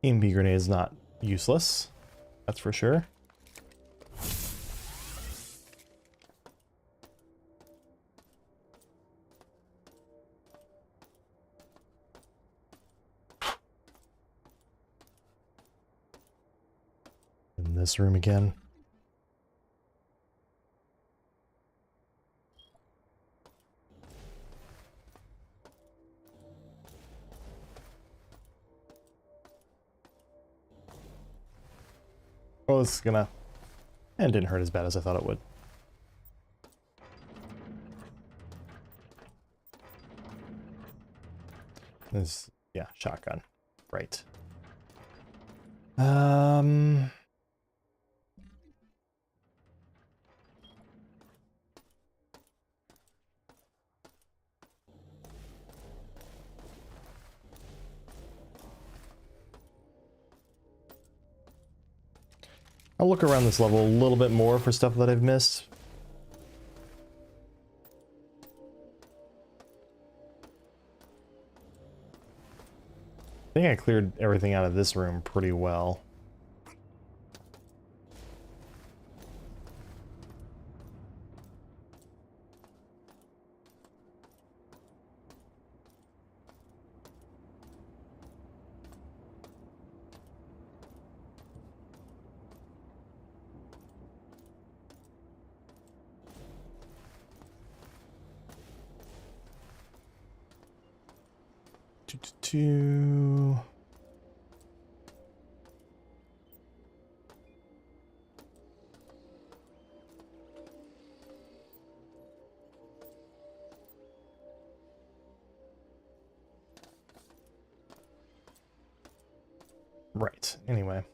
EMP grenade is not useless, that's for sure. In this room again. Well, this is gonna... And it didn't hurt as bad as I thought it would. This... Yeah, shotgun. Right. I'll look around this level a little bit more for stuff that I've missed. I think I cleared everything out of this room pretty well. Two. Right, anyway.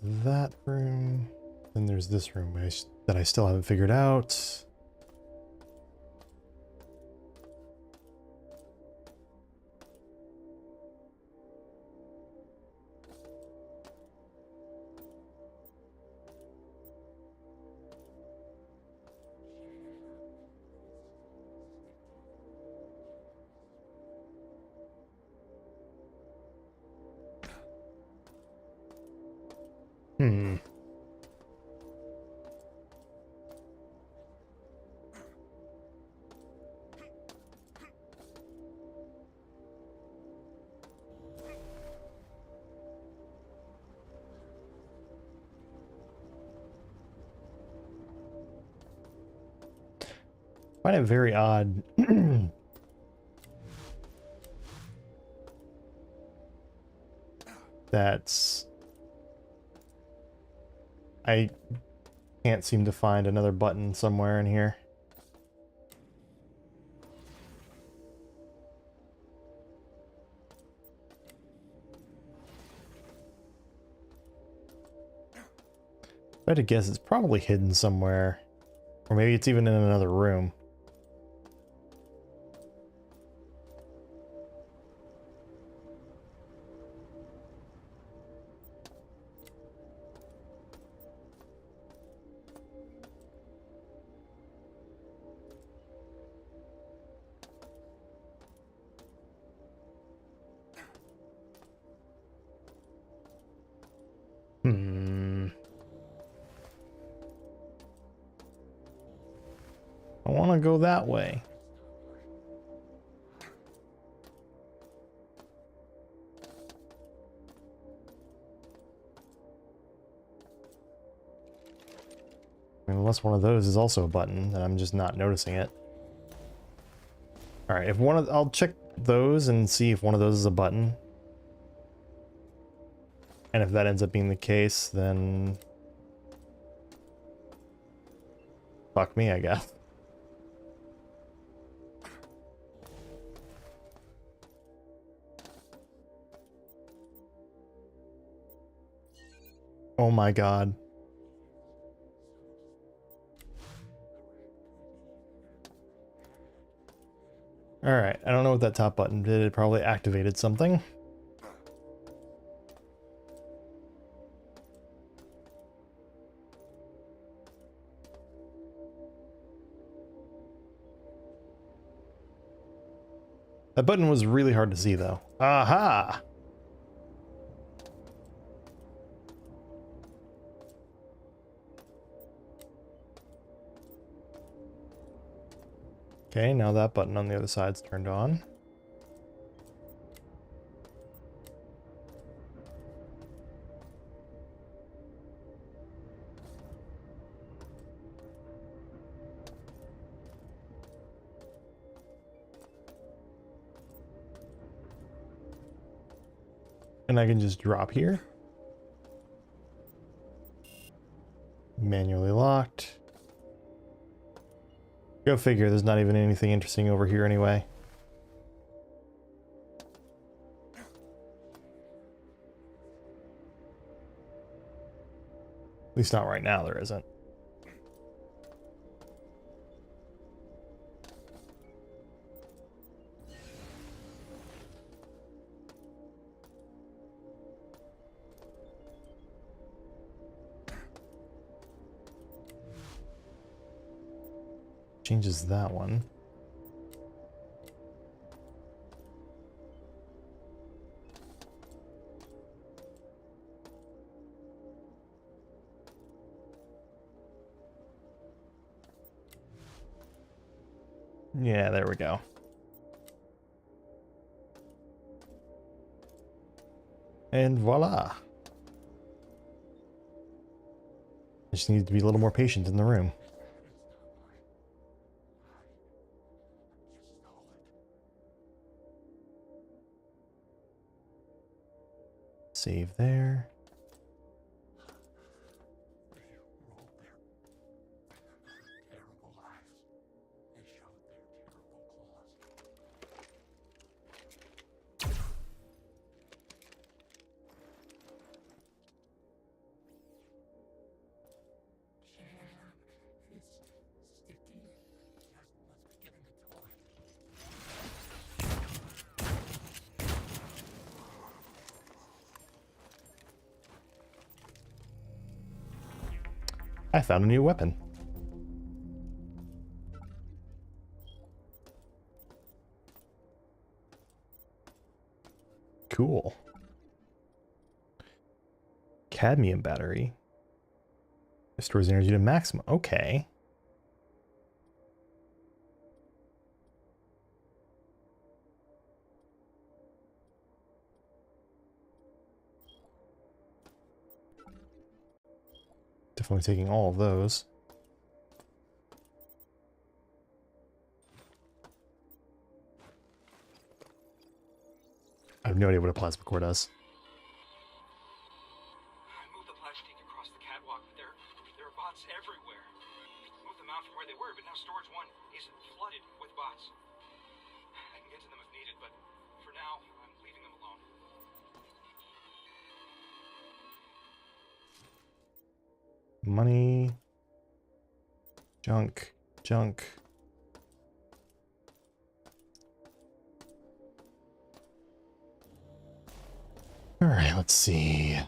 That room. Then there's this room that I still haven't figured out. Hmm. I find it very odd that I can't seem to find another button somewhere in here. If I had to guess, it's probably hidden somewhere. Or maybe it's even in another room. Hmm. I want to go that way. I mean, unless one of those is also a button, and I'm just not noticing it. All right, I'll check those and see if one of those is a button. And if that ends up being the case, then fuck me, I guess. Oh my god. Alright, I don't know what that top button did. It probably activated something. That button was really hard to see, though. Aha! Okay, now that button on the other side's turned on. And I can just drop here. Manually locked. Go figure, there's not even anything interesting over here anyway. At least not right now, there isn't. changes that one. Yeah, there we go. And voila. I just need to be a little more patient in the room. Save there. I found a new weapon. Cool. Cadmium battery. Restores energy to maximum. Okay. Definitely taking all of those. I have no idea what a plasma core does. I moved the plastic across the catwalk, but there are bots everywhere. Moved them out from where they were, but now storage 1 is flooded with bots. I can get to them if needed, but for now, I'm leaving them alone. Money. Junk. Junk. Alright, let's see.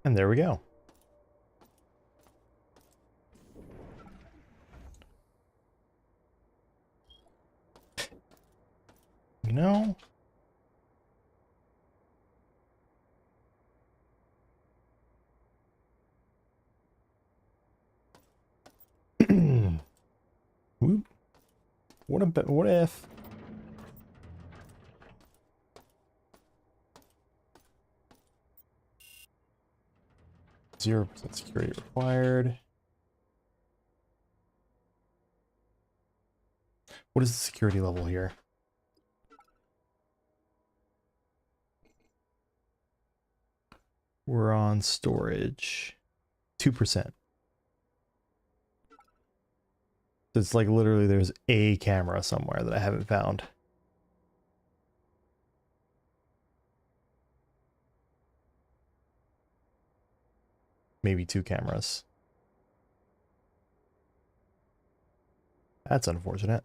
And there we go. You know? Whoop. What if 0% security required? What is the security level here? We're on storage. 2%. So it's like literally there's a camera somewhere that I haven't found. Maybe 2 cameras. That's unfortunate.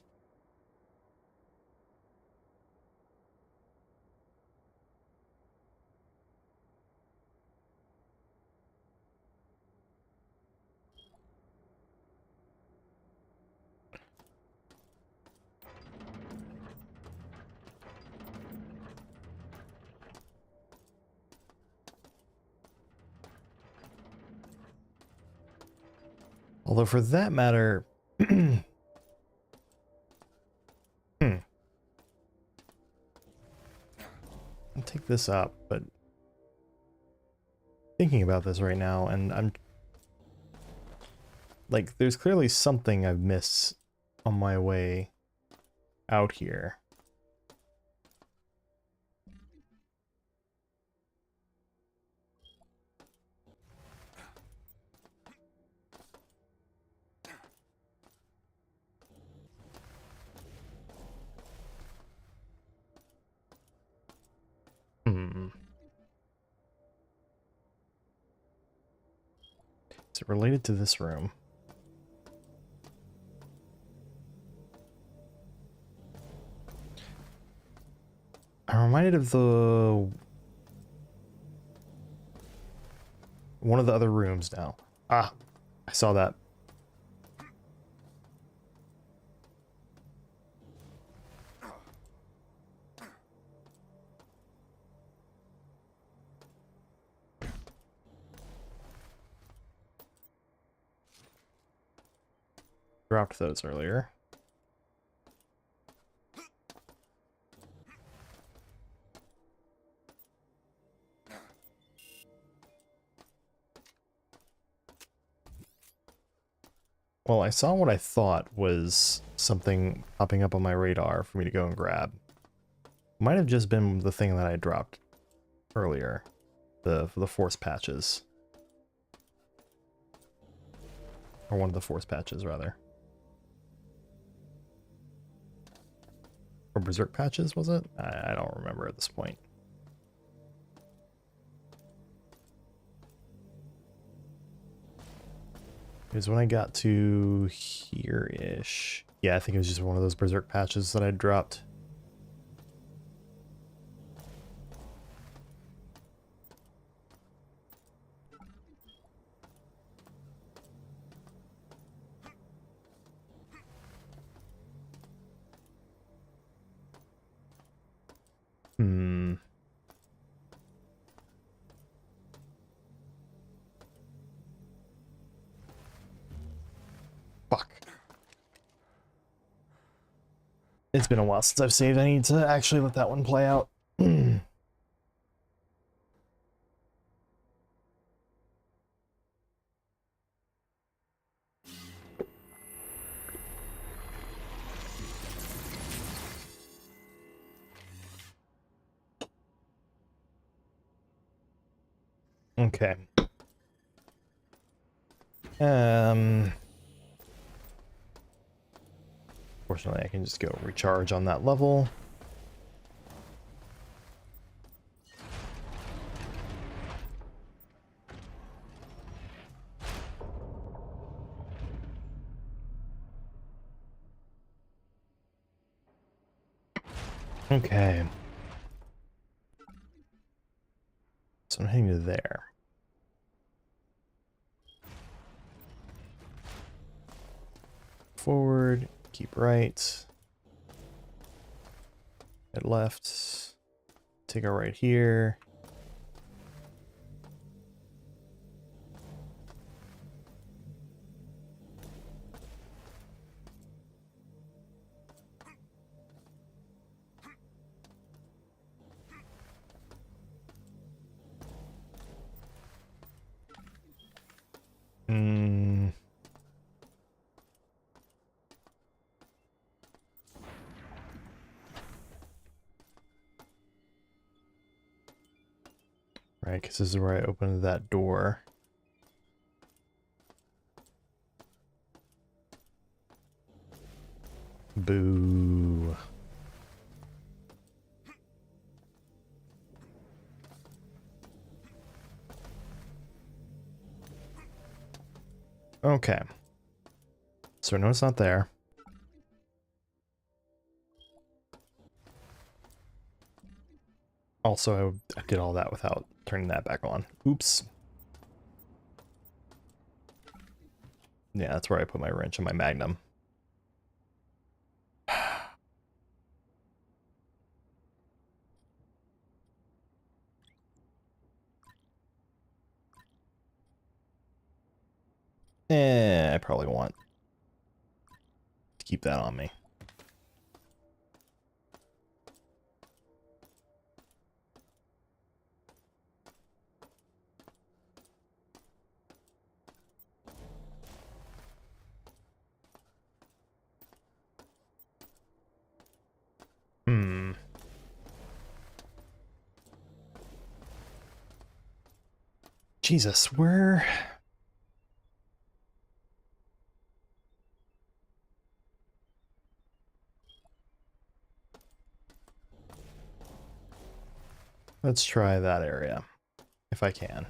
Although for that matter, I'll take this up, but thinking about this right now, and I'm like, there's clearly something I've missed on my way out here. Is it related to this room? reminded of the one of the other rooms now. Ah, I saw that. Dropped those earlier. Well, I saw what I thought was something popping up on my radar for me to go and grab. Might have just been the thing that I dropped earlier. The force patches. Or one of the force patches, rather. Or berserk patches, was it? I don't remember at this point. Because when I got to here-ish... Yeah, I think it was just one of those berserk patches that I dropped. Hmm. Fuck. It's been a while since I've saved. I need to actually let that one play out. Okay. Fortunately, I can just go recharge on that level. Okay. So I'm heading to there. Forward, keep right. Head left. Take a right here. Hmm. Right, because this is where I opened that door. Boo. Okay. So no, it's not there. Also, I did all that without turning that back on. Oops. Yeah, that's where I put my wrench and my magnum. I probably want to keep that on me. Hmm. Jesus, where... Let's try that area, if I can.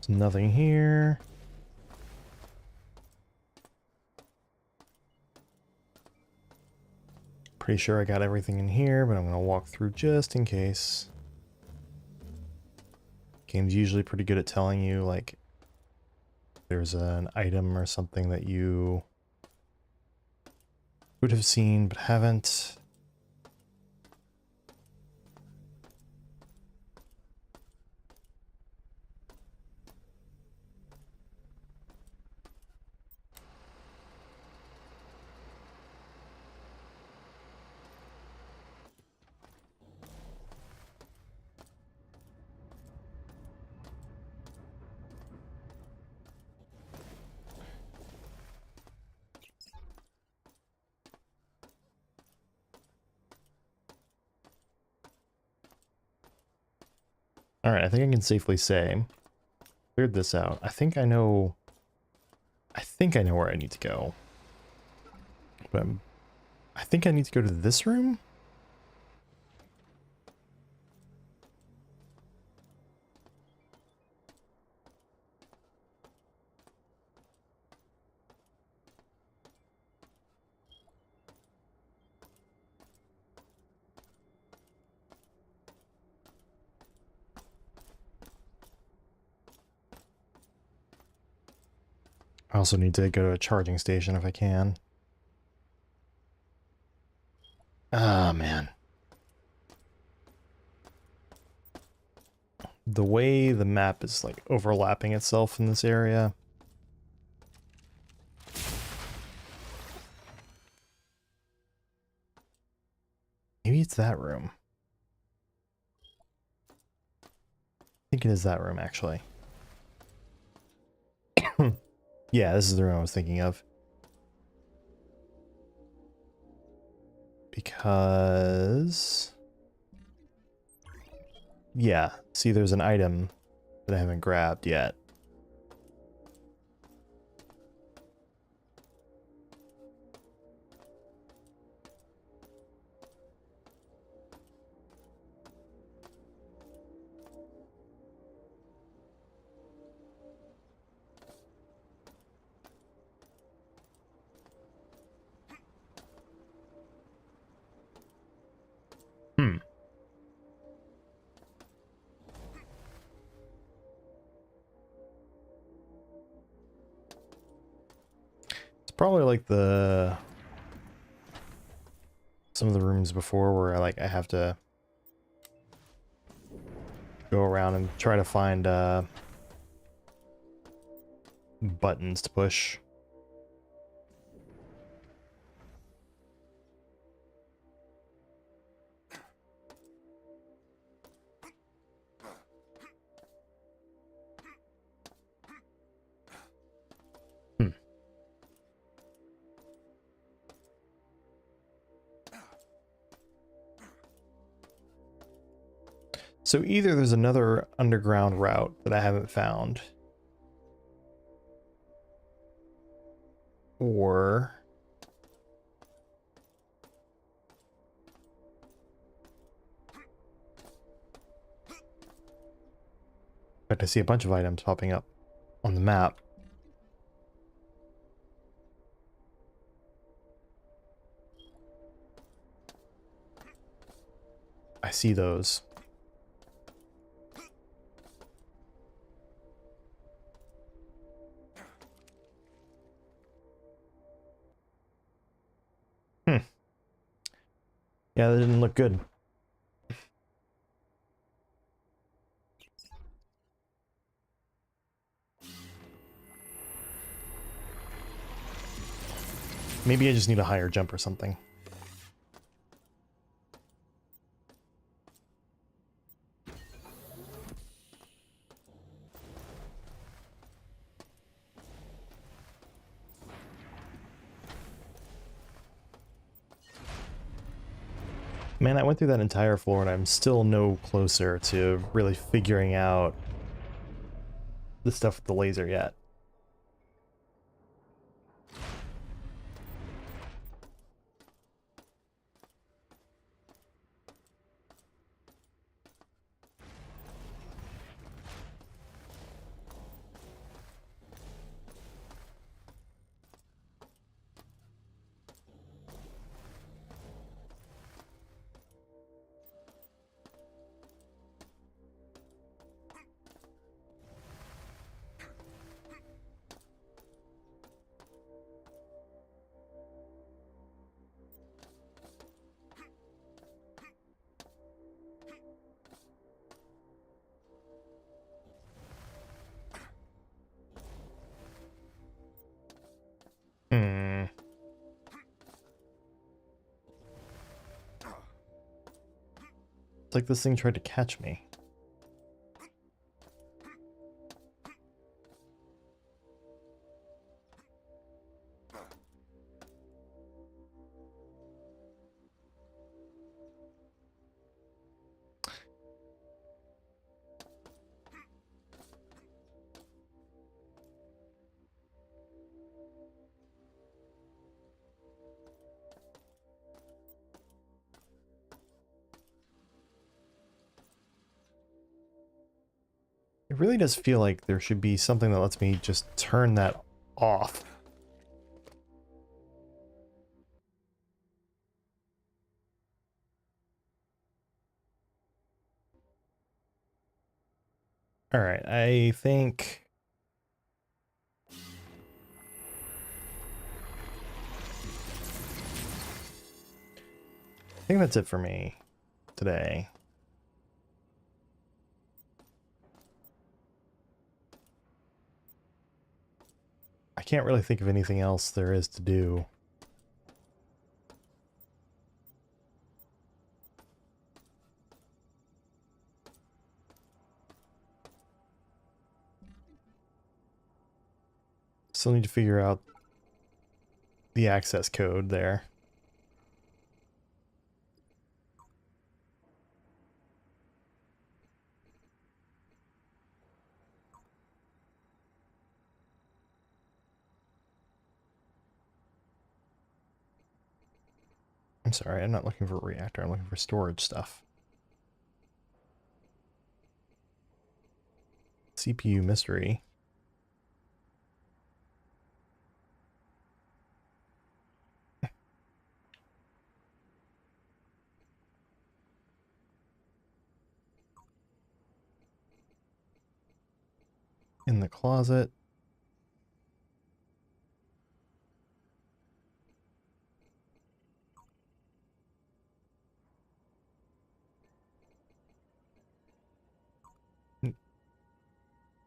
There's nothing here. Pretty sure I got everything in here, but I'm going to walk through just in case. Game's usually pretty good at telling you, like, there's an item or something that you would have seen but haven't. Alright, I think I can safely say, cleared this out. I think I know where I need to go. But I think I need to go to this room? I also need to go to a charging station if I can. Ah, man. The way the map is, like, overlapping itself in this area. Maybe it's that room. I think it is that room, actually. Yeah, this is the room I was thinking of. Because... yeah, see there's an item that I haven't grabbed yet. Hmm. It's probably like some of the rooms before where I have to go around and try to find buttons to push. Hmm. So either there's another underground route that I haven't found, or in fact, I see a bunch of items popping up on the map. I see those. Hmm. Yeah, that didn't look good. Maybe I just need a higher jump or something. Man, I went through that entire floor and I'm still no closer to really figuring out the stuff with the laser yet. Hmm. It's like this thing tried to catch me. It really does feel like there should be something that lets me just turn that off. Alright, I think that's it for me today. I can't really think of anything else there is to do. Still need to figure out the access code there. I'm sorry, I'm not looking for a reactor, I'm looking for storage stuff. CPU mystery. In the closet.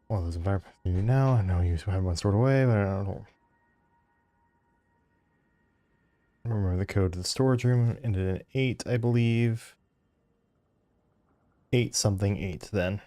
Well, there's a environment now. I know you have one stored away, but I don't remember the code to the storage room. Ended in 8, I believe. 8 something 8 then.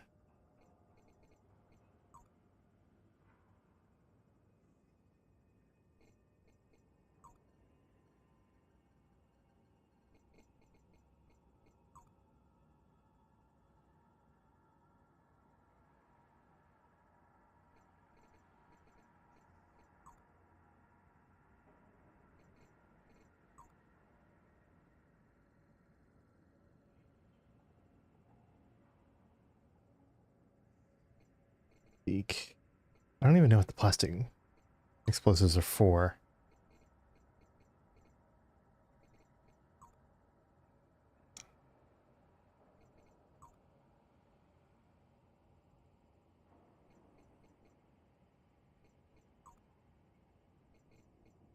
Eek. I don't even know what the plastic explosives are for.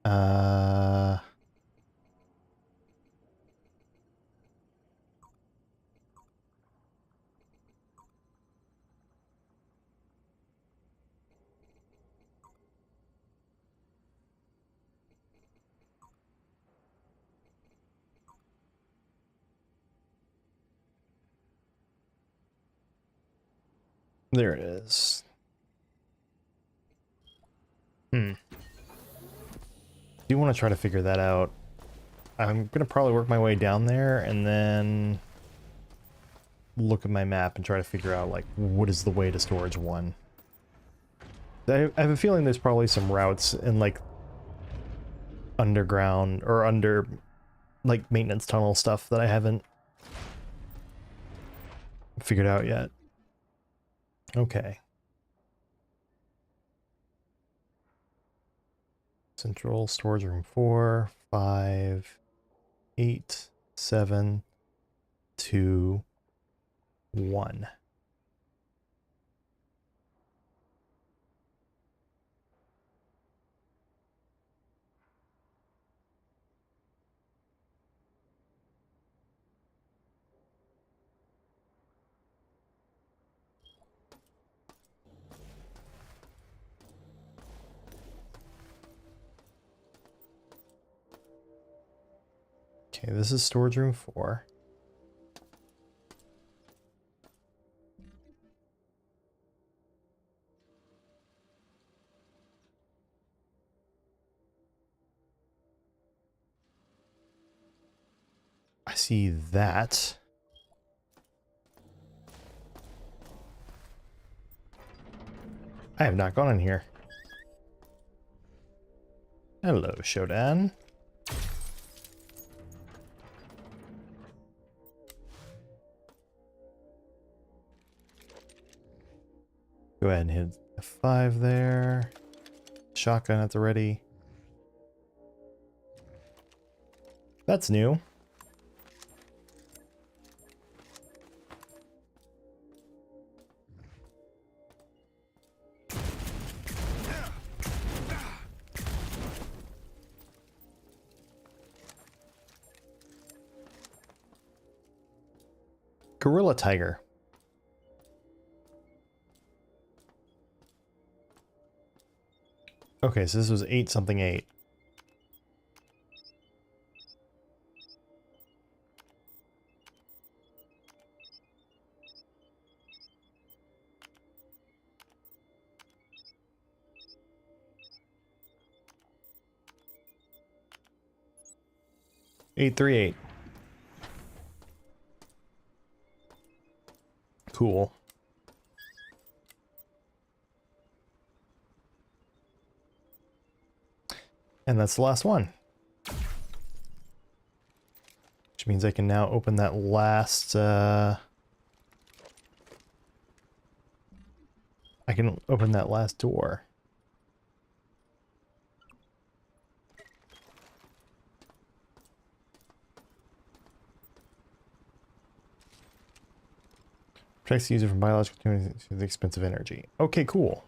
Uh, there it is. Do want to try to figure that out. I'm gonna probably work my way down there and then look at my map and try to figure out like what is the way to storage 1. I have a feeling there's probably some routes in like underground or under like maintenance tunnel stuff that I haven't figured out yet. Okay. Central storage room 4, 5, 8, 7, 2, 1. Okay, this is storage room 4. I see that. I have not gone in here. Hello, Shodan. Go ahead and hit F5 there. Shotgun at the ready. That's new. Gorilla Tiger. Okay, so this was 8 something 8. Eight 3 8. Cool. And that's the last one. Which means I can now open that last, I can open that last door. Protects the user from biological damage to the expense of energy. Okay, cool.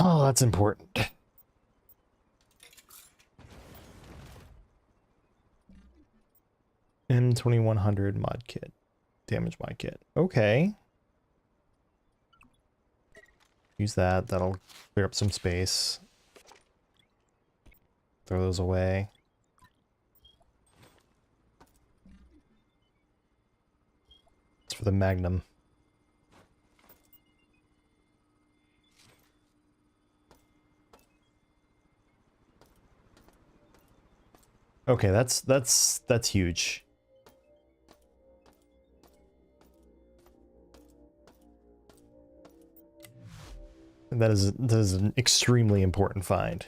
Oh, that's important. M2100 mod kit. Damage mod kit. Okay. Use that. That'll clear up some space. Throw those away. It's for the Magnum. Okay, that's huge. And that is an extremely important find.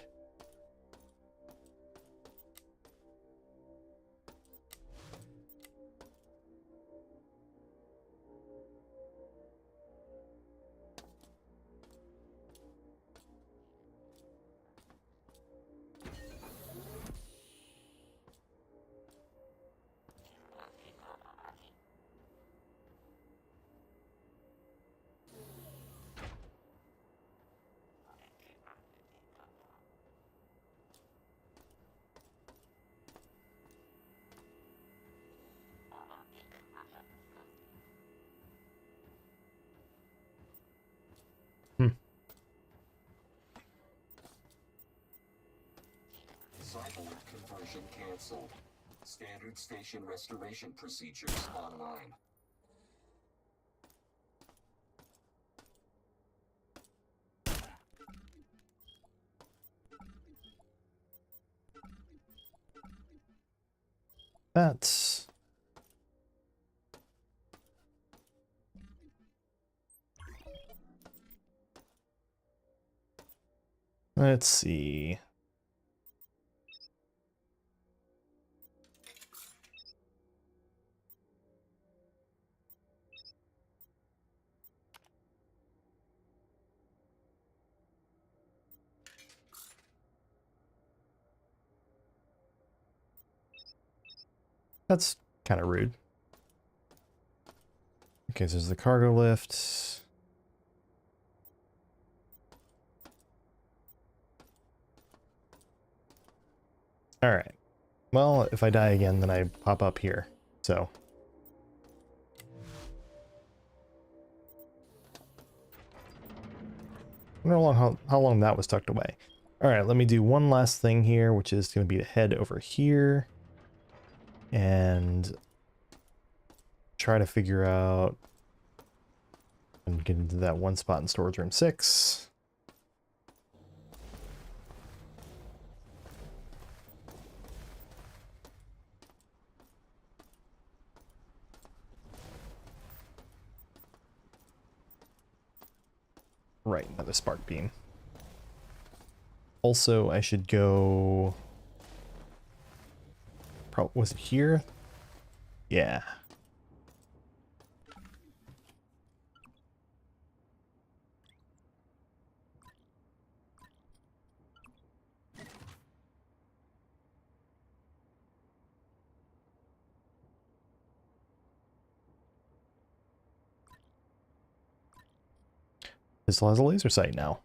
Cyborg conversion canceled. Standard station restoration procedures online. That's... Let's see. That's kind of rude. Okay, so there's the cargo lift. Alright. Well, if I die again, then I pop up here. So. I wonder how long that was tucked away. Alright, let me do one last thing here, which is going to be to head over here and try to figure out and get into that one spot in storage room 6. Right, another spark beam. Also, I should go... was it here? Yeah. Pistol has a laser sight now.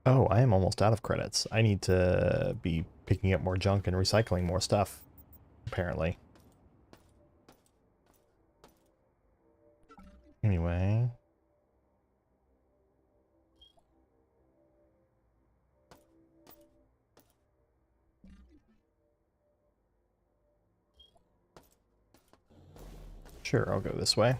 Oh, I am almost out of credits. I need to be picking up more junk and recycling more stuff, apparently. Anyway. Sure, I'll go this way.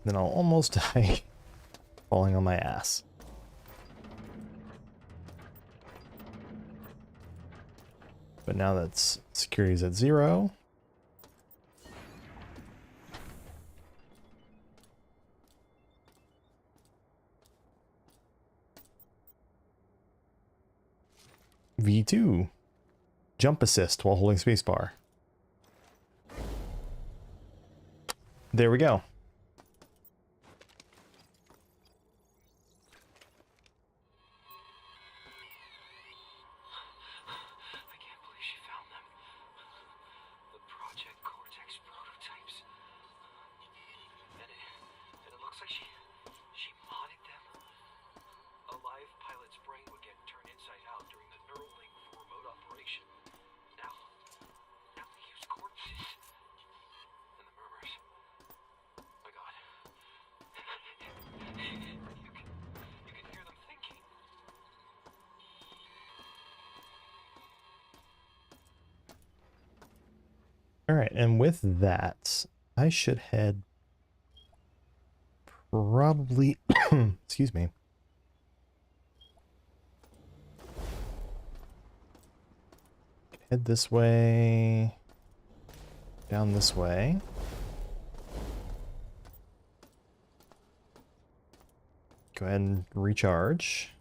Then I'll almost die falling on my ass. But now that security's at 0. V2. Jump assist while holding spacebar. There we go. I can't believe she found them. The Project Cortex prototypes. And it looks like she modded them. A live pilot's brain would get turned inside out during the neural link for remote operation. Now they use corpses. And the murmurs. My God. You can hear them thinking. Alright, and with that, I should head probably... excuse me. Head this way. Down this way. Go ahead and recharge.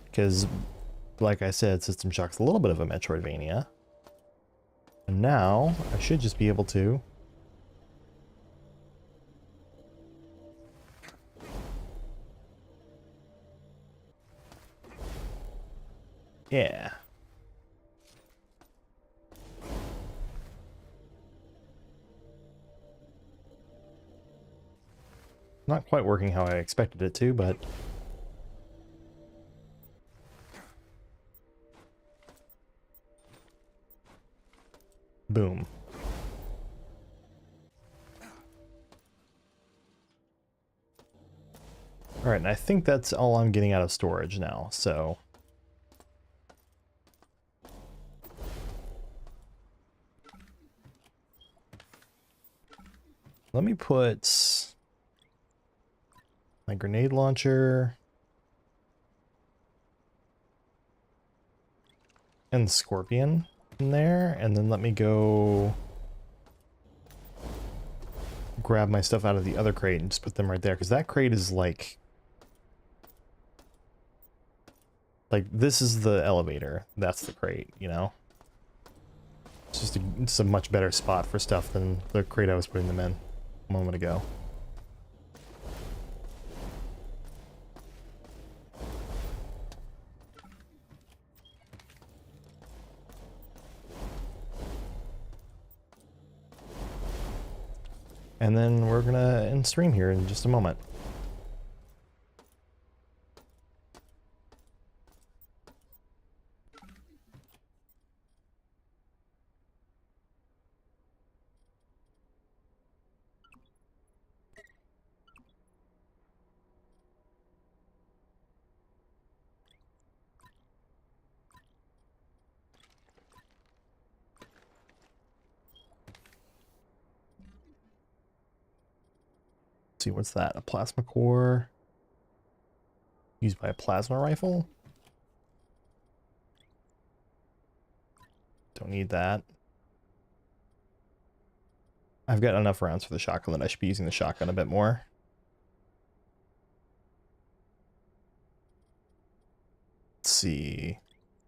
Because, like I said, System Shock's a little bit of a Metroidvania. And now, I should just be able to... Yeah. Not quite working how I expected it to, but... Boom. Alright, and I think that's all I'm getting out of storage now, so... Let me put my grenade launcher and the scorpion in there, and then let me go grab my stuff out of the other crate and just put them right there, because that crate is like this is the elevator, that's the crate, you know? It's a much better spot for stuff than the crate I was putting them in a moment ago. And then we're gonna end stream here in just a moment. See, what's that? A plasma core used by a plasma rifle? Don't need that. I've got enough rounds for the shotgun that I should be using the shotgun a bit more. Let's see.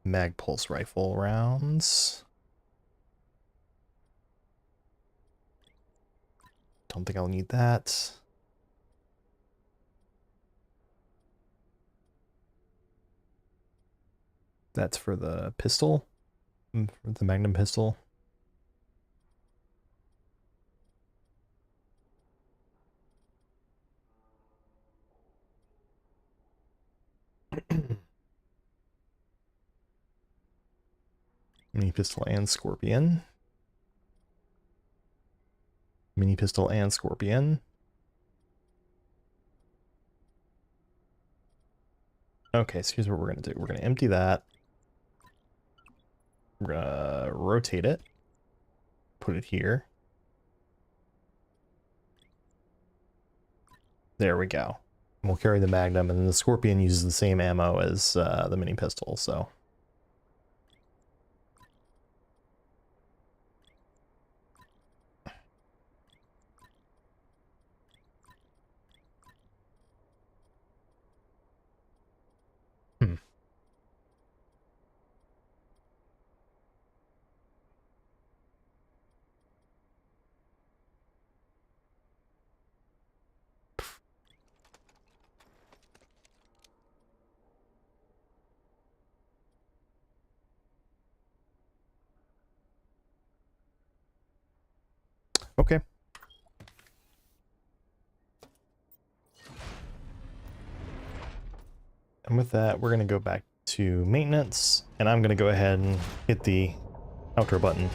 Mag pulse rifle rounds. Don't think I'll need that. That's for the pistol, for the Magnum pistol. Mini pistol and scorpion. Mini pistol and scorpion. Okay, so here's what we're gonna do. We're gonna empty that. We're gonna rotate it. Put it here. There we go. And we'll carry the Magnum, and then the Scorpion uses the same ammo as the mini pistol, so. Okay. And with that, we're going to go back to maintenance, and I'm going to go ahead and hit the outro button.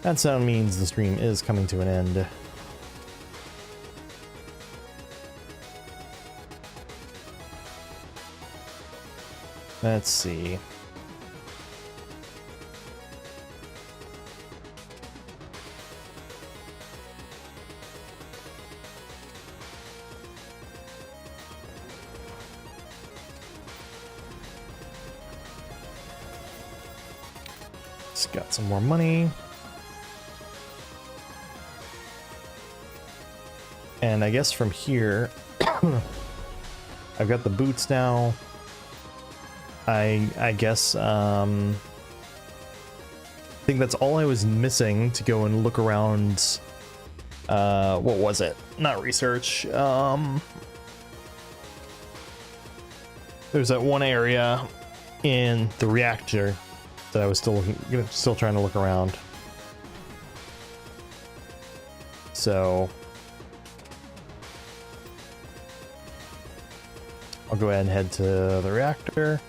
That sound means the stream is coming to an end. Let's see. Just got some more money. And I guess from here, I've got the boots now. I guess, I think that's all I was missing to go and look around, what was it? Not research, there's that one area in the reactor that I was still trying to look around. So I'll go ahead and head to the reactor.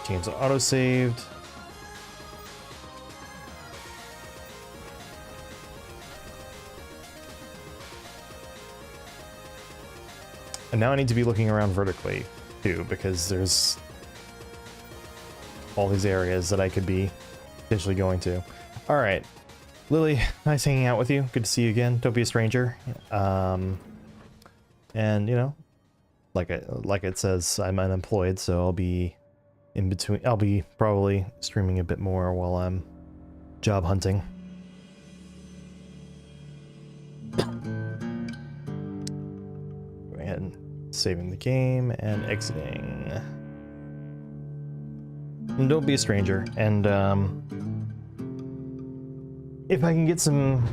Games are auto-saved. And now I need to be looking around vertically too, because there's all these areas that I could be potentially going to. All right, Lily, nice hanging out with you. Good to see you again. Don't be a stranger. And you know, like it says, I'm unemployed, so I'll be in between. I'll be probably streaming a bit more while I'm job hunting. Going ahead and saving the game and exiting. And don't be a stranger. And if I can get some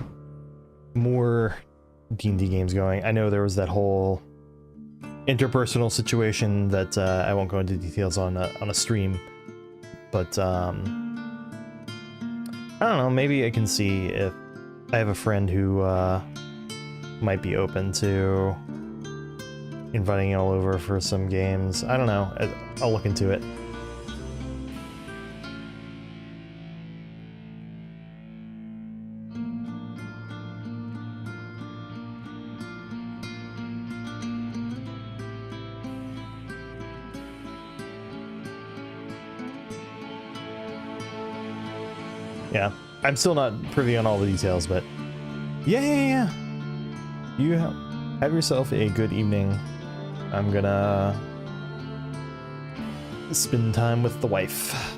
more D&D games going, I know there was that whole interpersonal situation that I won't go into details on a stream, but I don't know, maybe I can see if I have a friend who might be open to inviting you all over for some games. I don't know, I'll look into it. Yeah, I'm still not privy on all the details, but yeah. You have yourself a good evening. I'm gonna spend time with the wife.